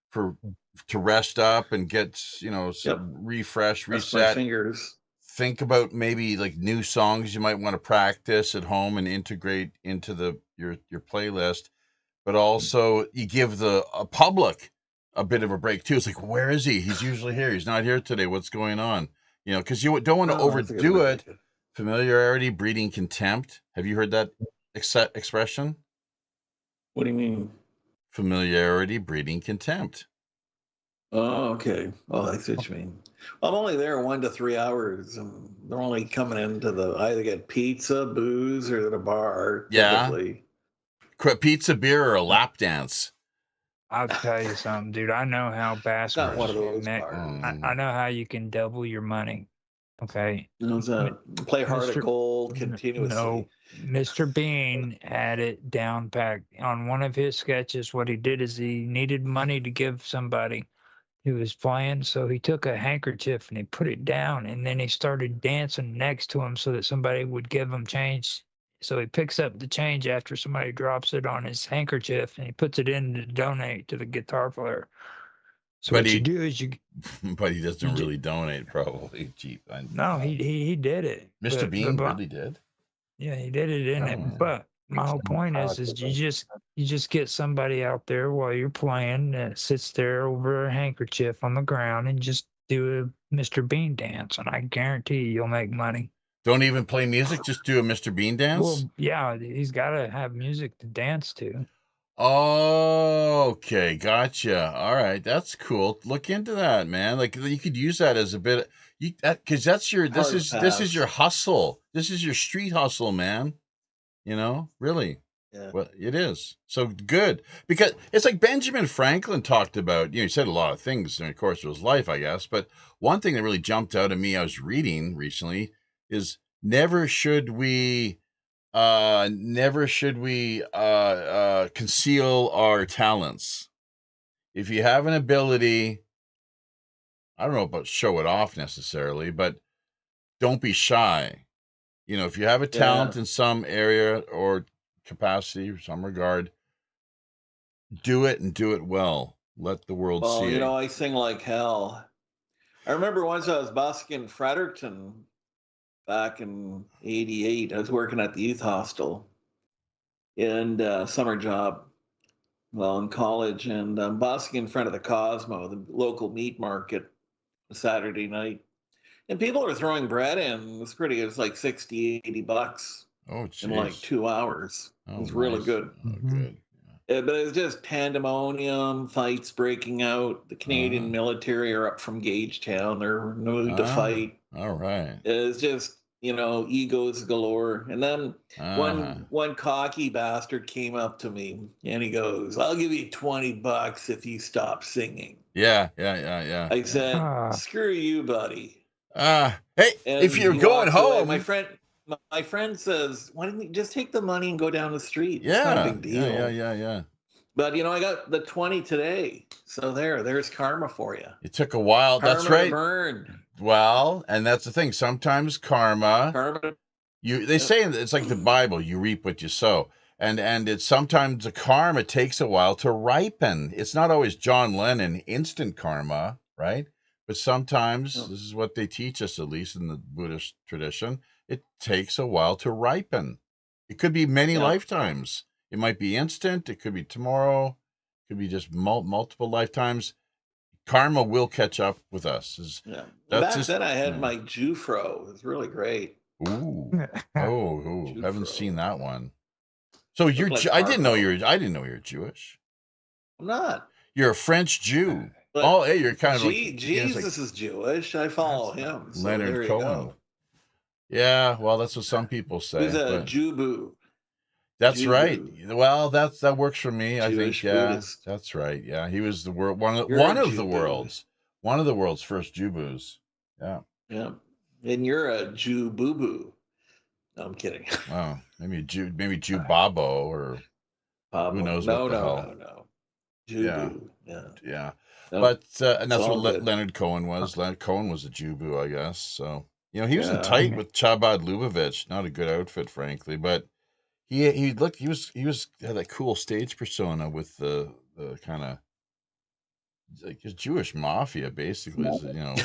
to rest up and get some refresh, reset. My fingers. think about maybe like new songs you might want to practice at home and integrate into your playlist, but also you give the public a bit of a break too. It's like, where is he? He's usually here. He's not here today. What's going on? You know, because you don't want to Oh, that's a good overdo way. it. Familiarity breeding contempt. Have you heard that expression? What do you mean? Familiarity breeding contempt. Oh, okay. Oh, I see what you mean. I'm only there 1 to 3 hours, and they're only coming into the either get pizza, booze, or the bar. Yeah. Typically. Pizza, beer, or a lap dance. I'll tell you something, dude. I know how Not one of bastards those can bars. I know how you can double your money. Okay. Play hard at Mr. gold continuously. No, Mr. Bean had it down packed. On one of his sketches, what he did is he needed money to give somebody who was playing, so he took a handkerchief and he put it down, and then he started dancing next to him so that somebody would give him change. So he picks up the change after somebody drops it on his handkerchief, and he puts it in to donate to the guitar player. So But what you do is you. But he doesn't really donate, probably. Cheap. No, he did it. Mr. But Bean really did. Yeah, he did it in it. But my whole point is you just get somebody out there while you're playing that sits there over a handkerchief on the ground and just do a Mr. Bean dance, and I guarantee you'll make money. Don't even play music, just do a Mr. Bean dance? Well, yeah, he's got to have music to dance to. Oh, okay, gotcha. All right, that's cool. Look into that, man. Like you could use that as a bit, because this is your hustle. This is your street hustle, man. You know, really. Yeah. Well, it is. So good. Because it's like Benjamin Franklin talked about, he said a lot of things in the course of his life, I guess. But one thing that really jumped out at me, I was reading recently, is never should we conceal our talents. If you have an ability, I don't know about show it off necessarily, but don't be shy. If you have a talent in some area or capacity or some regard, do it and do it well. Let the world see it. I sing like hell. I remember once I was busking in Fredericton back in '88. I was working at the youth hostel and summer job while in college, and I'm busking in front of the Cosmo, the local meat market, Saturday night. And people are throwing bread in. It was like $60-$80 in like 2 hours. It was really good. Oh, good. But it was just pandemonium, fights breaking out. The Canadian military are up from Gagetown. They're in the mood to fight. All right. It's just, egos galore. And then one cocky bastard came up to me and he goes, "I'll give you $20 if you stop singing." Yeah. I said, "Screw you, buddy." Hey, And if you're he going walks away. home, my friend says, "Why don't you just take the money and go down the street?" Yeah, it's not a big deal. Yeah. But I got the 20 today, so there's karma for you. It took a while. Karma That's right. Burn. Well, and that's the thing. Sometimes karma. They say it's like the Bible. You reap what you sow. And it's sometimes the karma takes a while to ripen. It's not always John Lennon instant karma, right? But sometimes this is what they teach us, at least in the Buddhist tradition. It takes a while to ripen. It could be many lifetimes. It might be instant. It could be tomorrow. It could be just multiple lifetimes. Karma will catch up with us. Back then I had my Jufro. It was really great. Ooh. Haven't seen that one. So I didn't know you're Jewish. I'm not. You're a French Jew. But hey, you're kind of like Jesus is Jewish. I follow him. So Leonard Cohen. Yeah, well, that's what some people say. He's a Jew-boo. That's right. Well, that works for me. Jewish I think. Yeah, Buddhist. that's right. Yeah, he was one of the world's first Jew-boos. Yeah. Yeah, and you're a Jew-boo-boo. No, I'm kidding. Wow, maybe Jew Babo or who knows what the hell. No. Jew-boo. Yeah. No, but and that's what good. Leonard Cohen was. Leonard Cohen was a Jew-boo, I guess. So he was in tight with Chabad Lubavitch. Not a good outfit, frankly, but he had that cool stage persona with the kind of like a Jewish mafia, basically, is, you know,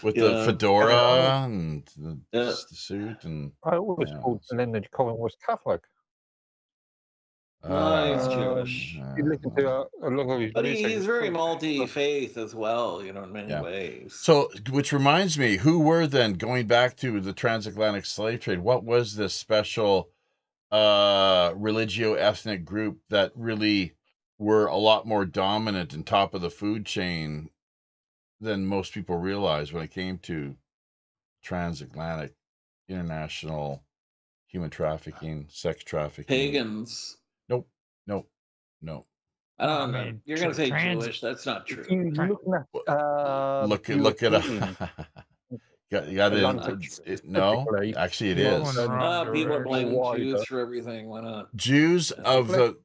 with the Yeah. fedora and the Yeah. suit and I always yeah. thought Leonard Cohen was Catholic. No, he's Uh, Jewish. You listen to a lot of his But music. he's it's very quite- multi-faith as well, you know, in many Yeah. ways. So, which reminds me, who were then, going back to the transatlantic slave trade, what was this special religio-ethnic group that really were a lot more dominant and top of the food chain than most people realize when it came to transatlantic, international human trafficking, sex trafficking? Pagans. Nope, nope, no. I Well, I don't know. mean, You're going to say trans- Jewish. That's not If true. you look at Look at European, you got Atlantic no, specifically, actually it Going is. the wrong People are direction. blaming Wider. Jews for everything. Why not? Jews of the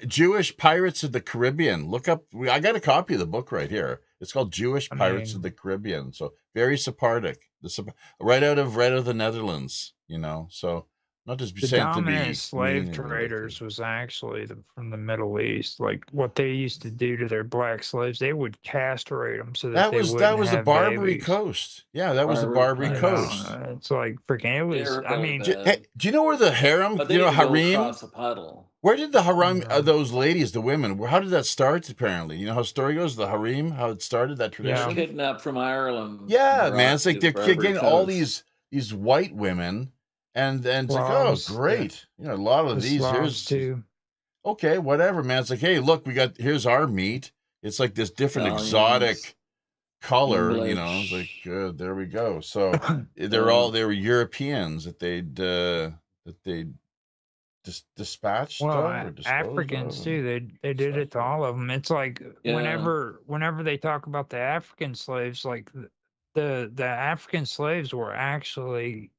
Jewish Pirates of the Caribbean. Look up. I got a copy of the book right here. It's called Jewish Pirates of the Caribbean. So very Sephardic. Right out of the Netherlands. You know. So not just The saying to be dominant slave mean and traders was actually from the Middle East. Like what they used to do to their black slaves, they would castrate them so that that they was wouldn't the have Barbary babies. Coast. Yeah, that was the Barbary You know, Coast. it's like freaking. It was. They're I really mean, bad. Hey, do you know where the harem? But Do they you know need to go harem? across a puddle. Where did the harem? Yeah. Those ladies, the women. How did that start? Apparently, you know how the story goes. The harem, how it started. That They're tradition. kidnapped from Ireland. Yeah, and man. brought It's like to they're Barbary kicking all Coast. these white women, and it's like, oh, Slobs, great. You know, a lot of the these. Slavs Here's too. okay, whatever, man. It's like, hey, look, here's our meat. It's like this different exotic color. You know, it's like there we go. So they were Europeans that they'd dispatched Well, or disposed Africans of. too. They did it to all of them. It's like whenever they talk about the African slaves, like the African slaves were actually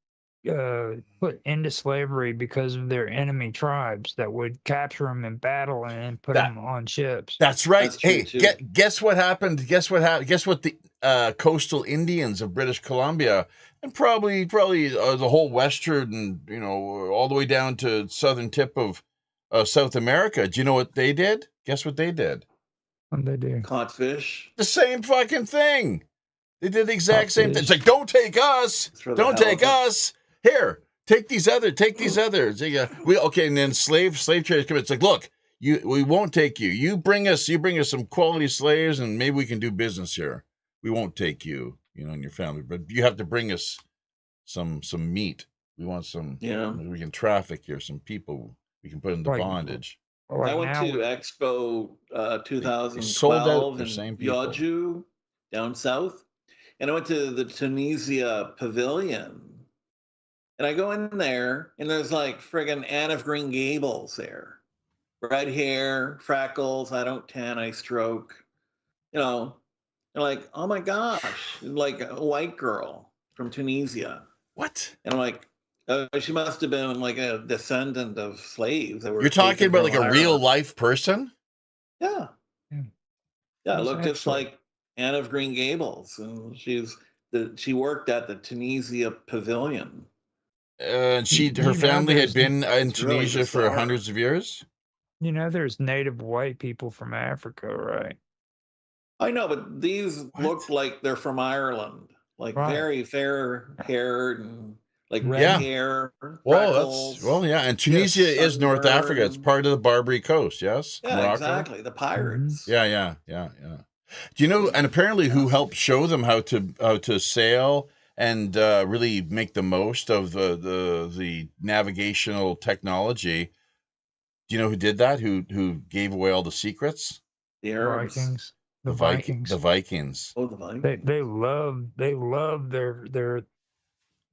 put into slavery because of their enemy tribes that would capture them in battle and then put them on ships. That's right. That's true, Hey, too. guess what happened? Guess what happened? Guess what the coastal Indians of British Columbia and probably the whole western, you know, all the way down to southern tip of South America. Do you know what they did? Guess what they did? What they do? Caught fish. The same fucking thing. They did the exact same thing. It's like, don't take us. Don't take us. Here, take these others. Okay, and then slave traders come in. It's like, look, we won't take you. You bring us some quality slaves, and maybe we can do business here. We won't take you, you know, and your family, but you have to bring us some meat. We want some. Yeah. We can traffic here. Some people we can put into bondage. I went to Expo sold out 2012 the in same people. Yeoju, down south, and I went to the Tunisia Pavilion. And I go in there, and there's like friggin' Anne of Green Gables there. Red hair, freckles, I don't tan, I stroke. You know, and like, oh my gosh, like a white girl from Tunisia. What? And I'm like, she must have been like a descendant of slaves that were. You're talking taken about from like a Ireland. real life person? Yeah. Yeah, it looked just Actually. like Anne of Green Gables, and she worked at the Tunisia Pavilion. And You her know, family had there's- been in It's really Tunisia for bizarre. hundreds of years. You know, there's native white people from Africa, right? I know, but these look like they're from Ireland, like Right. very fair haired and like red Yeah. hair. Well, yeah, and Tunisia is North Africa. It's part of the Barbary Coast, yes? Yeah, Morocco? exactly. The pirates. Yeah. Do you know? And apparently, who helped show them how to sail and really make the most of the navigational technology? Do you know who did that? Who gave away all the secrets? The Arabs. Vikings. The Vikings. Vikings. The Vikings. Oh, the Vikings. They love their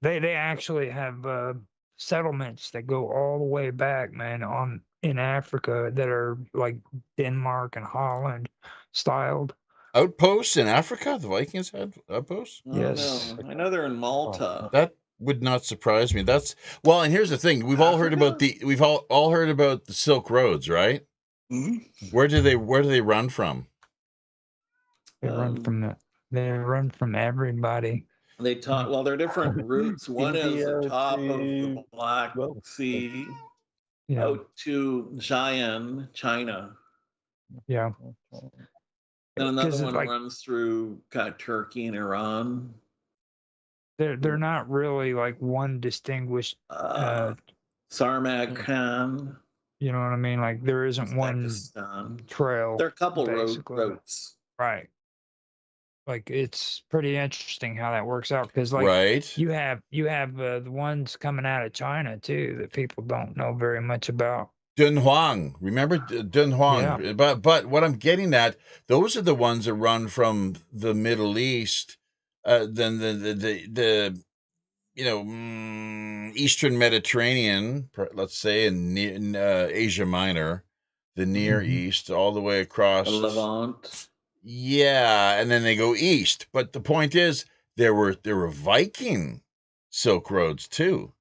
they actually have settlements that go all the way back, man, in Africa that are like Denmark and Holland styled. Outposts in Africa? The Vikings had outposts? Yes. No, I know they're in Malta. That would not surprise me. And here's the thing: we've all heard about all heard about the Silk Roads, right? Mm-hmm. Where do they run from? They run from everybody. They talk. Well, they're different routes. One is the India top of to- the Black Sea Yeah. out to Xi'an, China. Yeah. Then another 'cause it, one like, runs through kind of Turkey and Iran. they're not really like one distinguished, Sarmag Khan, you know what I mean? Like there isn't one Pakistan. trail, There are a couple basically. routes. Right. Like it's pretty interesting how that works out because like Right. you have the ones coming out of China too that people don't know very much about. Dunhuang, remember Dunhuang? Yeah. But what I'm getting at, those are the ones that run from the Middle East, then the Eastern Mediterranean, let's say, in Asia Minor, the Near East, all the way across. The Levant. Yeah, and then they go east. But the point is, there were Viking Silk Roads too.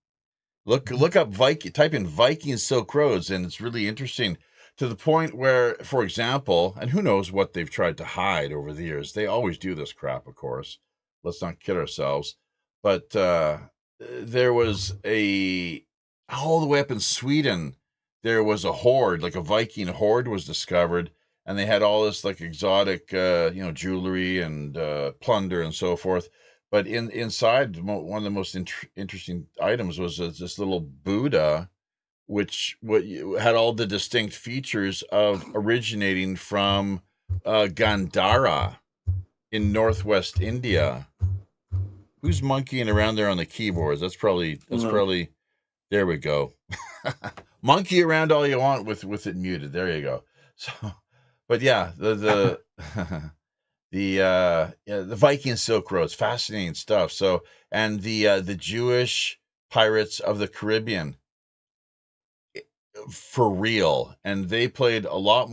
Look up Viking, type in Viking Silk Roads, and it's really interesting to the point where, for example, and who knows what they've tried to hide over the years. They always do this crap, of course. Let's not kid ourselves. But there was all the way up in Sweden, there was a hoard, like a Viking hoard was discovered, and they had all this like exotic, jewelry and plunder and so forth. But inside, one of the most interesting items was this little Buddha, which had all the distinct features of originating from Gandhara in northwest India. Who's monkeying around there on the keyboards? That's probably. There we go. Monkey around all you want with it muted. There you go. So, but yeah, the Viking Silk Roads, fascinating stuff. So, and the Jewish pirates of the Caribbean, for real, and they played a lot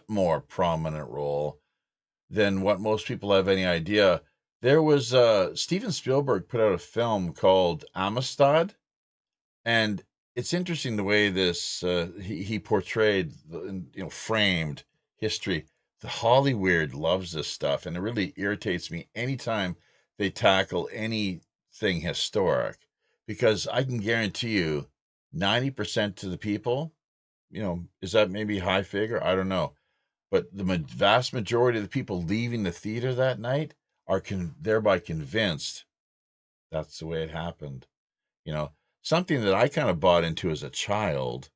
more prominent role than what most people have any idea. There was Steven Spielberg put out a film called Amistad, and it's interesting the way this he portrayed, framed history. The Hollywood loves this stuff, and it really irritates me anytime they tackle anything historic, because I can guarantee you 90% to the people, is that maybe high figure? I don't know. But the vast majority of the people leaving the theater that night are thereby convinced that's the way it happened. Something that I kind of bought into as a child,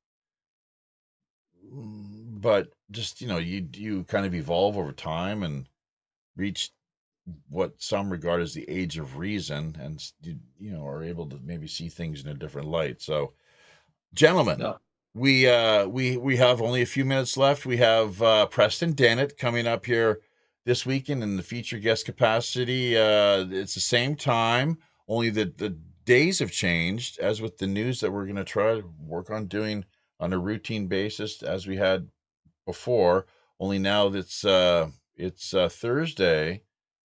but just, you kind of evolve over time and reach what some regard as the age of reason, and, are able to maybe see things in a different light. So, gentlemen, Yeah. we have only a few minutes left. We have Preston Dennett coming up here this weekend in the featured guest capacity. It's the same time, only the days have changed, as with the news that we're going to try to work on doing on a routine basis as we had before. Only now it's Thursday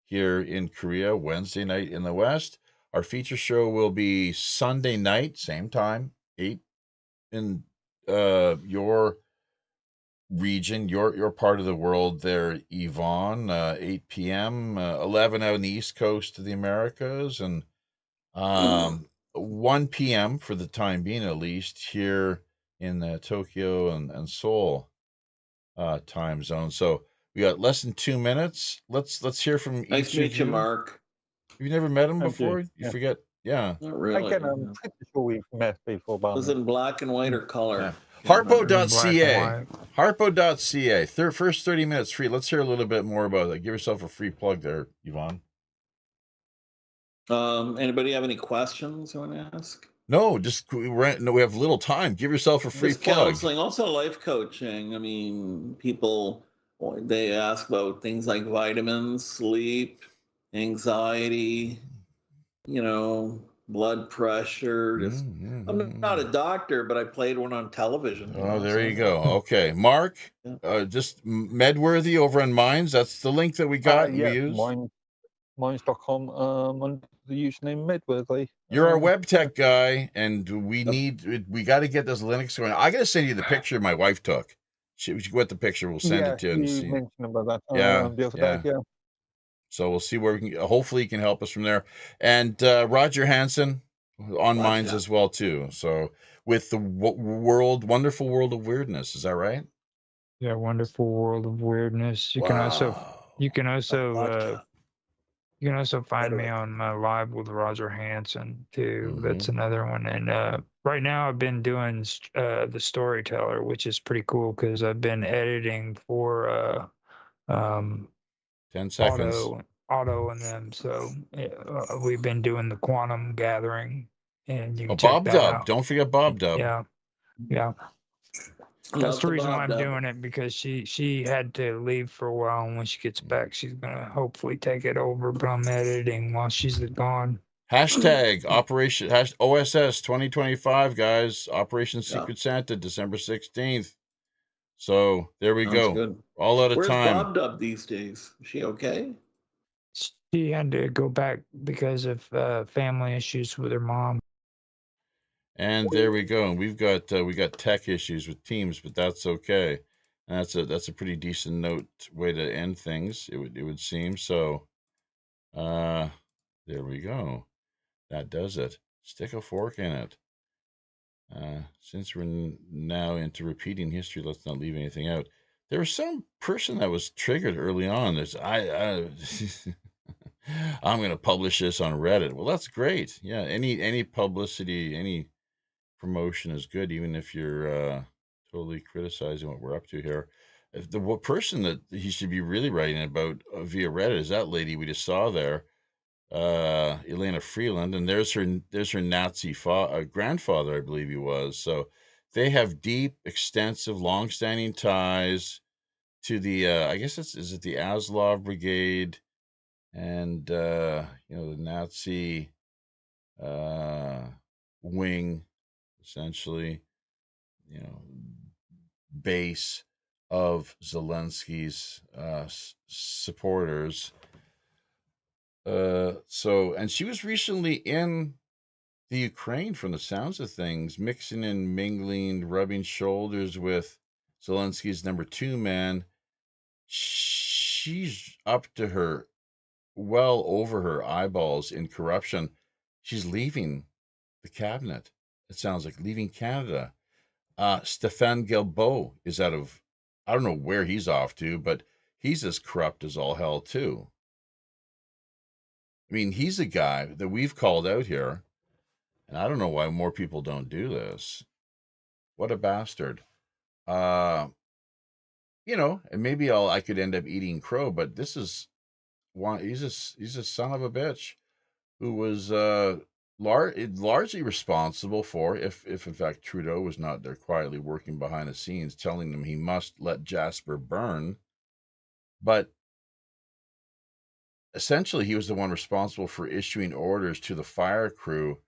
here in Korea, Wednesday night in the West. Our feature show will be Sunday night, same time, 8 in your region, your part of the world there, Yvonne, 8 p.m., 11 out on the East Coast of the Americas, and 1 p.m. for the time being, at least, here in Tokyo and Seoul time zone. So we got less than 2 minutes. Let's hear from Nice each to of meet you, you. Mark. You've never met him Thank you. before? You Yeah. forget? Yeah. Not really. Again, I'm pretty sure we've met before, but Was it in black and white or color? Yeah. Can't remember. Harpo.ca. Harpo.ca. First 30 minutes free. Let's hear a little bit more about that. Give yourself a free plug there, Yvonne. Anybody have any questions you want to ask? No, we have little time. Give yourself a free Just plug. counseling, also life coaching. I mean, people, they ask about things like vitamins, sleep, anxiety, blood pressure. Just, I'm not a doctor, but I played one on television. Oh, there you go. Okay. Mark, just Medworthy over on Minds. That's the link that we got. yeah, We use. Minds.com under the username Medworthy. You're our web tech guy, and we got to get this Linux going. I got to send you the picture my wife took. She got the picture. We'll send it to you. You mentioned about that the other day. Yeah. So we'll see where we can. Hopefully, you can help us from there. And Roger Hansen on Minds as well too. So with the wonderful world of weirdness, is that right? Yeah, Wonderful World of Weirdness. Wow. You can also Vodka. you can also find me Rhetoric. on Live with Roger Hansen too. That's Mm-hmm. another one. And right now I've been doing the Storyteller, which is pretty cool because I've been editing for um 10 seconds. auto and them. So we've been doing the Quantum Gathering, and you Oh, can check Bob that Dub. out. Don't forget Bob Dub. Yeah, yeah. That's Love the the reason why Bob I'm Dub. doing it, because she had to leave for a while, and when she gets back, she's gonna hopefully take it over. But I'm editing while she's gone. Hashtag Operation OSS 2025, guys. Operation Yeah, Secret Santa, December 16th. So there we sounds go. good. All out of Where's time. Bob Dub these days? Is she okay? She had to go back because of family issues with her mom. And there we go. And we got tech issues with Teams, but that's okay. And that's a pretty decent note way to end things. It would seem so. There we go. That does it. Stick a fork in it. Since we're now into repeating history, let's not leave anything out. There was some person that was triggered early on. I'm going to publish this on Reddit. Well, that's great. Yeah, any publicity, any promotion is good, even if you're totally criticizing what we're up to here. If the person that he should be really writing about via Reddit is that lady we just saw there, Elena Freeland, and there's her Nazi grandfather, I believe he was. So they have deep, extensive, long-standing ties to the I guess is it the Aslov Brigade and the Nazi wing, essentially, base of Zelensky's supporters. And she was recently in the Ukraine, from the sounds of things, mixing and mingling, rubbing shoulders with Zelensky's number two man. She's up to her, well over her eyeballs in corruption. She's leaving the cabinet. It sounds like leaving Canada. Stéphane Guilbeault is out of, I don't know where he's off to, but he's as corrupt as all hell too. I mean, he's a guy that we've called out here, and I don't know why more people don't do this. What a bastard. Uh, and maybe I could end up eating crow, but this is one. He's a son of a bitch who was largely responsible for, if in fact Trudeau was not there quietly working behind the scenes, telling him he must let Jasper burn. But essentially, he was the one responsible for issuing orders to the fire crew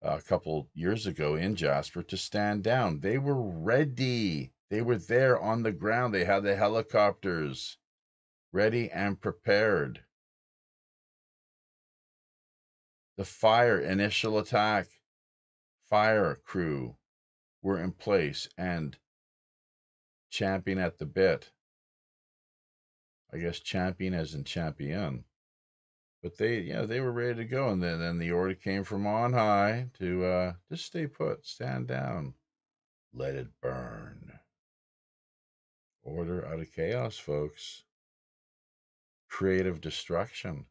a couple years ago in Jasper to stand down. They were ready. They were there on the ground. They had the helicopters ready and prepared. The initial attack fire crew were in place and champing at the bit. I guess champion as in champion. But they were ready to go, and then the order came from on high to just stay put, stand down, let it burn. Order out of chaos, folks. Creative destruction.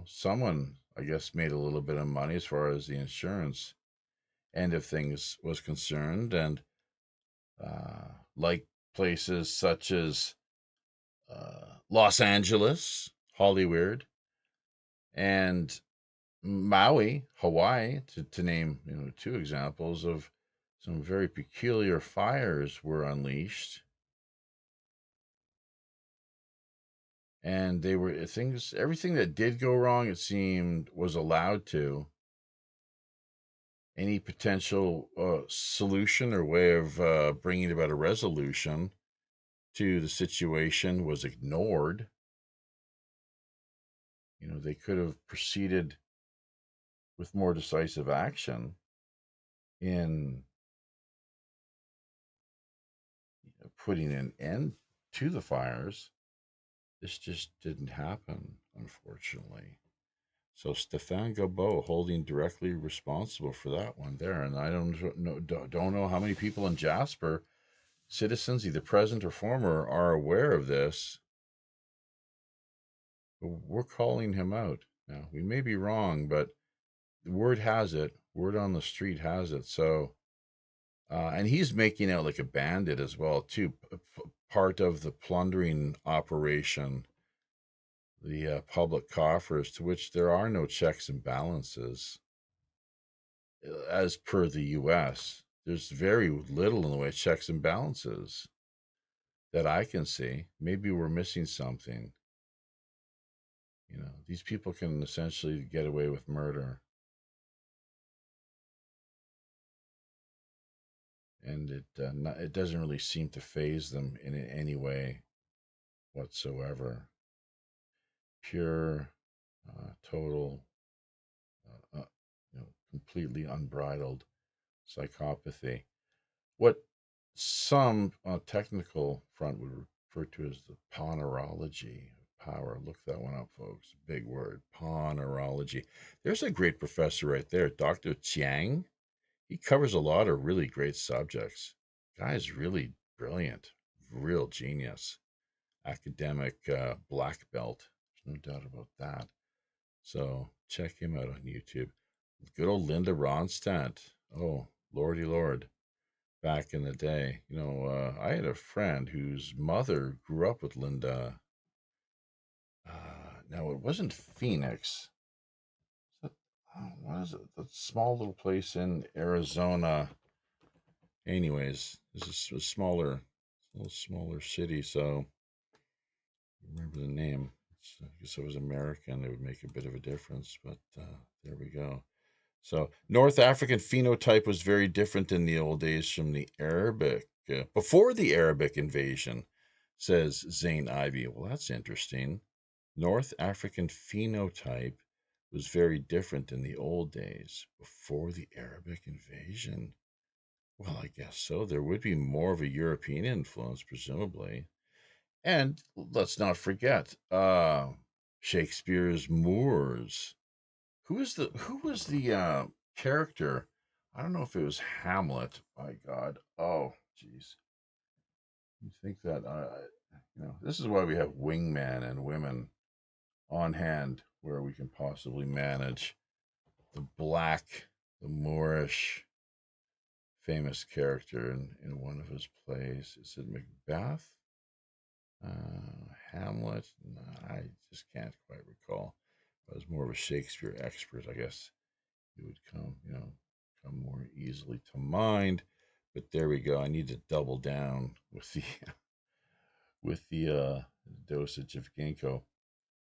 Someone, I guess, made a little bit of money as far as the insurance end of things was concerned, and like places such as Los Angeles, Hollywood, and Maui, Hawaii, to name two examples of some very peculiar fires were unleashed, and they were everything that did go wrong, it seemed, was allowed to. Any potential solution or way of bringing about a resolution to the situation was ignored. They could have proceeded with more decisive action in putting an end to the fires. This just didn't happen, unfortunately. So Stéphane Guilbeault holding directly responsible for that one there, and I don't know how many people in Jasper citizens, either present or former, are aware of this. We're calling him out. Now, we may be wrong, but the word has it. Word on the street has it. So, and he's making out like a bandit as well, too. Part of the plundering operation, the public coffers, to which there are no checks and balances. As per the U.S., there's very little in the way of checks and balances that I can see. Maybe we're missing something. You know, these people can essentially get away with murder. And it doesn't really seem to faze them in any way whatsoever. Pure, total, completely unbridled psychopathy. What some on technical front would refer to as the ponerology of power. Look that one up, folks. Big word, ponerology. There's a great professor right there, Dr. Chiang. He covers a lot of really great subjects. Guy's really brilliant, real genius, academic black belt. There's no doubt about that. So check him out on YouTube. Good old Linda Ronstadt. Oh, lordy lord. Back in the day, I had a friend whose mother grew up with Linda. Now, it wasn't Phoenix. What is it? That small little place in Arizona. Anyways, this is a little smaller city, so I remember the name. I guess it was American. It would make a bit of a difference, but there we go. So, North African phenotype was very different in the old days from the Arabic, before the Arabic invasion, says Zane Ivy. Well, that's interesting. North African phenotype was very different in the old days, before the Arabic invasion. Well, I guess so. There would be more of a European influence, presumably. And let's not forget Shakespeare's Moors. Who was the character? I don't know if it was Hamlet. My God. Oh, jeez. You think that this is why we have wingmen and women on hand, where we can possibly manage the Moorish famous character in one of his plays. Is it Macbeth? Hamlet? No, I just can't quite recall. I was more of a Shakespeare expert, I guess. It would come more easily to mind. But there we go. I need to double down with the dosage of ginkgo.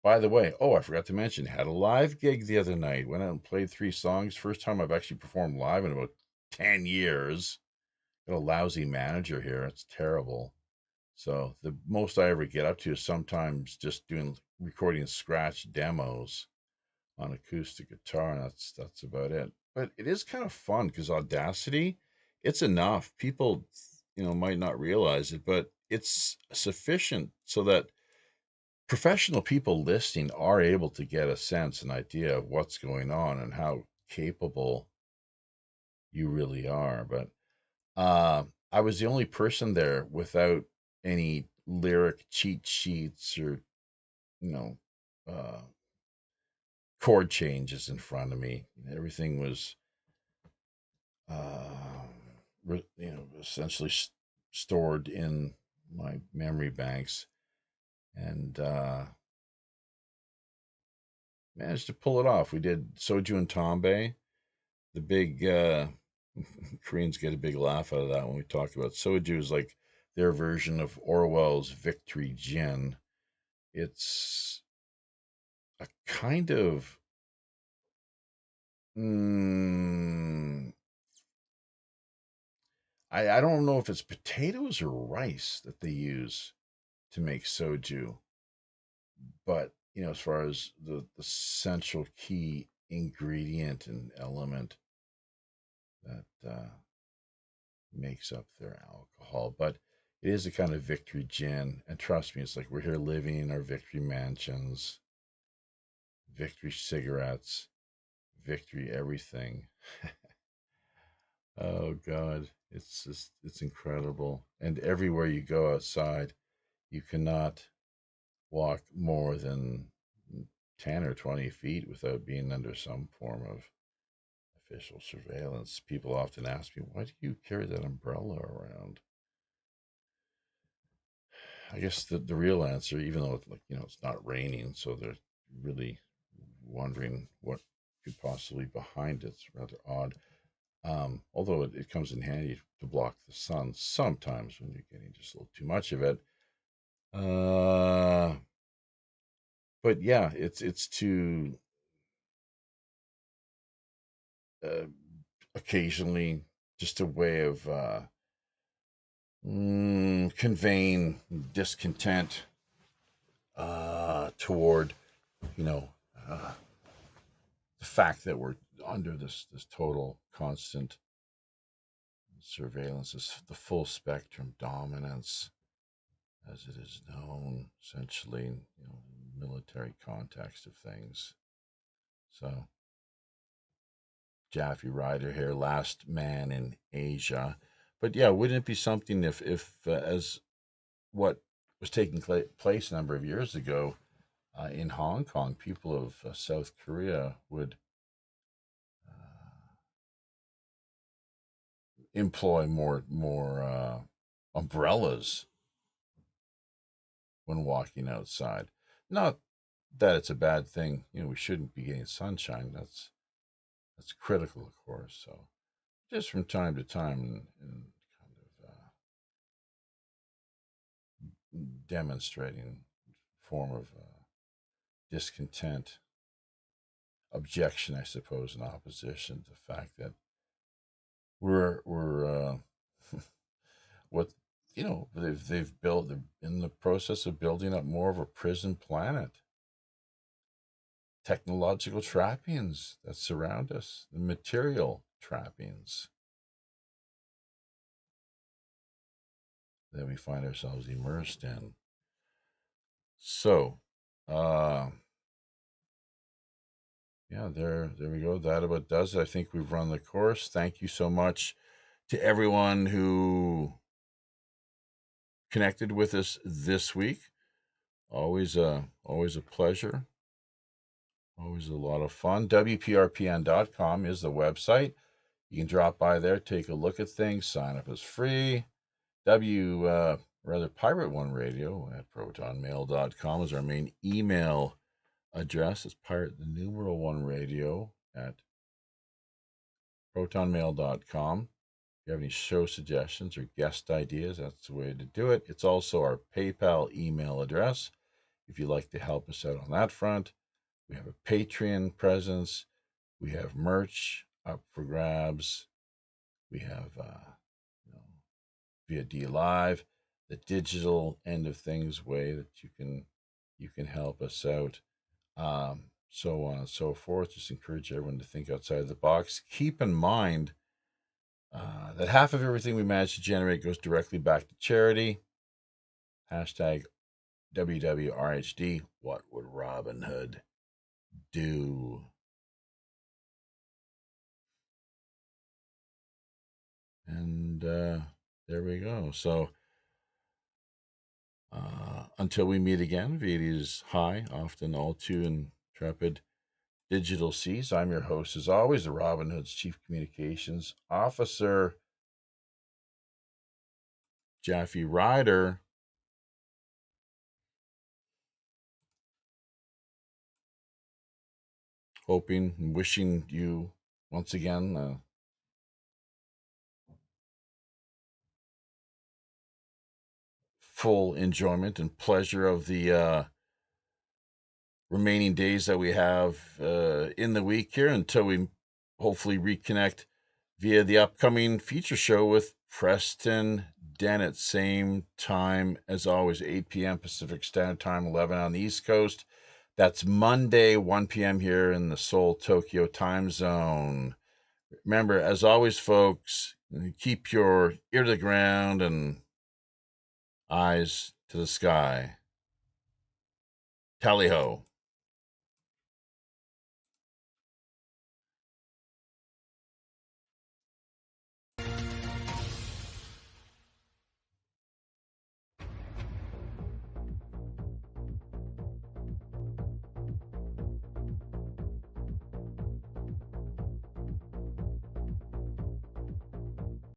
By the way, I forgot to mention, had a live gig the other night. Went out and played 3 songs. First time I've actually performed live in about 10 years. Got a lousy manager here. It's terrible. So the most I ever get up to is sometimes just recording scratch demos on acoustic guitar, and that's about it. But it is kind of fun because Audacity, it's enough. People, might not realize it, but it's sufficient so that professional people listening are able to get a sense, an idea of what's going on and how capable you really are. But I was the only person there without any lyric cheat sheets or, uh, chord changes in front of me. Everything was, essentially stored in my memory banks, and managed to pull it off. We did Soju and Tombe. The big Koreans get a big laugh out of that when we talk about soju. Is like their version of Orwell's Victory Gin. It's a kind of I don't know if it's potatoes or rice that they use to make soju, but as far as the central key ingredient and element that makes up their alcohol, but it is a kind of victory gin, and trust me, it's like we're here living in our victory mansions, victory cigarettes, victory everything. Oh God, it's incredible. And everywhere you go outside, you cannot walk more than 10 or 20 feet without being under some form of official surveillance. People often ask me, why do you carry that umbrella around? I guess the real answer, even though it's not raining, so they're really wondering what could possibly be behind it. It's rather odd. Although it comes in handy to block the sun sometimes when you're getting just a little too much of it. But yeah, it's to occasionally just a way of conveying discontent toward you know the fact that we're under this total constant surveillance, the full spectrum dominance, as it is known, essentially, military context of things. So, Jaffe Ryder here, last man in Asia. But yeah, wouldn't it be something if as what was taking place a number of years ago in Hong Kong, people of South Korea would employ more umbrellas when walking outside. Not that it's a bad thing. We shouldn't be getting sunshine. That's critical, of course. So just from time to time, and kind of demonstrating form of discontent, objection, I suppose, in opposition to the fact that we're what they've built. They're in the process of building up more of a prison planet. Technological trappings that surround us, the material trappings that we find ourselves immersed in. So, yeah, there we go. That about does it. I think we've run the course. Thank you so much to everyone who connected with us this week. Always a pleasure. Always a lot of fun. WPRPN.com is the website. You can drop by there, take a look at things, sign up as free. Pirate One Radio at protonmail.com is our main email address. It's pirate the numeral one radio at protonmail.com. If you have any show suggestions or guest ideas, that's the way to do it. It's also our PayPal email address if you'd like to help us out on that front. We have a Patreon presence. We have merch up for grabs. We have via D Live, the digital end of things way that you can help us out, so on and so forth. Just encourage everyone to think outside the box. Keep in mind that half of everything we manage to generate goes directly back to charity. Hashtag WWRHD. What would Robin Hood do? And there we go. So until we meet again via these high, often all too intrepid digital seas, I'm your host, as always, the Robin Hood's Chief Communications Officer, Jaffe Ryder. Hoping and wishing you once again full enjoyment and pleasure of the remaining days that we have in the week here until we hopefully reconnect via the upcoming feature show with Preston Dennett. Same time as always, 8 p.m. Pacific Standard Time, 11 on the East Coast. That's Monday, 1 p.m. here in the Seoul, Tokyo time zone. Remember, as always, folks, keep your ear to the ground and eyes to the sky. Tally ho.